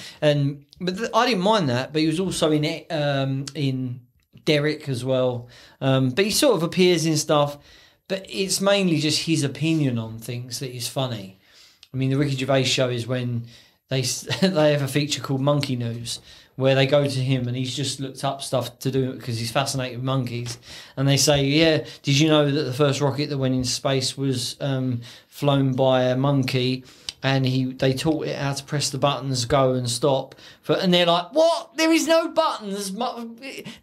But I didn't mind that. But he was also in Derek as well. But he sort of appears in stuff. But it's mainly just his opinion on things that is funny. I mean, the Ricky Gervais show is when they have a feature called Monkey News, where they go to him and he's just looked up stuff to do because he's fascinated with monkeys. And they say, yeah, did you know that the first rocket that went into space was flown by a monkey? And they taught it how to press the buttons, go and stop. And they're like, what? There is no buttons.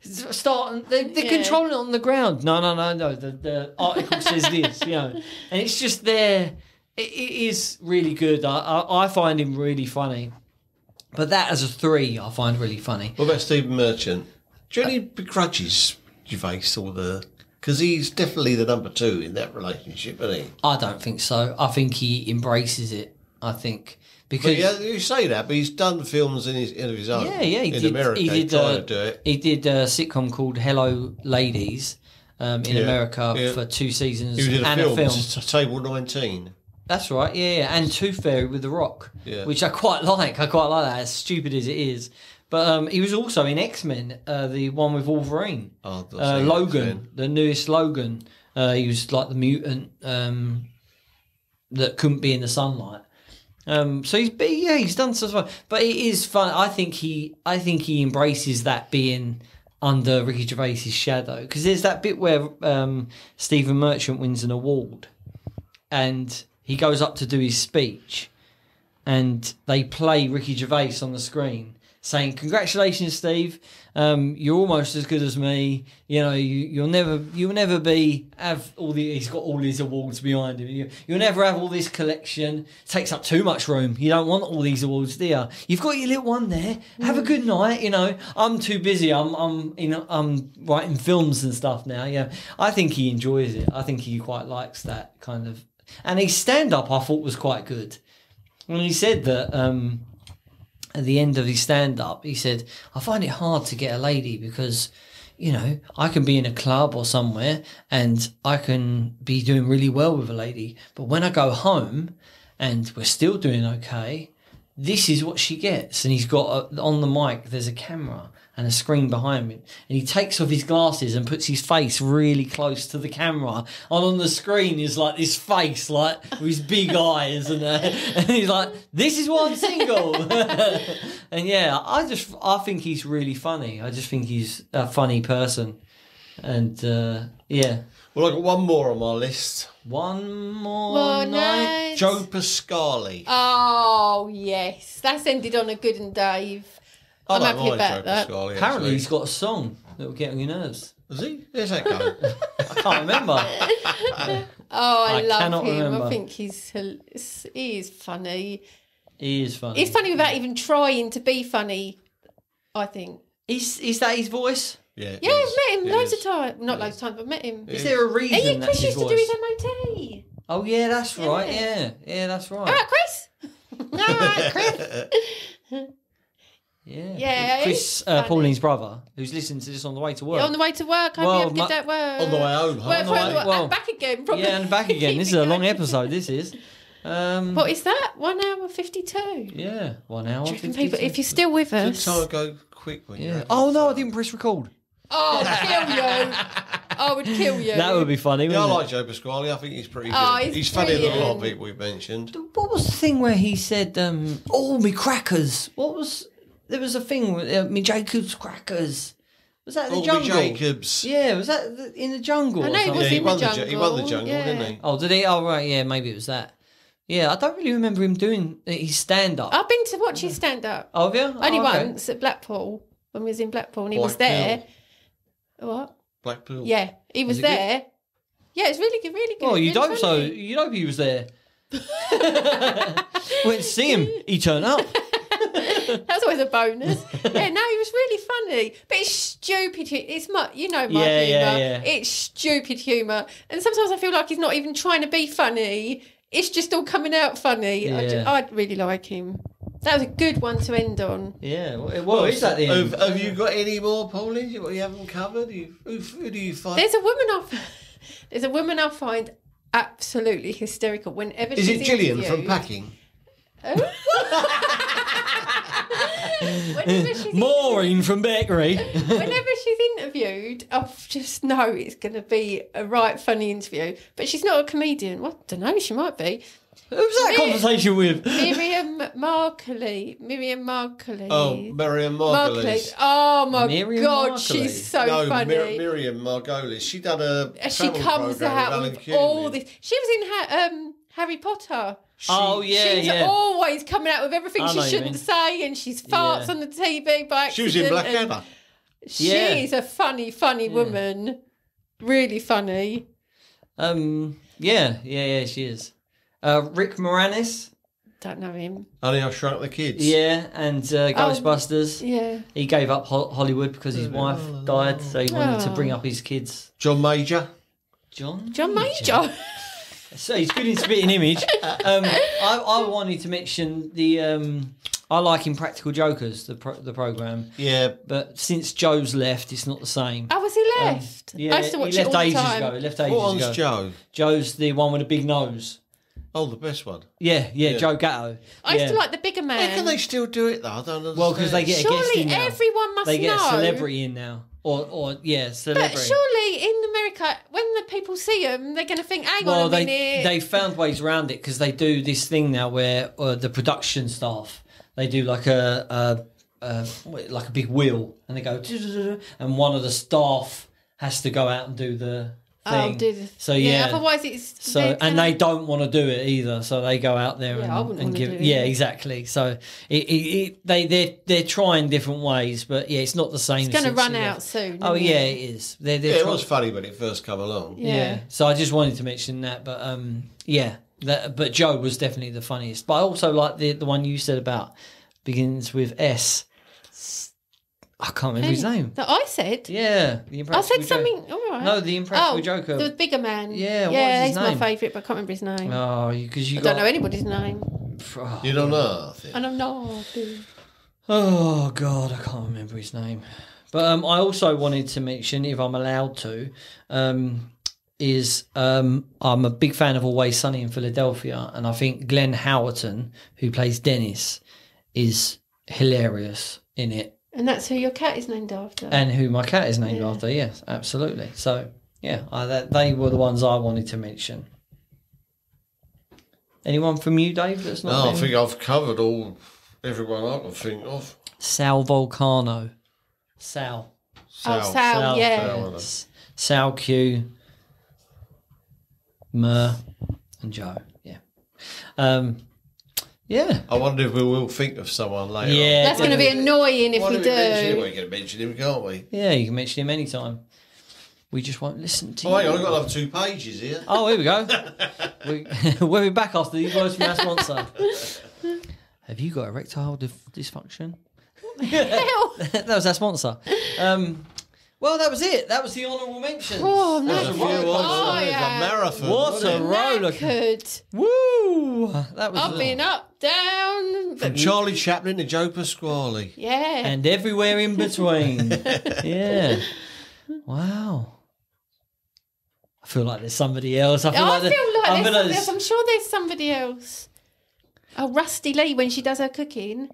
Start. They're controlling it on the ground. No. The article says this, And it's just there. It is really good. I find him really funny. But that as a 3, I find really funny. What about Stephen Merchant? Do you any begrudges Gervais because he's definitely the number 2 in that relationship, isn't he? I don't think so. I think he embraces it. I think because you say that, but he's done films in his own. Yeah, he in did. America, he did. Trying to do it. He did a sitcom called Hello Ladies in America for 2 seasons. He did and a film. Table 19. That's right, yeah. And Tooth Fairy with The Rock, which I quite like. I quite like that, as stupid as it is. But he was also in X-Men, the one with Wolverine. Logan, X-Men. The newest Logan. He was like the mutant that couldn't be in the sunlight. So he's done stuff, but it is fun. I think he embraces that being under Ricky Gervais's shadow, because there's that bit where Stephen Merchant wins an award, and he goes up to do his speech, and they play Ricky Gervais on the screen saying, "Congratulations, Steve. You're almost as good as me. You'll never have all the." He's got all these awards behind him. You'll never have all this collection. It takes up too much room. You don't want all these awards, do you? You've got your little one there. Have a good night. I'm too busy. I'm writing films and stuff now. Yeah, I think he enjoys it. I think he quite likes that kind of. And his stand-up, I thought, was quite good. When he said that. At the end of his stand-up, he said, I find it hard to get a lady because, I can be in a club or somewhere and I can be doing really well with a lady. But when I go home and we're still doing okay, this is what she gets. And he's got, on the mic, there's a camera and a screen behind him. And he takes off his glasses and puts his face really close to the camera. And on the screen is like this face, like with his big eyes. And he's like, this is why I'm single. And yeah, I think he's really funny. I just think he's a funny person. And yeah. Well, I've got one more on my list. One more night. Joe Pasquale. Oh, yes. That's ended on a good and Dave. I'm happy about that. Apparently he's got a song that will get on your nerves. Has he? Where's that going? I can't remember. I love him. Remember. I think he is funny. He is funny. He's funny without even trying to be funny, I think. Is that his voice? Yeah, yeah, I've met him loads of times. Not loads of times, but met him. Is there a reason Chris used to do his MOT. Oh, yeah, that's right. Yeah, that's right. All right, Chris. All right, Chris. Yeah. Chris, Pauline's brother, who's listening to this on the way to work. On the way to work. Hope you have a good day at work. On the way home. And back again, probably. Yeah, and back again. This is a long episode, this is. What is that? 1 hour 52? Yeah, 1 hour 52. People, if you're still with us. Time go quick when you're Oh, no, I didn't press record. Oh, I'd kill you. I would kill you. That would be funny, wouldn't I like Joe Pasquale. I think he's pretty good. Oh, he's funnier than a lot of people we've mentioned. What was the thing where he said, me crackers? There was a thing with me Jacob's crackers. Was that the Albie jungle? Jacobs. Yeah, was that in the jungle? I or know he something? was Yeah, in the jungle. he won the jungle, yeah. didn't he? Oh, did he? Oh, right. Yeah, maybe it was that. Yeah, I don't really remember him doing his stand up. I've been to watch his stand up. Oh, have you? Only Oh, okay. once at Blackpool when we was in Blackpool and he was Blackpool. there. What? Blackpool. Yeah, he was it there. Yeah, it's really good, really good. Oh, you really hope so. funny. You hope he was there. Went to see him. He turned up. That was always a bonus. Yeah, no, he was really funny. But it's stupid. It's my Yeah, humour. yeah. It's stupid humour. And sometimes I feel like he's not even trying to be funny. It's just all coming out funny. Yeah. I really like him. That was a good one to end on. Yeah. Well, is that the end? Have you got any more, Pauline? What you haven't covered? Who do you find? There's a woman I find absolutely hysterical whenever Is she's it Gillian from interviewed. Packing? Whenever she's Maureen from Bakery. Whenever she's interviewed, I just know it's going to be a right funny interview. But she's not a comedian. Well, I don't know, she might be. Who was that conversation with? Miriam Markley. Oh, Miriam Margolyes. Oh my Miriam God, Margolyes. she's so No, funny. Miriam Margolyes. She done a She travel comes programme out Alan with Cumming. all this. She was in Harry Potter. Oh, yeah, She's yeah. always coming out with everything I she know what you shouldn't mean. say, and she's farts Yeah. on the TV by accident. She was in and Blackadder. Yeah. She's a funny woman. Really funny. Yeah, she is. Rick Moranis. Don't know him. Honey, I Shrunk the Kids. Yeah, and Ghostbusters. Yeah. He gave up Hollywood because his wife died, so he wanted to Oh. bring up his kids. John Major. John Major. So he's good in spitting image. I wanted to mention the. I like Impractical Jokers, the program, Yeah. but since Joe's left, it's not the same. Oh, was he left? Yeah, I used to watch he it left all the ages time. ago. He left What ages one's ago. Joe? Joe's the one with the big nose. Oh, the best one. Yeah, Joe Gatto. I used to like the bigger How man. can they still do it though? I don't understand. Well, because they get a guest Surely in now. everyone must They get know. a celebrity in now, or celebrity. But surely in America, when the people see them, they're going to think, hang on Well, a minute. they found ways around it because they do this thing now where the production staff they do like a big wheel and they go and one of the staff has to go out and do the thing. So yeah, otherwise it's... so and they don't want to do it either, so they go out there Yeah, I wouldn't and wanna give do it yeah either. exactly. So they're trying different ways, but yeah, it's not the same. It's going to since run he out left. soon. Oh isn't yeah, it? it is. They're Yeah, it trying- was funny when it first come along. yeah. So I just wanted to mention that, but but Joe was definitely the funniest. But I also like the one you said about begins with S. I can't remember his name. That I said? Yeah, the I Impractical said something... All right. No, the Impractical Joker. the bigger man. Yeah, what was yeah, his he's my name? favourite, but I can't remember his name. Oh, because you I got. don't know anybody's name. Oh, You don't know. I think. I don't know. oh God, I can't remember his name. But I also wanted to mention, if I'm allowed to, I'm a big fan of Always Sunny in Philadelphia, and I think Glenn Howerton, who plays Dennis, is hilarious in it. And that's who your cat is named after. And who my cat is named after, yes, absolutely. So, yeah, they were the ones I wanted to mention. Anyone from you, Dave, that's not No, I been? think I've covered everyone I can think of. Sal Volcano. Sal. Sal, yeah. Sal Q, Mur, and Joe, yeah. Yeah. I wonder if we will think of someone later. Yeah. That's going to be annoying if Why we don't mention him? do. We can mention him, can't we? Yeah, you can mention him anytime. We just won't listen to Oh, hang you. on, I've got another 2 pages here. Oh, here we go. We'll be back after these words from our sponsor. Have you got erectile dysfunction? Hell. That was our sponsor. Well, that was it. That was the honourable mentions. Oh, There's a no. few ones. Oh, It was yeah. a marathon. What wasn't a it? roller. Knackered. Woo! That was Up and up, down. From Charlie Chaplin to Joe Pasquale. Yeah. and everywhere in between. Yeah. Wow. I feel like there's somebody else. I feel I like feel like there's somebody there's- else. I'm sure there's somebody else. Oh, Rusty Lee when she does her cooking.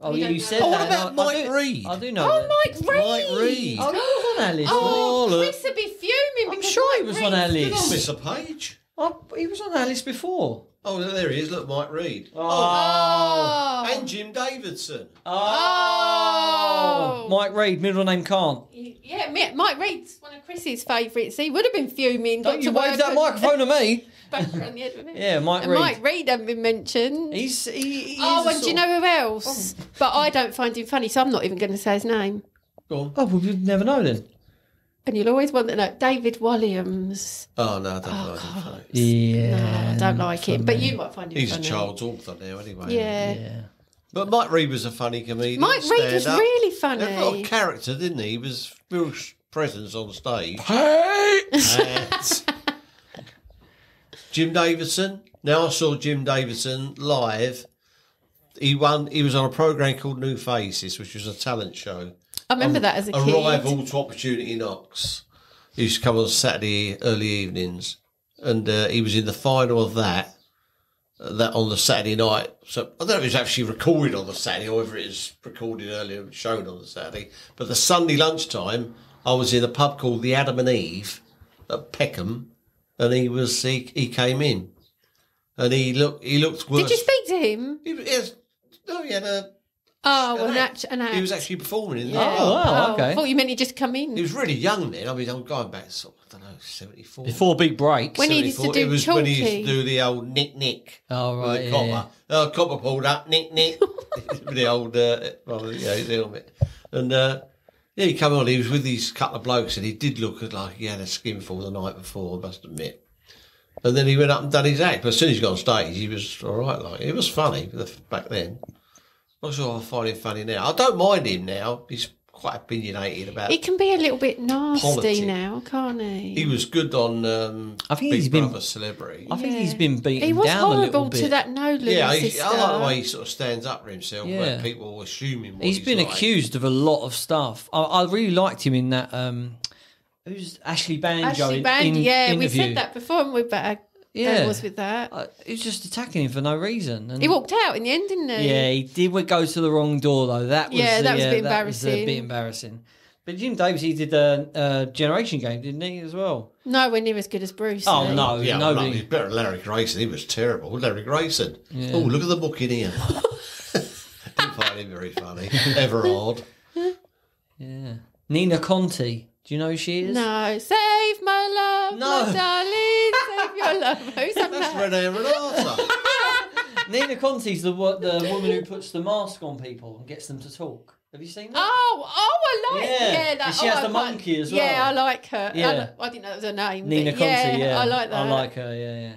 Oh, You you don't said know. that. Oh, what about and I Mike do- Reed? I do know. Oh, that. Mike Reed. Mike Reed. Oh, he was on our list. Oh, Oh, look. Chris would be fuming. I'm because sure he Mike was Reed's on our good list. Did I miss a page? Oh, he was on our list before. Oh, there he is. Look, Mike Reed. Oh. And Jim Davidson. Oh. Mike Reed, middle name can't. You Yeah, Mike Reed's one of Chris's favourites. He would have been fuming. Don't you wave that microphone at me. Back around the head with it. Yeah, Mike And Reed. Mike Reed hasn't been mentioned. He's and do you know who else? But I don't find him funny, so I'm not even going to say his name. Go on. Oh, well, we'd never know then. And you'll always want to know David Williams. Oh, no, I don't like him funny. Yeah. No, I don't like him. But you might find him He's funny. a child's author now, anyway. Yeah. But Mike Reed was a funny comedian. Mike Reed was stand-up. really He had a lot funny. of character, didn't he? He was real presence on stage. Hey! And Jim Davidson. Now I saw Jim Davidson live. He was on a programme called New Faces, which was a talent show. I remember that as a kid. Arrival to Opportunity Knocks. He used to come on Saturday early evenings. And he was in the final of that on the Saturday night. So I don't know if it was actually recorded on the Saturday or whether it was recorded earlier and shown on the Saturday. But the Sunday lunchtime, I was in a pub called the Adam and Eve at Peckham, and he came in, and he looked worse. Did you speak to him? He had a. Oh, an an act. act. He was actually performing in Yeah. that. Oh, wow, okay. I thought you meant he'd just come in. He was really young then. I mean, I'm going back sort of, I don't know, 74. Before big break. When he used to 74. do It was when he used Chalky. to do the old nick. Oh, With right, the yeah, copper. yeah. Oh, copper pulled up, nick. With the old, his helmet. And, he came on, he was with these couple of blokes, and he did look like he had a skinful the night before, I must admit. And then he went up and done his act. But as soon as he got on stage, he was all right. Like, it was funny back then. Not sure I find him funny now. I don't mind him now. He's quite opinionated about He can be a little bit nasty Politics. now, can't he? He was good on I think Big he's been- Brother Celebrity. I think he's been beaten He was down a little horrible bit. to that Nolan Yeah, sister. I like the way he sort of stands up for himself. Yeah. Where people assume him. He's been like. accused of a lot of stuff. I really liked him in that. Who's Ashley Banjo? Ashley in Band, yeah, we interview. said that before, and we better Yeah. was with that. He was just attacking him for no reason. And He walked out in the end, didn't he? yeah, he did go to the wrong door though. That was Yeah, that was a bit that was a embarrassing. bit embarrassing. But Jim Davis, he did a Generation Game, didn't he, as well? Nowhere near as good as Bruce. Oh eh? no, Yeah, well, no, nobody. he's better than Larry Grayson. He was terrible. Larry Grayson. Oh, look at the book in here. Didn't find him very funny. Everard. Yeah, Nina Conti. Do you know who she is? No, save my love, No. my darling, save your love. Who's that? That's Renee Renata. Nina Conti's the woman who puts the mask on people and gets them to talk. Have you seen that? I like. Yeah. Yeah, that, And she has I the quite- monkey as Yeah, well. I like her. Yeah. I didn't know that was her name. Nina but Conti, yeah. I like that. I like her, yeah.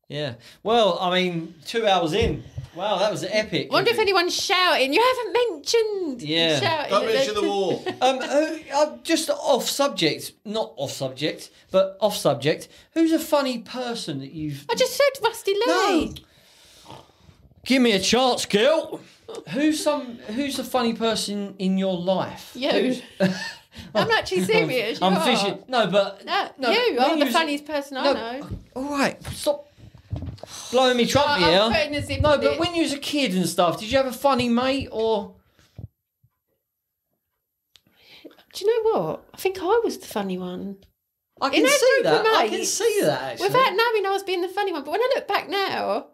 Yeah. Well, I mean, 2 hours in. Wow, that was epic. Wonder if anyone's shouting. You haven't mentioned. Yeah. Shouting Don't at mention the war. Just off subject, not off subject, but off subject. Who's a funny person that you've... I just said Rusty Lee. No. Give me a chance, girl. Who's a funny person in your life? You. Who's- I'm actually serious. I'm you are. fishing. No, but No, no, you when are the was- funniest person I know. All right, stop blowing me trumpet I'm here. putting a zip No, on but it. when you was a kid and stuff, did you have a funny mate or? Do you know what? I think I was the funny one. I In can our see group that. of I can mates, see that actually. Without knowing I was being the funny one. But when I look back now,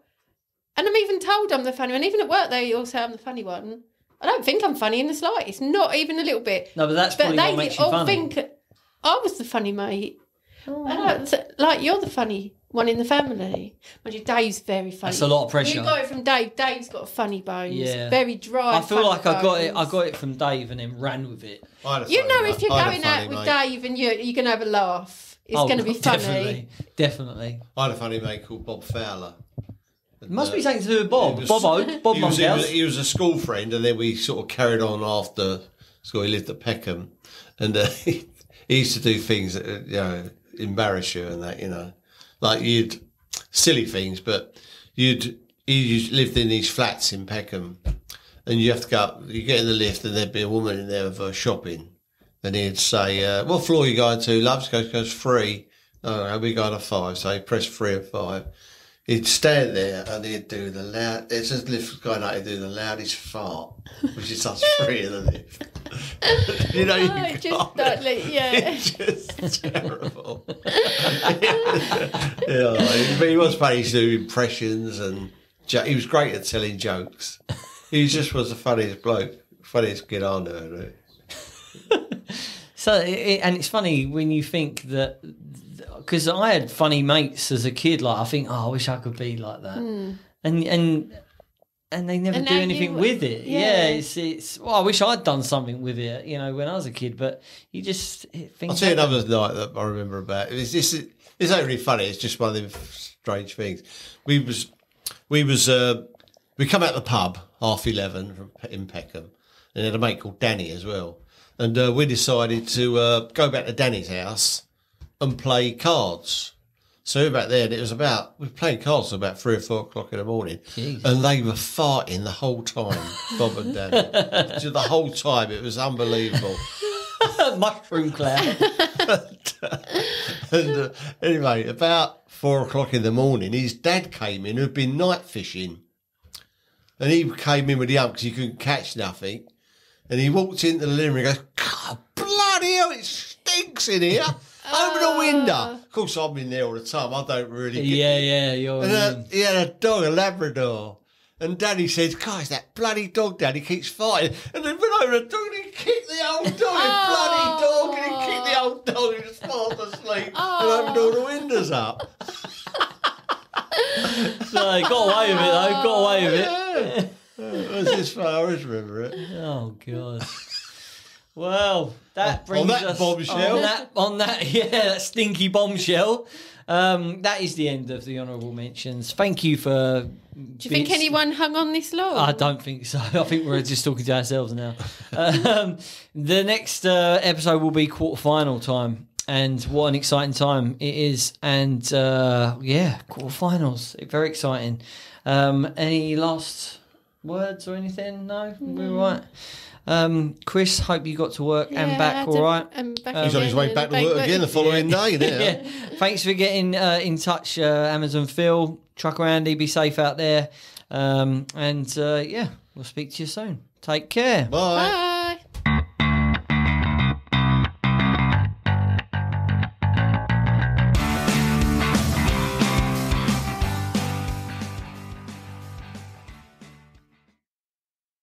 and I'm even told I'm the funny one, even at work they all say I'm the funny one. I don't think I'm funny in the slightest, not even a little bit. No, but that's But probably what they makes you all funny. think I was the funny mate. Like you're the funny one in the family. Mind you, Dave's very funny. That's a lot of pressure. You got it from Dave. Dave's got a funny bones. Yeah. Very dry. I feel funny like I got it. I bones. got it from Dave and then ran with it. I had a You funny know, mate. if you're I had a going funny out with mate. Dave and you're going to have a laugh, it's going to be funny. Definitely. I had a funny mate called Bob Fowler. It must be something to do with Bob. It was- Bob he was, Monkhouse. he was a school friend, and then we sort of carried on after school. He lived at Peckham, and he used to do things that embarrass you and that, like silly things. But he lived in these flats in Peckham, and you have to go up. You get in the lift, and there'd be a woman in there with her shopping, and he'd say, "What floor are you going to, love?" She goes 3. Oh, we go to 5. So he pressed 3 and 5. He'd stand there and he'd do the loud. It's as lift was going up. He'd do the loudest fart, which is us 3 in the lift. You Oh, can't. yeah. It's just terrible. But he was funny. He used to do impressions and he was great at telling jokes. He just was the funniest bloke, funniest kid I knew. So, and it's funny when you think that, because I had funny mates as a kid. Like I think, I wish I could be like that, and they never And do now anything you- with it. yeah. It's. Well, I wish I'd done something with it, when I was a kid. But you just think. I'll tell you another night that I remember about. It's ain't really funny. It's just one of them strange things. We come out the pub 11:30 in Peckham, and had a mate called Danny as well. And we decided to go back to Danny's house and play cards. So back there, and it was we were playing cards till about 3 or 4 o'clock in the morning, Jeez. and they were farting the whole time, Bob and Danny. Just the whole time, it was unbelievable. Mushroom cloud. And anyway, about 4 o'clock in the morning, his dad came in, who'd been night fishing. And he came in with the ump because he couldn't catch nothing. And he walked into the living room and goes, God, bloody hell, it stinks in here. Open the window. Of course, I'm in there all the time. I don't really get Yeah. You're. And he had a dog, a Labrador. And Daddy said, God, it's that bloody dog, Daddy, keeps fighting. And then went over the dog and he kicked the old dog, bloody dog, and he kicked the old dog and just fast asleep and opened all the windows up. So they got away with it, though. Got away with it. It was this far, I always remember it. Oh God. Well, that brings On that us bombshell. on that that stinky bombshell. That is the end of the honourable mentions. Thank you for. Do you think anyone hung on this long? I don't think so. I think we're just talking to ourselves now. The next episode will be quarterfinal time, and what an exciting time it is! And quarterfinals, very exciting. Any last words or anything? No, we're right. Chris, hope you got to work and back all right. He's on his way back to work again the following day now. Yeah. Thanks for getting in touch, Amazon Phil, Trucker Andy. Be safe out there. We'll speak to you soon. Take care. Bye. Bye.